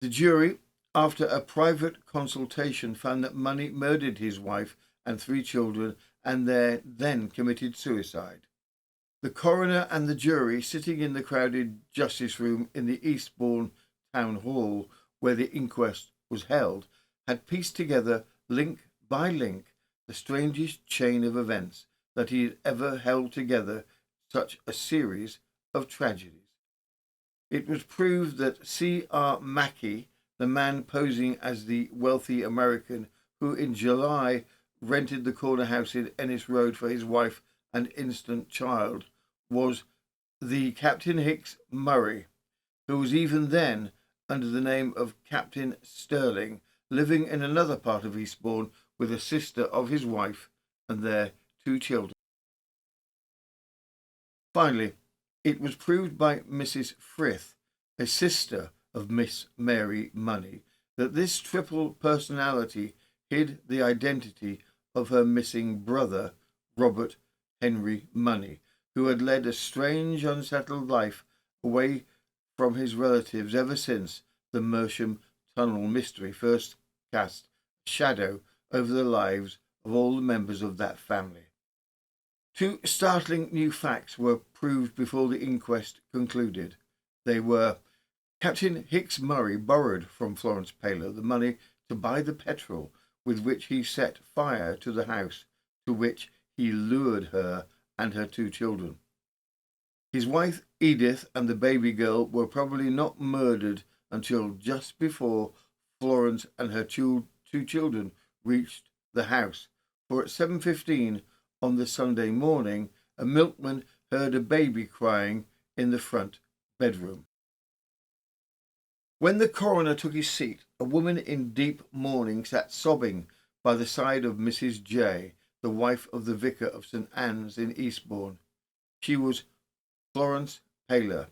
The jury, after a private consultation, found that Money murdered his wife and 3 children and then committed suicide. The coroner and the jury, sitting in the crowded justice room in the Eastbourne Town Hall where the inquest was held, had pieced together, link by link, the strangest chain of events that he had ever held together such a series of tragedies. It was proved that C.R. Mackey, the man posing as the wealthy American who in July rented the corner house in Ennis Road for his wife and infant child, was the Captain Hicks Murray, who was even then under the name of Captain Sterling, living in another part of Eastbourne with a sister of his wife and their 2 children. Finally, it was proved by Mrs. Frith, a sister of Miss Mary Money, that this triple personality hid the identity of her missing brother, Robert Henry Money, who had led a strange, unsettled life away from his relatives ever since the Mersham Tunnel mystery first cast a shadow over the lives of all the members of that family. 2 startling new facts were proved before the inquest concluded. They were: Captain Hicks Murray borrowed from Florence Paler the money to buy the petrol with which he set fire to the house to which he lured her and her 2 children. His wife Edith and the baby girl were probably not murdered until just before Florence and her 2 children reached the house, for at 7:15 on the Sunday morning, a milkman heard a baby crying in the front bedroom. When the coroner took his seat, a woman in deep mourning sat sobbing by the side of Mrs. J., the wife of the vicar of St. Anne's in Eastbourne. She was Florence Paler.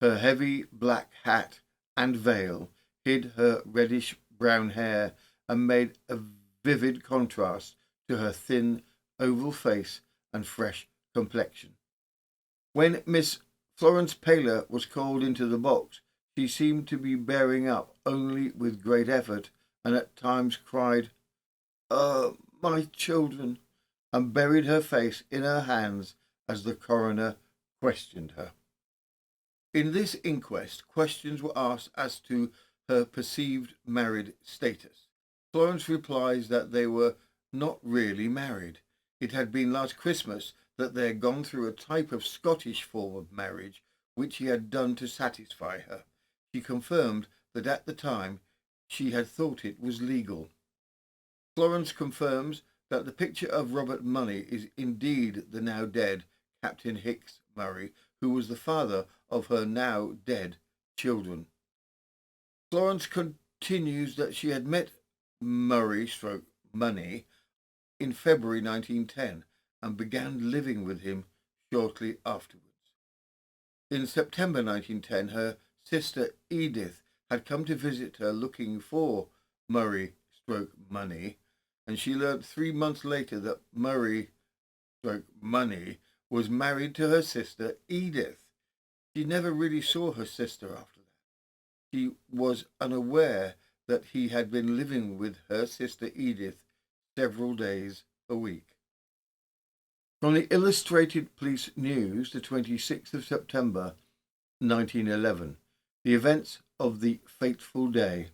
Her heavy black hat and veil hid her reddish-brown hair and made a vivid contrast to her thin, oval face and fresh complexion. When Miss Florence Paler was called into the box, she seemed to be bearing up only with great effort, and at times cried, my children," and buried her face in her hands as the coroner questioned her. In this inquest, questions were asked as to her perceived married status. Florence replies that they were not really married. It had been last Christmas that they had gone through a type of Scottish form of marriage which he had done to satisfy her. She confirmed that at the time she had thought it was legal. Florence confirms that the picture of Robert Money is indeed the now dead Captain Hicks Murray, who was the father of her now dead children. Florence continues that she had met Money in February 1910 and began living with him shortly afterwards. In September 1910, her sister Edith had come to visit her looking for Money, and she learnt 3 months later that Money was married to her sister Edith. She never really saw her sister after that. She was unaware that he had been living with her sister Edith several days a week. From the Illustrated Police News, the 26th of September 1911, the events of the fateful day.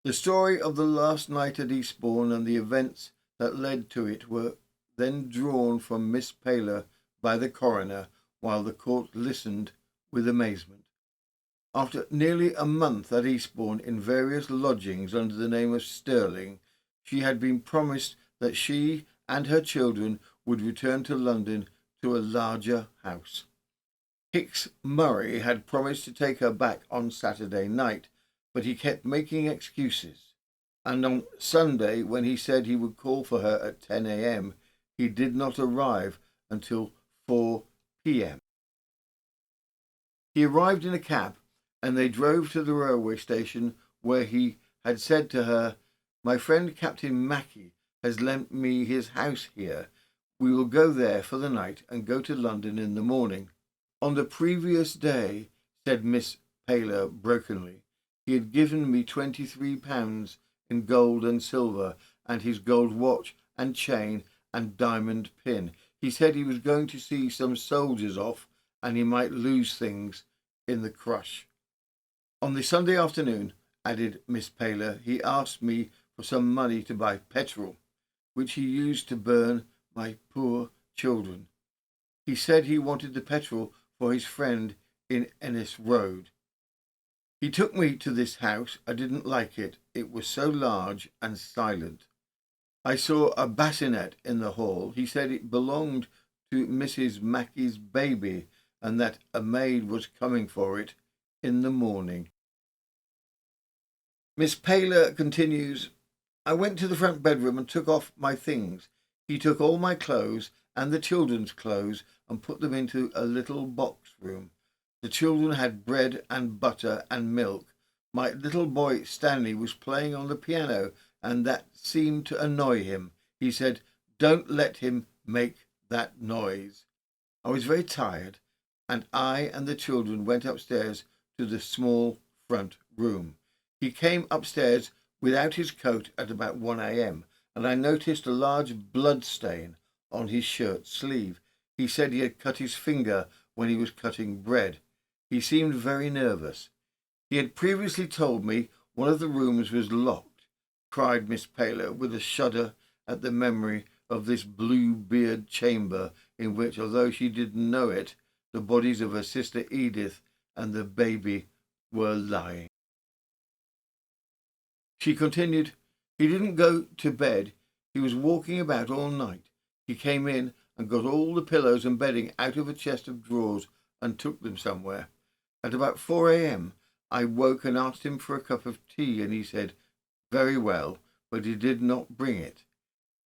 The story of the last night at Eastbourne and the events that led to it were then drawn from Miss Paler by the coroner, while the court listened with amazement. After nearly a month at Eastbourne in various lodgings under the name of Sterling, she had been promised that she and her children would return to London to a larger house. Hicks Murray had promised to take her back on Saturday night, but he kept making excuses, and on Sunday, when he said he would call for her at 10 a.m., he did not arrive until 4 p.m. He arrived in a cab, and they drove to the railway station, where he had said to her, "My friend Captain Mackey has lent me his house here. We will go there for the night and go to London in the morning." On the previous day, said Miss Paler brokenly, he had given me £23 in gold and silver, and his gold watch and chain and diamond pin. He said he was going to see some soldiers off, and he might lose things in the crush. On the Sunday afternoon, added Miss Paler, he asked me for some money to buy petrol, which he used to burn my poor children. He said he wanted the petrol for his friend in Ennis Road. He took me to this house. I didn't like it. It was so large and silent. I saw a bassinet in the hall. He said it belonged to Mrs. Mackey's baby and that a maid was coming for it in the morning. Miss Paler continues, I went to the front bedroom and took off my things. He took all my clothes and the children's clothes and put them into a little box room. The children had bread and butter and milk. My little boy Stanley was playing on the piano, and that seemed to annoy him. He said, don't let him make that noise. I was very tired, and I and the children went upstairs to the small front room. He came upstairs without his coat at about 1 a.m., and I noticed a large blood stain on his shirt sleeve. He said he had cut his finger when he was cutting bread. He seemed very nervous. He had previously told me one of the rooms was locked, cried Miss Paler with a shudder at the memory of this blue-beard chamber in which, although she didn't know it, the bodies of her sister Edith and the baby were lying. She continued, he didn't go to bed. He was walking about all night. He came in and got all the pillows and bedding out of a chest of drawers and took them somewhere. At about 4 a.m., I woke and asked him for a cup of tea, and he said, very well, but he did not bring it.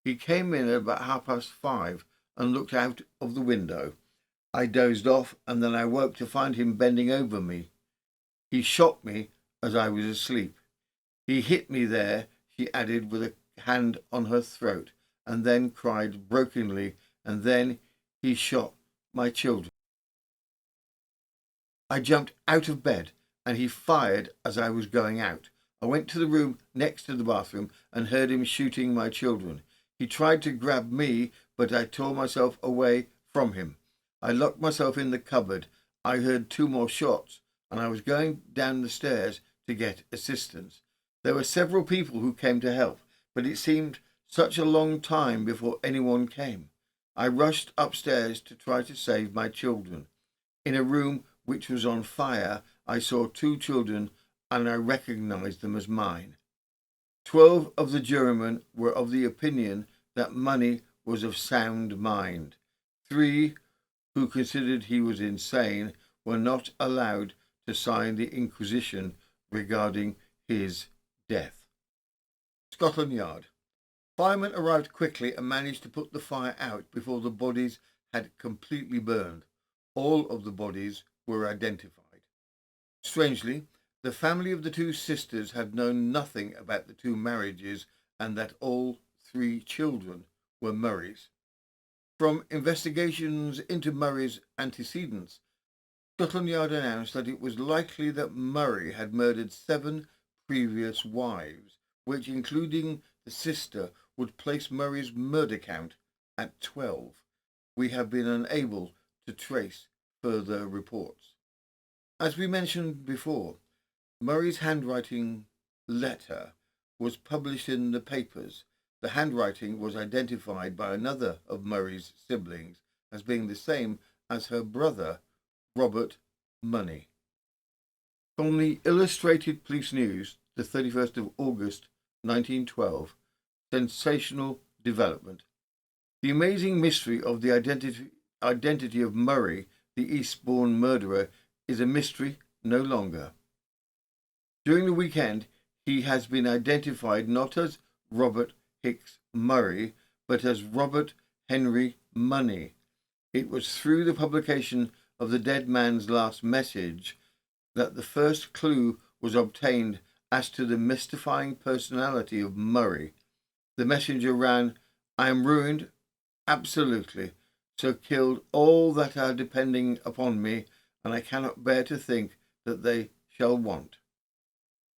He came in at about 5:30 and looked out of the window. I dozed off, and then I woke to find him bending over me. He shot me as I was asleep. He hit me there, she added with a hand on her throat, and then cried brokenly, and then he shot my children. I jumped out of bed, and he fired as I was going out. I went to the room next to the bathroom and heard him shooting my children. He tried to grab me, but I tore myself away from him. I locked myself in the cupboard. I heard 2 more shots, and I was going down the stairs to get assistance. There were several people who came to help, but it seemed such a long time before anyone came. I rushed upstairs to try to save my children. In a room which was on fire, I saw 2 children, and I recognized them as mine. 12 of the jurymen were of the opinion that Money was of sound mind. 3, who considered he was insane, were not allowed to sign the inquisition regarding his death. Scotland Yard. Firemen arrived quickly and managed to put the fire out before the bodies had completely burned. All of the bodies were identified. Strangely, the family of the 2 sisters had known nothing about the 2 marriages and that all 3 children were Murray's. From investigations into Murray's antecedents, Scotland Yard announced that it was likely that Murray had murdered 7 previous wives, which, including the sister, would place Murray's murder count at 12. We have been unable to trace further reports. As we mentioned before, Murray's handwriting letter was published in the papers. The handwriting was identified by another of Murray's siblings as being the same as her brother, Robert Money. From the Illustrated Police News, the 31st of August 1912, sensational development. The amazing mystery of the identity of Murray, the Eastbourne murderer, is a mystery no longer. During the weekend, he has been identified not as Robert Hicks Murray, but as Robert Henry Money. It was through the publication of the dead man's last message that the first clue was obtained as to the mystifying personality of Murray. The messenger ran, I am ruined, absolutely, so killed all that are depending upon me, and I cannot bear to think that they shall want.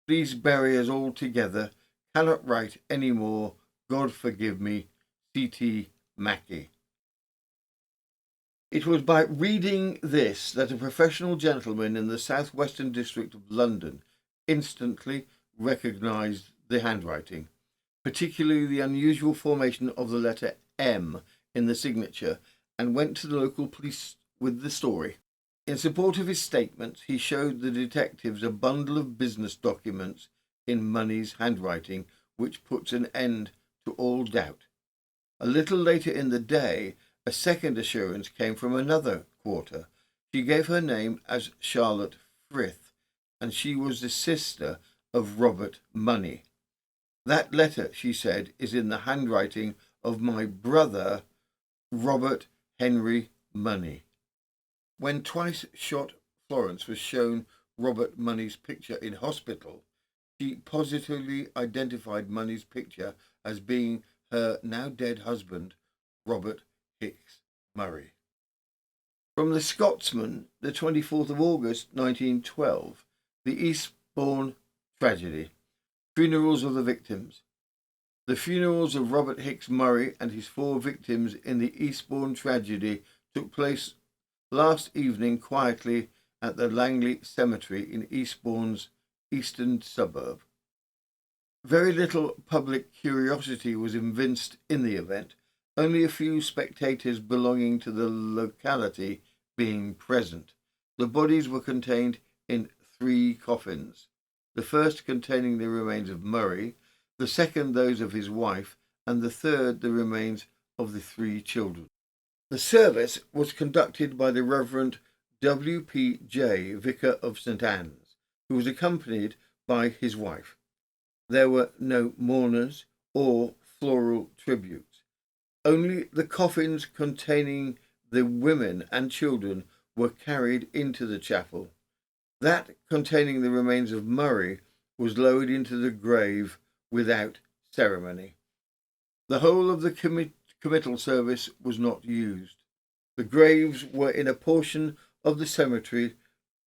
Please bury us all together, cannot write any more, God forgive me, C.T. Mackey. It was by reading this that a professional gentleman in the southwestern district of London instantly recognised the handwriting, particularly the unusual formation of the letter M in the signature, and went to the local police with the story. In support of his statements, he showed the detectives a bundle of business documents in Money's handwriting, which puts an end to all doubt. A little later in the day, a second assurance came from another quarter. She gave her name as Charlotte Frith, and she was the sister of Robert Money. That letter, she said, is in the handwriting of my brother, Robert Henry Money. When Twice Shot Florence was shown Robert Money's picture in hospital, she positively identified Money's picture as being her now dead husband, Robert Hicks Murray. From the Scotsman, the 24th of August 1912, the Eastbourne tragedy, funerals of the victims. The funerals of Robert Hicks Murray and his 4 victims in the Eastbourne tragedy took place last evening quietly at the Langley Cemetery in Eastbourne's eastern suburb. Very little public curiosity was evinced in the event, only a few spectators belonging to the locality being present. The bodies were contained in 3 coffins, the first containing the remains of Murray, the second those of his wife, and the third the remains of the 3 children. The service was conducted by the Reverend W.P.J., Vicar of St. Anne's, who was accompanied by his wife. There were no mourners or floral tributes. Only the coffins containing the women and children were carried into the chapel. That containing the remains of Murray was lowered into the grave without ceremony. The whole of the committal service was not used. The graves were in a portion of the cemetery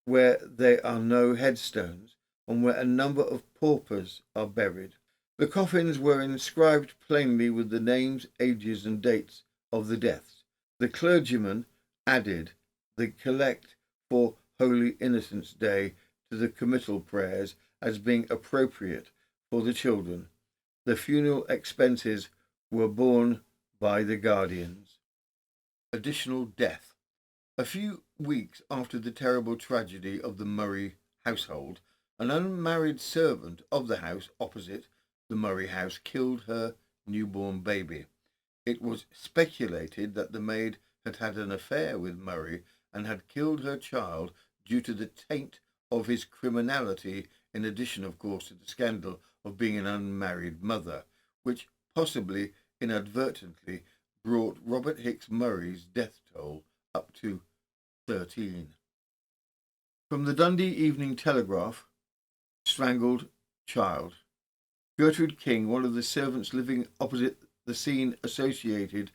where there are no headstones and where a number of paupers are buried. The coffins were inscribed plainly with the names, ages, and dates of the deaths. The clergyman added the collect for Holy Innocents' Day to the committal prayers as being appropriate for the children. The funeral expenses were borne by the guardians. Additional death. A few weeks after the terrible tragedy of the Murray household, an unmarried servant of the house opposite the Murray house killed her newborn baby. It was speculated that the maid had had an affair with Murray and had killed her child due to the taint of his criminality, in addition, of course, to the scandal of being an unmarried mother, which possibly inadvertently brought Robert Hicks Murray's death toll up to 13. From the Dundee Evening Telegraph, strangled child. Gertrude King, one of the servants living opposite the scene associated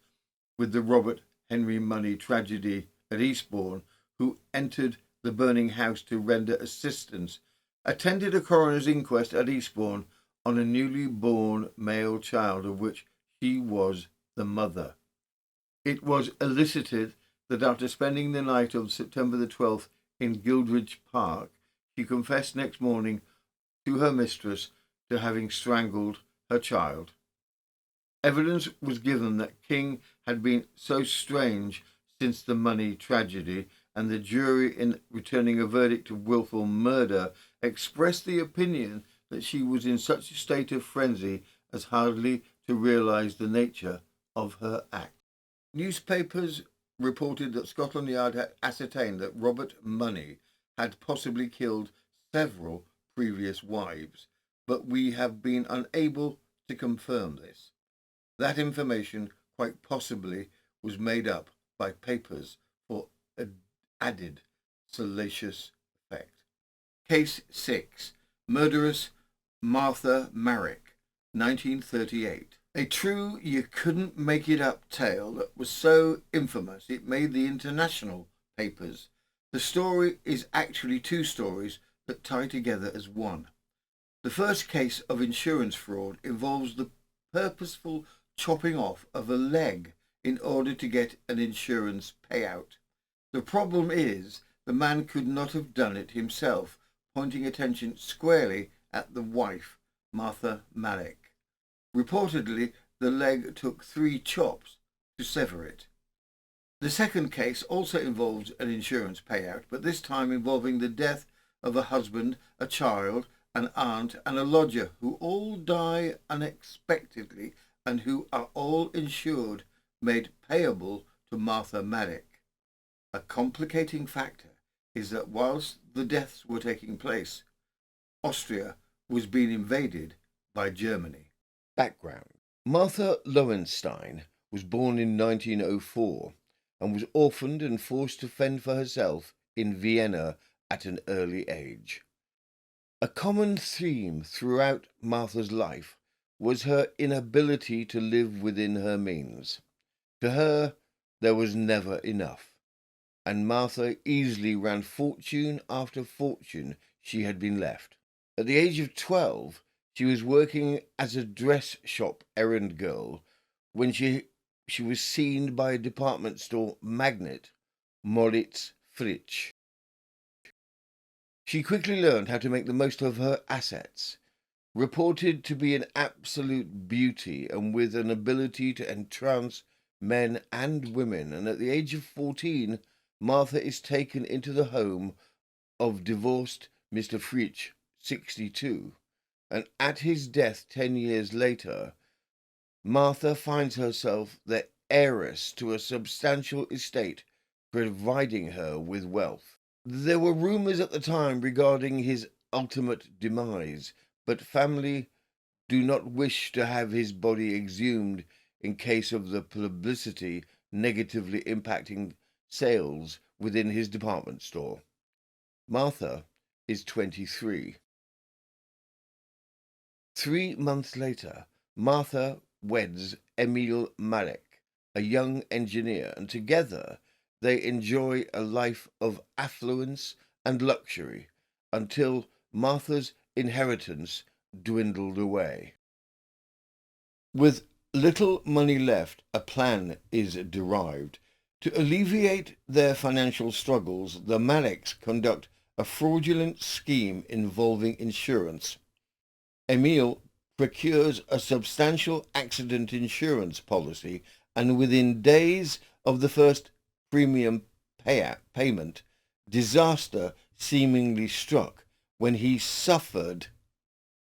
with the Robert Henry Money tragedy at Eastbourne, who entered the burning house to render assistance, attended a coroner's inquest at Eastbourne on a newly born male child of which she was the mother. It was elicited that after spending the night of September the 12th in Guildridge Park, she confessed next morning to her mistress to having strangled her child. Evidence was given that King had been so strange since the Money tragedy, and the jury, in returning a verdict of wilful murder, expressed the opinion that she was in such a state of frenzy as hardly to realise the nature of her act. Newspapers reported that Scotland Yard had ascertained that Robert Money had possibly killed several previous wives, but we have been unable to confirm this. That information quite possibly was made up by papers for added salacious effect. Case 6. Murderess Martha Marrick, 1938. A true you-couldn't-make-it-up tale that was so infamous it made the international papers. The story is actually 2 stories that tie together as one. The first case of insurance fraud involves the purposeful chopping off of a leg in order to get an insurance payout. The problem is the man could not have done it himself, pointing attention squarely at the wife, Martha Marrick. Reportedly, the leg took 3 chops to sever it. The second case also involves an insurance payout, but this time involving the death of a husband, a child, an aunt and a lodger who all die unexpectedly and who are all insured, made payable to Martha Maddock. A complicating factor is that whilst the deaths were taking place, Austria was being invaded by Germany. Background. Martha Lowenstein was born in 1904 and was orphaned and forced to fend for herself in Vienna at an early age. A common theme throughout Martha's life was her inability to live within her means. To her, there was never enough, and Martha easily ran fortune after fortune she had been left. At the age of 12, she was working as a dress shop errand girl when she was seen by a department store magnate, Moritz Fritsch. She quickly learned how to make the most of her assets. Reported to be an absolute beauty and with an ability to entrance men and women, and at the age of 14, Martha is taken into the home of divorced Mr. Fritsch, 62, and at his death 10 years later, Martha finds herself the heiress to a substantial estate, providing her with wealth. There were rumours at the time regarding his ultimate demise, but family do not wish to have his body exhumed in case of the publicity negatively impacting sales within his department store. Martha is 23. 3 months later, Martha weds Emil Marek, a young engineer, and together they enjoy a life of affluence and luxury until Martha's inheritance dwindled away. With little money left, a plan is derived. To alleviate their financial struggles, the Mareks conduct a fraudulent scheme involving insurance. Emil procures a substantial accident insurance policy, and within days of the first premium payment, disaster seemingly struck when he suffered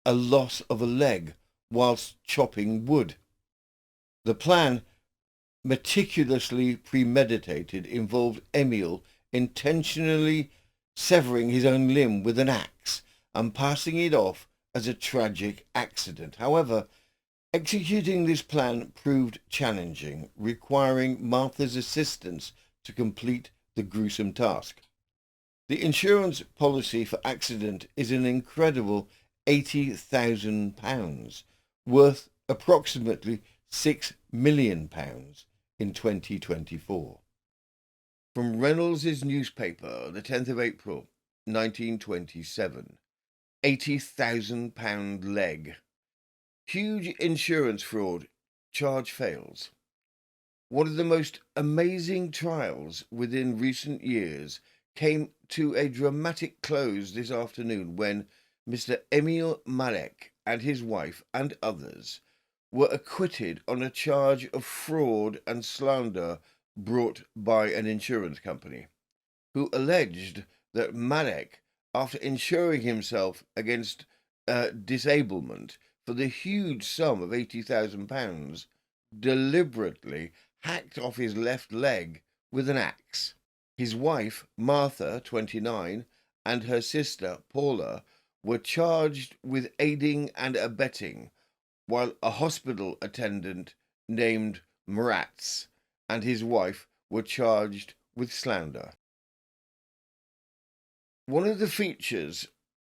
a loss of a leg whilst chopping wood. The plan, meticulously premeditated, involved Emil intentionally severing his own limb with an axe and passing it off as a tragic accident. However, executing this plan proved challenging, requiring Martha's assistance to complete the gruesome task. The insurance policy for accident is an incredible £80,000, worth approximately £6 million in 2024. From Reynolds' newspaper, the 10th of April, 1927. £80,000 leg. Huge insurance fraud. Charge fails. One of the most amazing trials within recent years came to a dramatic close this afternoon when Mr. Emil Marek and his wife and others were acquitted on a charge of fraud and slander brought by an insurance company, who alleged that Marek, after insuring himself against disablement for the huge sum of £80,000, deliberately hacked off his left leg with an axe. His wife, Martha, 29, and her sister, Paula, were charged with aiding and abetting, while a hospital attendant named Mratz and his wife were charged with slander. One of the features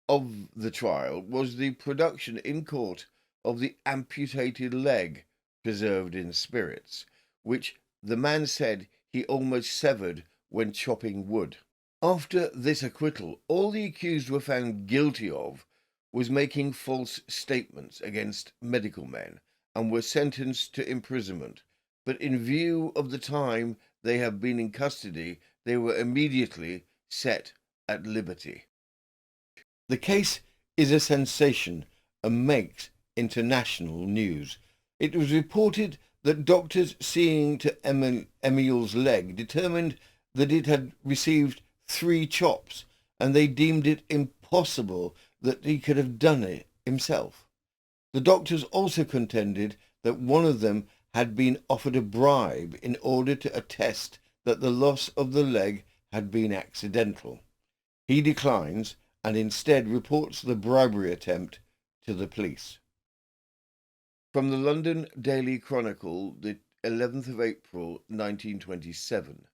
of the trial was the production in court of the amputated leg preserved in spirits, which the man said he almost severed when chopping wood. After this acquittal, all the accused were found guilty of was making false statements against medical men and were sentenced to imprisonment. But in view of the time they have been in custody, they were immediately set at liberty. The case is a sensation and makes international news. It was reported that doctors seeing to Emil's leg determined that it had received 3 chops, and they deemed it impossible that he could have done it himself. The doctors also contended that one of them had been offered a bribe in order to attest that the loss of the leg had been accidental. He declines and instead reports the bribery attempt to the police. From the London Daily Chronicle, the 11th of April 1927,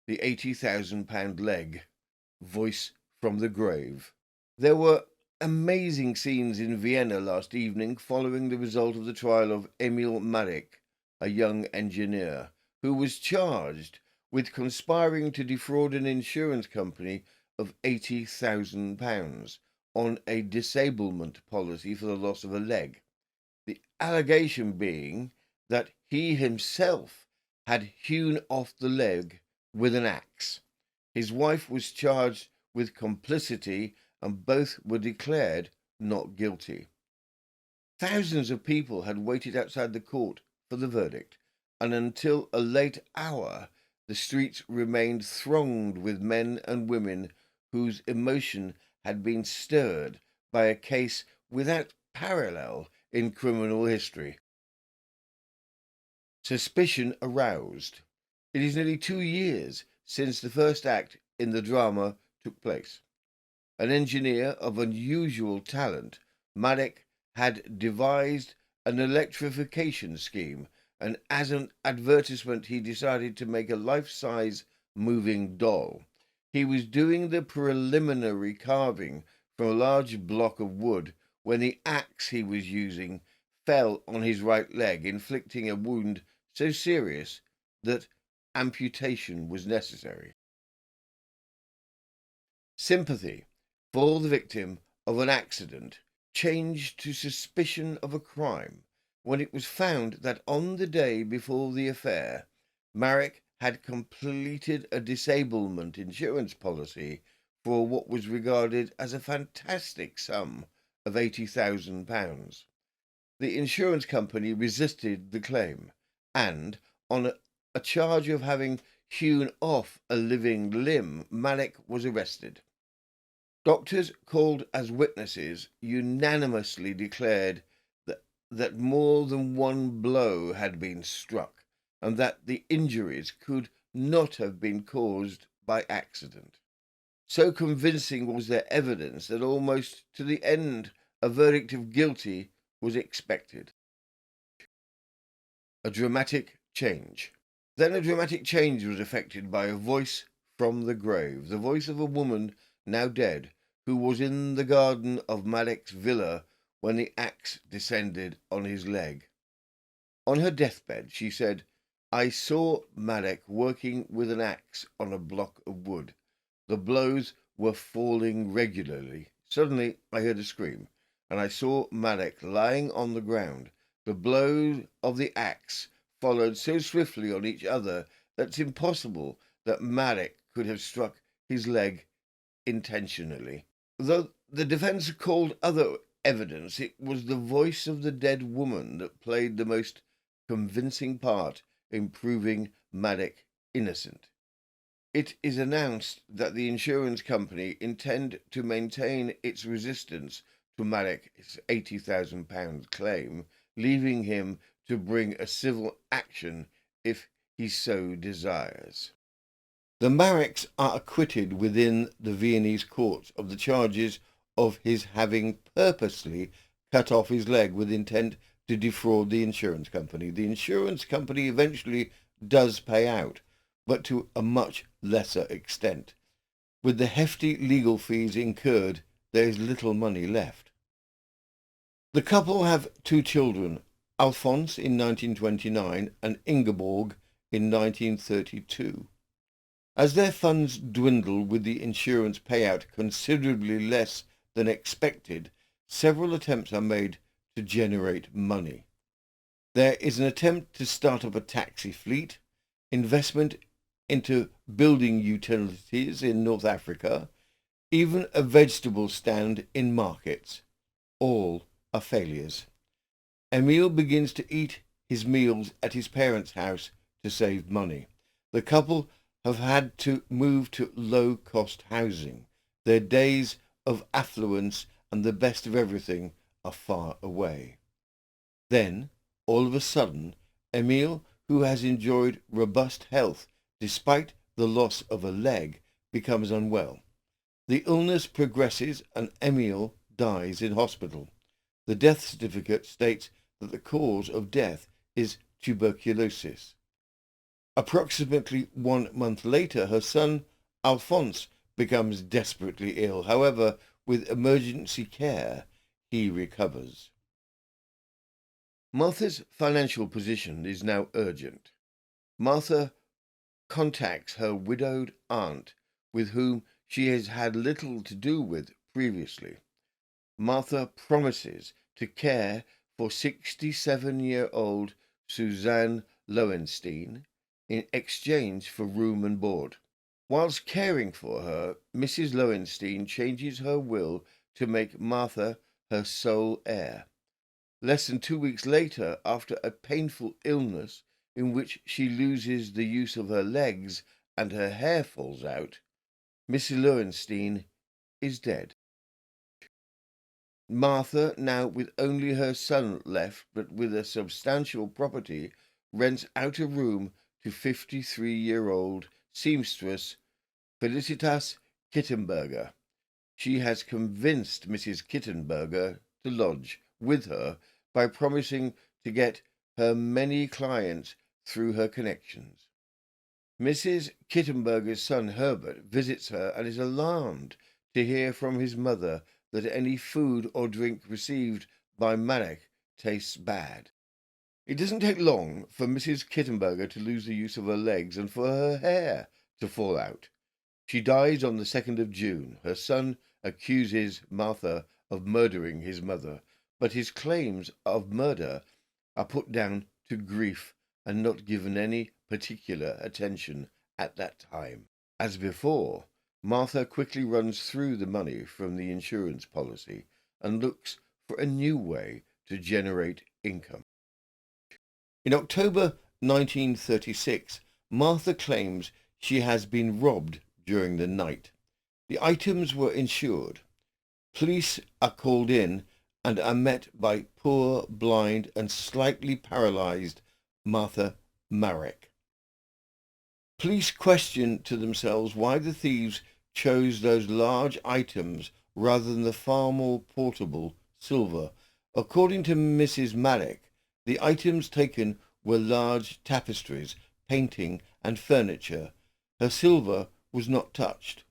the £80,000 leg, voice from the grave. There were amazing scenes in Vienna last evening following the result of the trial of Emil Marek, a young engineer, who was charged with conspiring to defraud an insurance company of £80,000 on a disablement policy for the loss of a leg. The allegation being that he himself had hewn off the leg with an axe. His wife was charged with complicity and both were declared not guilty. Thousands of people had waited outside the court for the verdict, and until a late hour the streets remained thronged with men and women whose emotion had been stirred by a case without parallel in criminal history. Suspicion aroused. It is nearly 2 years since the first act in the drama took place. An engineer of unusual talent, Marek had devised an electrification scheme, and as an advertisement he decided to make a life-size moving doll. He was doing the preliminary carving from a large block of wood when the axe he was using fell on his right leg, inflicting a wound so serious that amputation was necessary. Sympathy for the victim of an accident changed to suspicion of a crime when it was found that on the day before the affair, Marek had completed a disablement insurance policy for what was regarded as a fantastic sum of £80,000. The insurance company resisted the claim, and on a charge of having hewn off a living limb, Marek was arrested. Doctors called as witnesses unanimously declared that more than one blow had been struck, and that the injuries could not have been caused by accident. So convincing was their evidence that almost to the end a verdict of guilty was expected. A dramatic change. Then a dramatic change was effected by a voice from the grave, the voice of a woman now dead, who was in the garden of Marek's villa when the axe descended on his leg. On her deathbed, she said, "I saw Marek working with an axe on a block of wood. The blows were falling regularly. Suddenly I heard a scream, and I saw Marek lying on the ground. The blows of the axe followed so swiftly on each other that it's impossible that Marek could have struck his leg intentionally." Though the defense called other evidence, it was the voice of the dead woman that played the most convincing part in proving Marek innocent. It is announced that the insurance company intend to maintain its resistance to Marek's £80,000 claim, leaving him to bring a civil action if he so desires. The Mareks are acquitted within the Viennese courts of the charges of his having purposely cut off his leg with intent to defraud the insurance company. The insurance company eventually does pay out, but to a much lesser extent. With the hefty legal fees incurred, there is little money left. The couple have 2 children, Alphonse in 1929 and Ingeborg in 1932. As their funds dwindle with the insurance payout considerably less than expected, several attempts are made to generate money. There is an attempt to start up a taxi fleet, investment into building utilities in North Africa, even a vegetable stand in markets. All are failures. Emil begins to eat his meals at his parents' house to save money. The couple have had to move to low-cost housing. Their days of affluence and the best of everything are far away. Then, all of a sudden, Emile, who has enjoyed robust health despite the loss of a leg, becomes unwell. The illness progresses and Emile dies in hospital. The death certificate states that the cause of death is tuberculosis. Approximately 1 month later, her son, Alphonse, becomes desperately ill. However, with emergency care, he recovers. Martha's financial position is now urgent. Martha contacts her widowed aunt, with whom she has had little to do with previously. Martha promises to care for 67-year-old Suzanne Lowenstein in exchange for room and board. Whilst caring for her, Mrs. Lowenstein changes her will to make Martha her sole heir. Less than 2 weeks later, after a painful illness in which she loses the use of her legs and her hair falls out, Mrs. Lowenstein is dead. Martha, now with only her son left, but with a substantial property, rents out a room to 53-year-old seamstress Felicitas Kittenberger. She has convinced Mrs. Kittenberger to lodge with her by promising to get her many clients through her connections. Mrs. Kittenberger's son Herbert visits her and is alarmed to hear from his mother that any food or drink received by Malek tastes bad. It doesn't take long for Mrs. Kittenberger to lose the use of her legs and for her hair to fall out. She dies on the 2nd of June. Her son accuses Martha of murdering his mother, but his claims of murder are put down to grief and not given any particular attention at that time. As before, Martha quickly runs through the money from the insurance policy and looks for a new way to generate income. In October 1936, Martha claims she has been robbed during the night. The items were insured. Police are called in and are met by poor, blind, and slightly paralyzed Martha Marek. Police question to themselves why the thieves chose those large items rather than the far more portable silver. According to Mrs. Marek, the items taken were large tapestries, painting, and furniture. Her silver was not touched.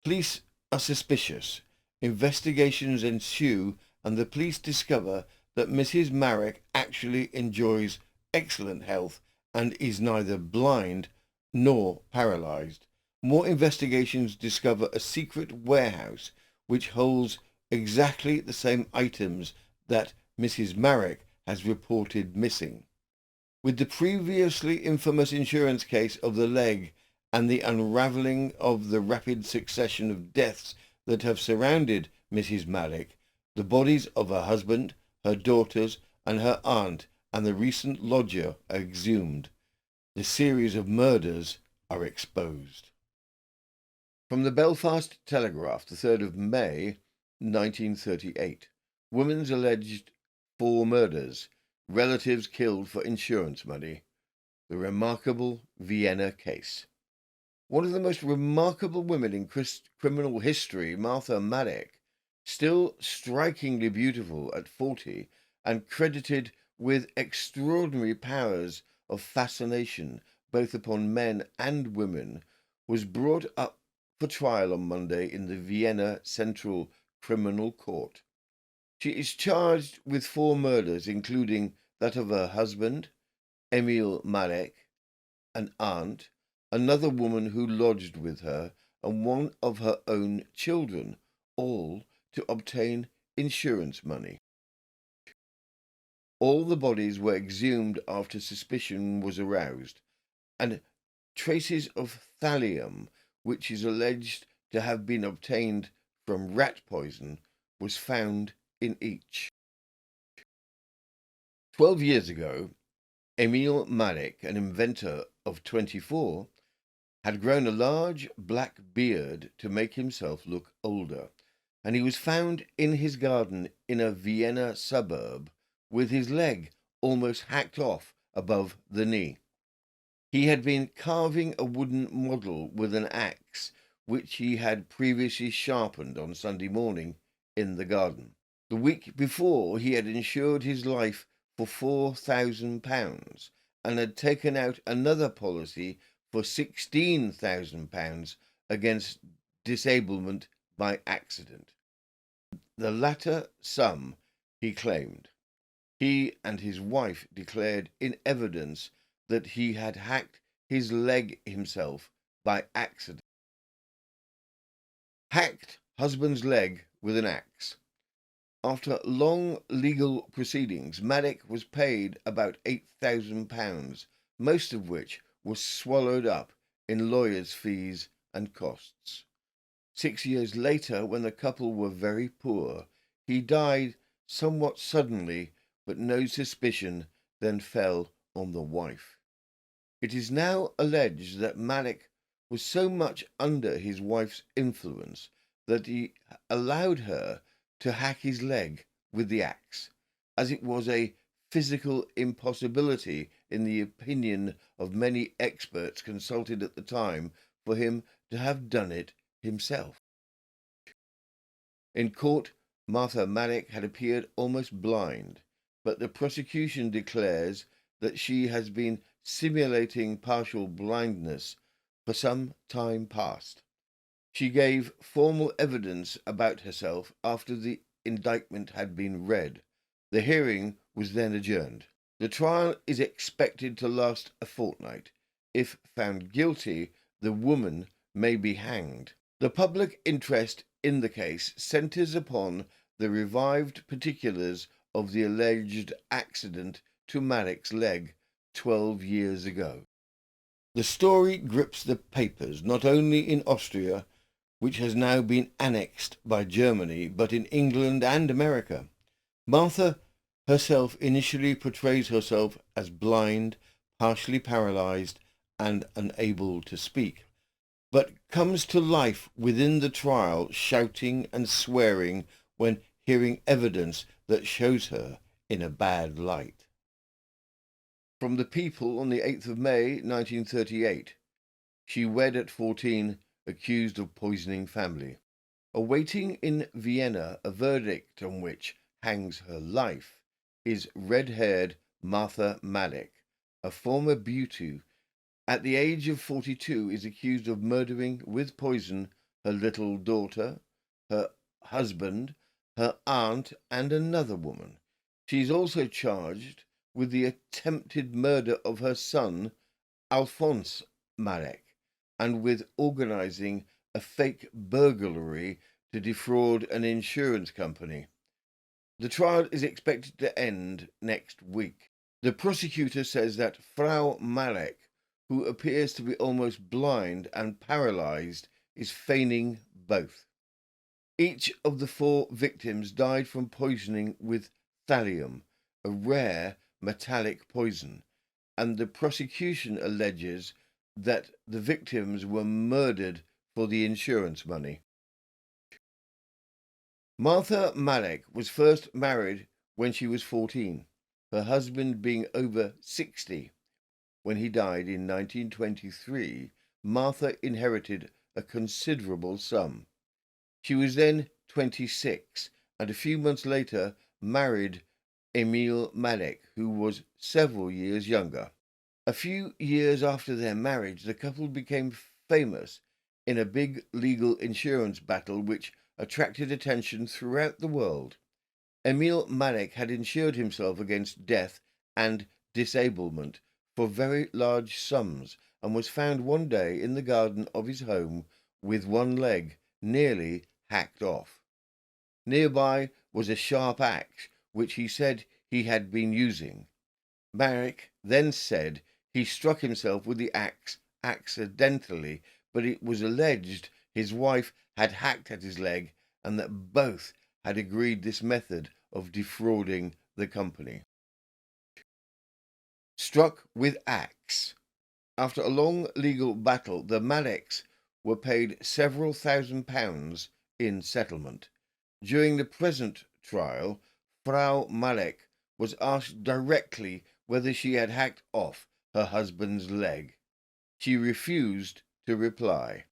Police are suspicious. Investigations ensue, and the police discover that Mrs. Marek actually enjoys excellent health and is neither blind nor paralyzed. More investigations discover a secret warehouse which holds exactly the same items that Mrs. Marek has reported missing. With the previously infamous insurance case of the leg and the unravelling of the rapid succession of deaths that have surrounded Mrs. Marek, the bodies of her husband, her daughters, and her aunt and the recent lodger are exhumed. The series of murders are exposed. From the Belfast Telegraph, the 3rd of May, 1938. Woman's alleged 4 murders. Relatives killed for insurance money. The remarkable Vienna case. One of the most remarkable women in criminal history, Martha Marek, still strikingly beautiful at 40 and credited with extraordinary powers of fascination both upon men and women, was brought up for trial on Monday in the Vienna Central Criminal Court. She is charged with 4 murders, including that of her husband, Emil Marek, an aunt, another woman who lodged with her, and one of her own children, all to obtain insurance money. All the bodies were exhumed after suspicion was aroused, and traces of thallium, which is alleged to have been obtained from rat poison, was found in each. 12 years ago, Emil Malek, an inventor of 24, had grown a large black beard to make himself look older, and he was found in his garden in a Vienna suburb with his leg almost hacked off above the knee. He had been carving a wooden model with an axe, which he had previously sharpened on Sunday morning in the garden. The week before, he had insured his life for £4,000 and had taken out another policy for £16,000 against disablement by accident. The latter sum, he claimed, he and his wife declared in evidence that he had hacked his leg himself by accident. Hacked husband's leg with an axe. After long legal proceedings, Maddock was paid about £8,000, most of which was swallowed up in lawyers' fees and costs. 6 years later, when the couple were very poor, he died somewhat suddenly, but no suspicion then fell on the wife. It is now alleged that Maddock was so much under his wife's influence that he allowed her to hack his leg with the axe, as it was a physical impossibility in the opinion of many experts consulted at the time for him to have done it himself. In court, Martha Maddock had appeared almost blind, but the prosecution declares that she has been simulating partial blindness for some time past. She gave formal evidence about herself after the indictment had been read. The hearing was then adjourned. The trial is expected to last a fortnight. If found guilty, the woman may be hanged. The public interest in the case centres upon the revived particulars of the alleged accident to Maddock's leg 12 years ago. The story grips the papers not only in Austria, which has now been annexed by Germany, but in England and America. Martha herself initially portrays herself as blind, partially paralyzed, and unable to speak, but comes to life within the trial, shouting and swearing when hearing evidence that shows her in a bad light. From the People on the 8th of May, 1938. She wed at 14, accused of poisoning family. Awaiting in Vienna a verdict on which hangs her life is red-haired Martha Maddock, a former beauty. At the age of 42 is accused of murdering with poison her little daughter, her husband, her aunt, and another woman. She is also charged with the attempted murder of her son, Alphonse Maddock, and with organizing a fake burglary to defraud an insurance company. The trial is expected to end next week. The prosecutor says that Frau Maddock, who appears to be almost blind and paralyzed, is feigning both. Each of the 4 victims died from poisoning with thallium, a rare metallic poison, and the prosecution alleges that the victims were murdered for the insurance money. Martha Maddock was first married when she was 14, her husband being over 60. When he died in 1923, Martha inherited a considerable sum. She was then 26, and a few months later married Emil Maddock, who was several years younger. A few years after their marriage, the couple became famous in a big legal insurance battle which attracted attention throughout the world. Emil Maddock had insured himself against death and disablement for very large sums and was found one day in the garden of his home with one leg nearly hacked off. Nearby was a sharp axe which he said he had been using. Maddock then said he struck himself with the axe accidentally, but it was alleged his wife had hacked at his leg and that both had agreed this method of defrauding the company. struck with axe. After a long legal battle, the Maleks were paid several £1,000s in settlement. During the present trial, Frau Malek was asked directly whether she had hacked off her husband's leg. She refused to reply.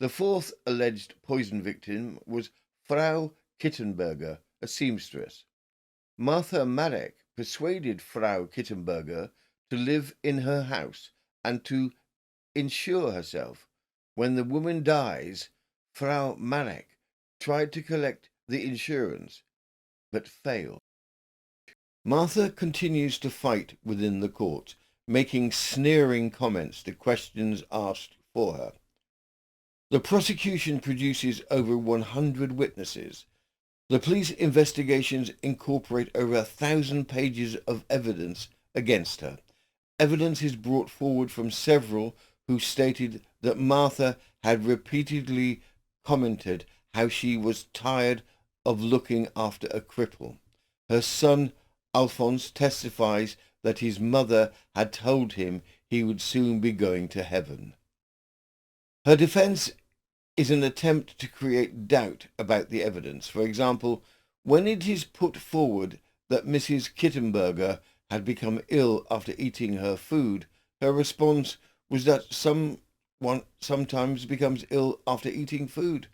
The fourth alleged poison victim was Frau Kittenberger, a seamstress. Martha Malek persuaded Frau Kittenberger to live in her house and to insure herself. When the woman dies, Frau Malek tried to collect the insurance, but failed. Martha continues to fight within the court, making sneering comments to questions asked for her. The prosecution produces over 100 witnesses. The police investigations incorporate over 1,000 pages of evidence against her. Evidence is brought forward from several who stated that Martha had repeatedly commented how she was tired of looking after a cripple. Her son Alphonse testifies that his mother had told him he would soon be going to heaven. Her defense is an attempt to create doubt about the evidence. For example, when it is put forward that Mrs. Kittenberger had become ill after eating her food, her response was that someone sometimes becomes ill after eating food.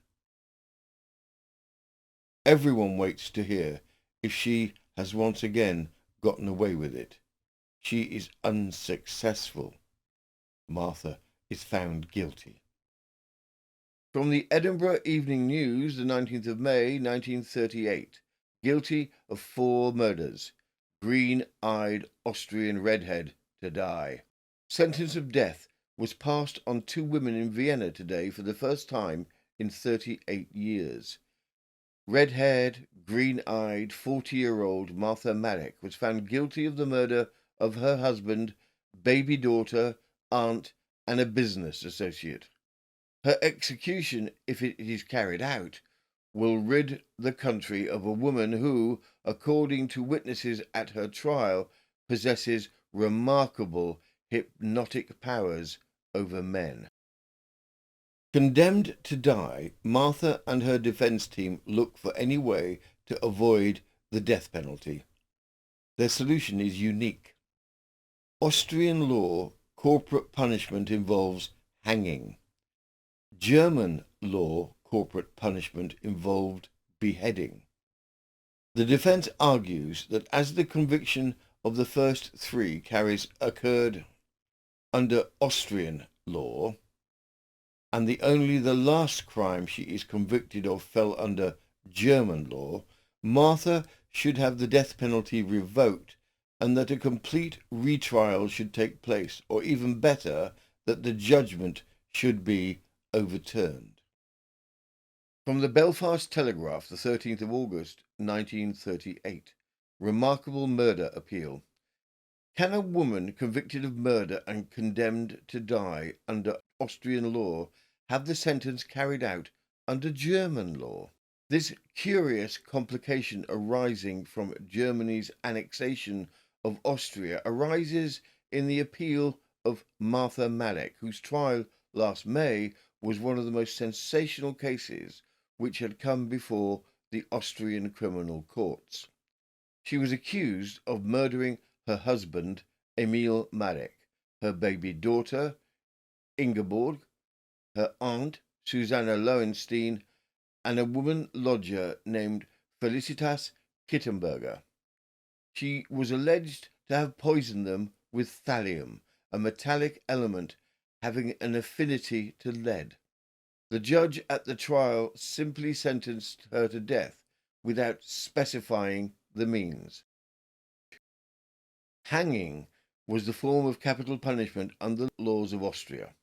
Everyone waits to hear if she has once again gotten away with it. She is unsuccessful. Martha is found guilty. From the Edinburgh Evening News, the 19th of May, 1938. Guilty of 4 murders. Green-eyed Austrian redhead to die. Sentence of death was passed on 2 women in Vienna today for the first time in 38 years. Red-haired, green-eyed, 40-year-old Martha Malek was found guilty of the murder of her husband, baby daughter, aunt, and a business associate. Her execution, if it is carried out, will rid the country of a woman who, according to witnesses at her trial, possesses remarkable hypnotic powers over men. Condemned to die, Martha and her defense team look for any way to avoid the death penalty. Their solution is unique. Austrian law, corporate punishment involves hanging. German law, corporate punishment involved beheading. The defense argues that as the conviction of the first 3 occurred under Austrian law, and only the last crime she is convicted of fell under German law, Martha should have the death penalty revoked and that a complete retrial should take place, or even better, that the judgment should be overturned. From the Belfast Telegraph, the 13th of August, 1938. Remarkable murder appeal. Can a woman convicted of murder and condemned to die under Austrian law have the sentence carried out under German law? This curious complication arising from Germany's annexation of Austria arises in the appeal of Martha Malek, whose trial last May was one of the most sensational cases which had come before the Austrian criminal courts. She was accused of murdering her husband, Emil Malek, her baby daughter, Ingeborg, her aunt, Susanna Lowenstein, and a woman lodger named Felicitas Kittenberger. She was alleged to have poisoned them with thallium, a metallic element having an affinity to lead. The judge at the trial simply sentenced her to death without specifying the means. Hanging was the form of capital punishment under the laws of Austria.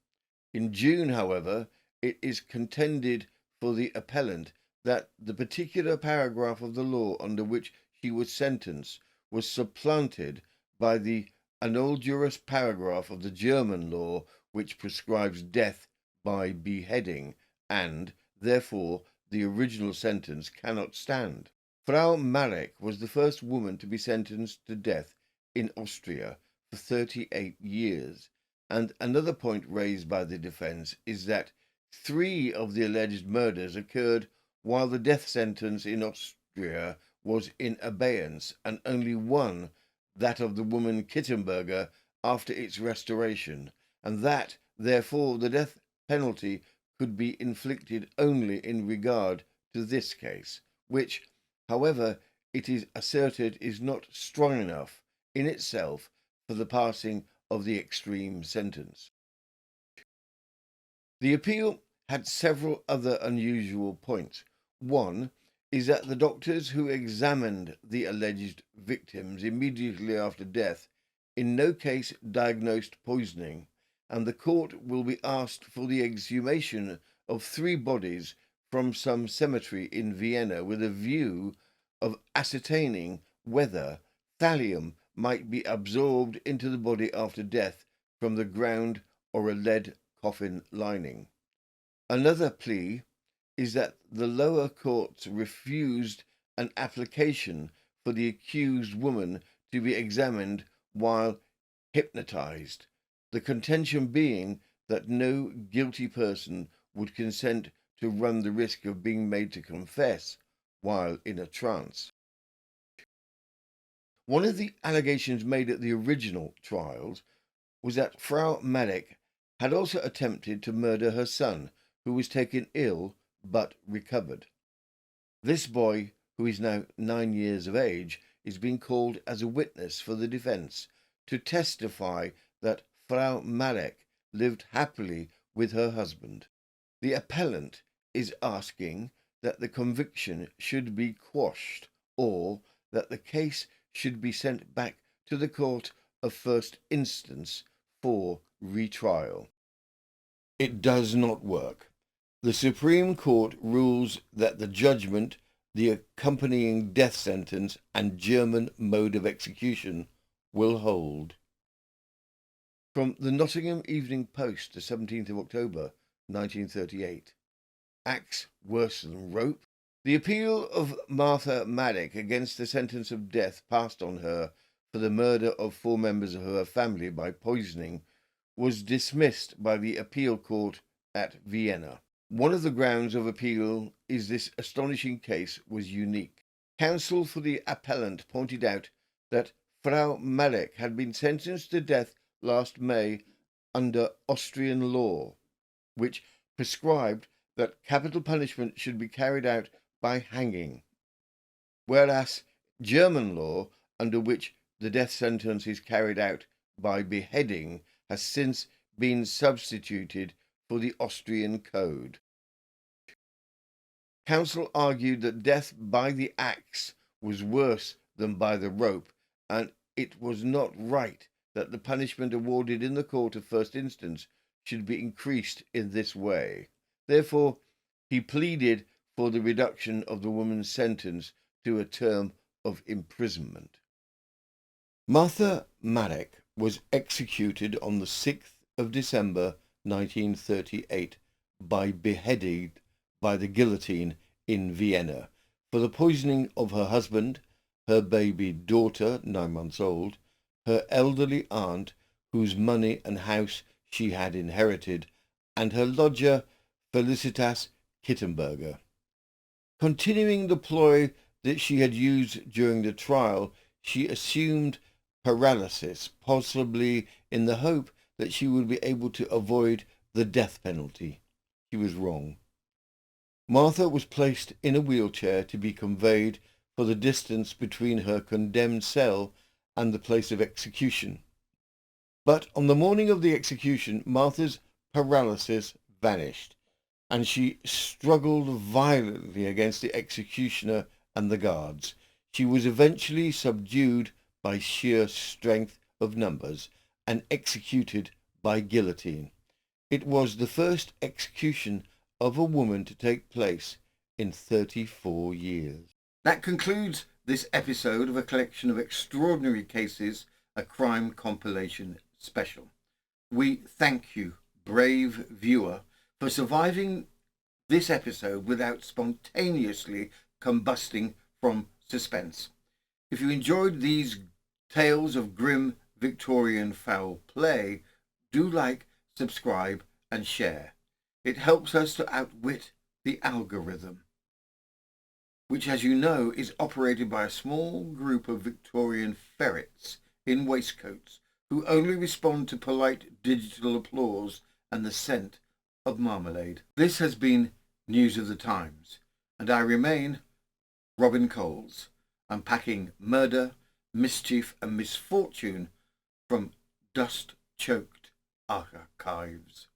In June, however, it is contended for the appellant that the particular paragraph of the law under which she was sentenced was supplanted by the analogous paragraph of the German law which prescribes death by beheading, and, therefore, the original sentence cannot stand. Frau Malek was the first woman to be sentenced to death in Austria for 38 years. And another point raised by the defence is that 3 of the alleged murders occurred while the death sentence in Austria was in abeyance, and only one, that of the woman Kittenberger, after its restoration, and that, therefore, the death penalty could be inflicted only in regard to this case, which, however, it is asserted is not strong enough in itself for the passing of the extreme sentence. The appeal had several other unusual points. One is that the doctors who examined the alleged victims immediately after death in no case diagnosed poisoning, and the court will be asked for the exhumation of 3 bodies from some cemetery in Vienna with a view of ascertaining whether thallium might be absorbed into the body after death from the ground or a lead coffin lining. Another plea is that the lower courts refused an application for the accused woman to be examined while hypnotized, the contention being that no guilty person would consent to run the risk of being made to confess while in a trance. One of the allegations made at the original trials was that Frau Madek had also attempted to murder her son, who was taken ill but recovered. This boy, who is now 9 years of age, is being called as a witness for the defence to testify that Frau Madek lived happily with her husband. The appellant is asking that the conviction should be quashed, or that the case should be sent back to the Court of First Instance for retrial. It does not work. The Supreme Court rules that the judgment, the accompanying death sentence, and German mode of execution will hold. From the Nottingham Evening Post, the 17th of October, 1938. Axe worse than rope. The appeal of Martha Maddock against the sentence of death passed on her for the murder of 4 members of her family by poisoning was dismissed by the appeal court at Vienna. One of the grounds of appeal is this astonishing case was unique. Counsel for the appellant pointed out that Frau Maddock had been sentenced to death last May under Austrian law, which prescribed that capital punishment should be carried out by hanging, whereas German law, under which the death sentence is carried out by beheading, has since been substituted for the Austrian code. Counsel argued that death by the axe was worse than by the rope, and it was not right that the punishment awarded in the court of first instance should be increased in this way. Therefore, he pleaded for the reduction of the woman's sentence to a term of imprisonment. Martha Maddock was executed on the 6th of December 1938 by beheading by the guillotine in Vienna for the poisoning of her husband, her baby daughter, 9 months old, her elderly aunt, whose money and house she had inherited, and her lodger, Felicitas Kittenberger. Continuing the ploy that she had used during the trial, she assumed paralysis, possibly in the hope that she would be able to avoid the death penalty. She was wrong. Martha was placed in a wheelchair to be conveyed for the distance between her condemned cell and the place of execution. But on the morning of the execution, Martha's paralysis vanished, and she struggled violently against the executioner and the guards. She was eventually subdued by sheer strength of numbers and executed by guillotine. It was the first execution of a woman to take place in 34 years. That concludes this episode of a collection of extraordinary cases, a crime compilation special. We thank you, brave viewer, for surviving this episode without spontaneously combusting from suspense. If you enjoyed these tales of grim Victorian foul play, do like, subscribe and share. It helps us to outwit the algorithm, which, as you know, is operated by a small group of Victorian ferrets in waistcoats who only respond to polite digital applause and the scent of marmalade. This has been News of the Times, and I remain Robin Coles, unpacking murder, mischief and misfortune from dust-choked archives.